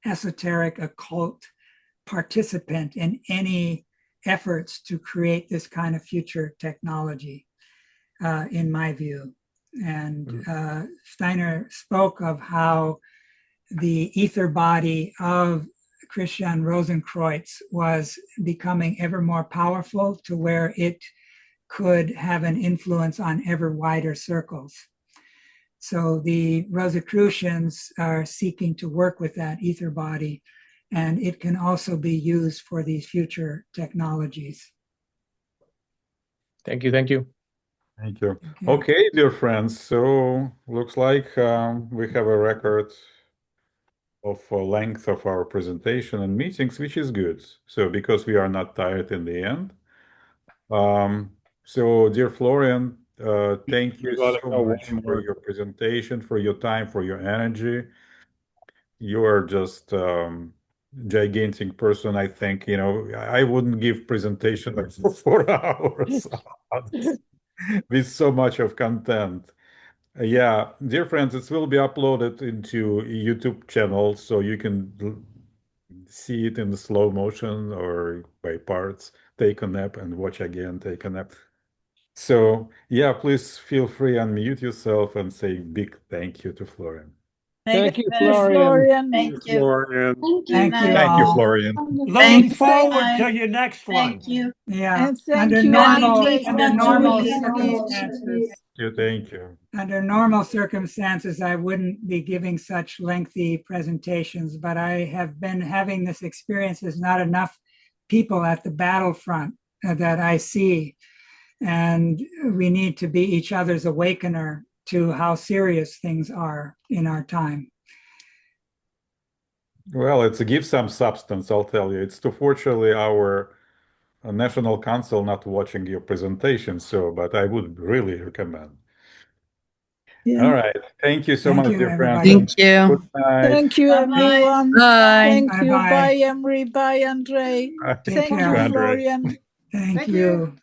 esoteric occult participant in any efforts to create this kind of future technology, in my view. And Steiner spoke of how the ether body of Christian Rosenkreuz was becoming ever more powerful to where it could have an influence on ever wider circles. So the Rosicrucians are seeking to work with that ether body, and it can also be used for these future technologies. Thank you. Thank you. Thank you. Okay, dear friends. So looks like we have a record of length of our presentation and meetings, which is good. So because we are not tired in the end. So dear Florian, thank you so much for your presentation, for your time, for your energy. You are just gigantic person. I think, I wouldn't give presentation like for 4 hours with so much of content. Yeah, dear friends, it will be uploaded into a YouTube channel, so you can see it in the slow motion or by parts. Take a nap and watch again, take a nap. So yeah, please feel free, unmute yourself and say big thank you to Florian. Thank you, Florian. Thank you, Florian. Thank you Thank you, all. Florian. Looking forward to your next one. Thank you. Yeah, And thank under you, normal, Andre, under for normal doing it. circumstances, Thank you. under normal circumstances, I wouldn't be giving such lengthy presentations, but I have been having this experience. There's not enough people at the battlefront that I see, and we need to be each other's awakener to how serious things are in our time. Well, it's a give some substance, I'll tell you. It's fortunately our National Council not watching your presentation, but I would really recommend. Yeah. All right. Thank you so much, dear friends. Thank you. Good night. Thank you, everyone. Bye. Thank you. Bye-bye. Bye, Emery. Bye, Andre. Take Thank care, you, Andre. Florian. Thank you.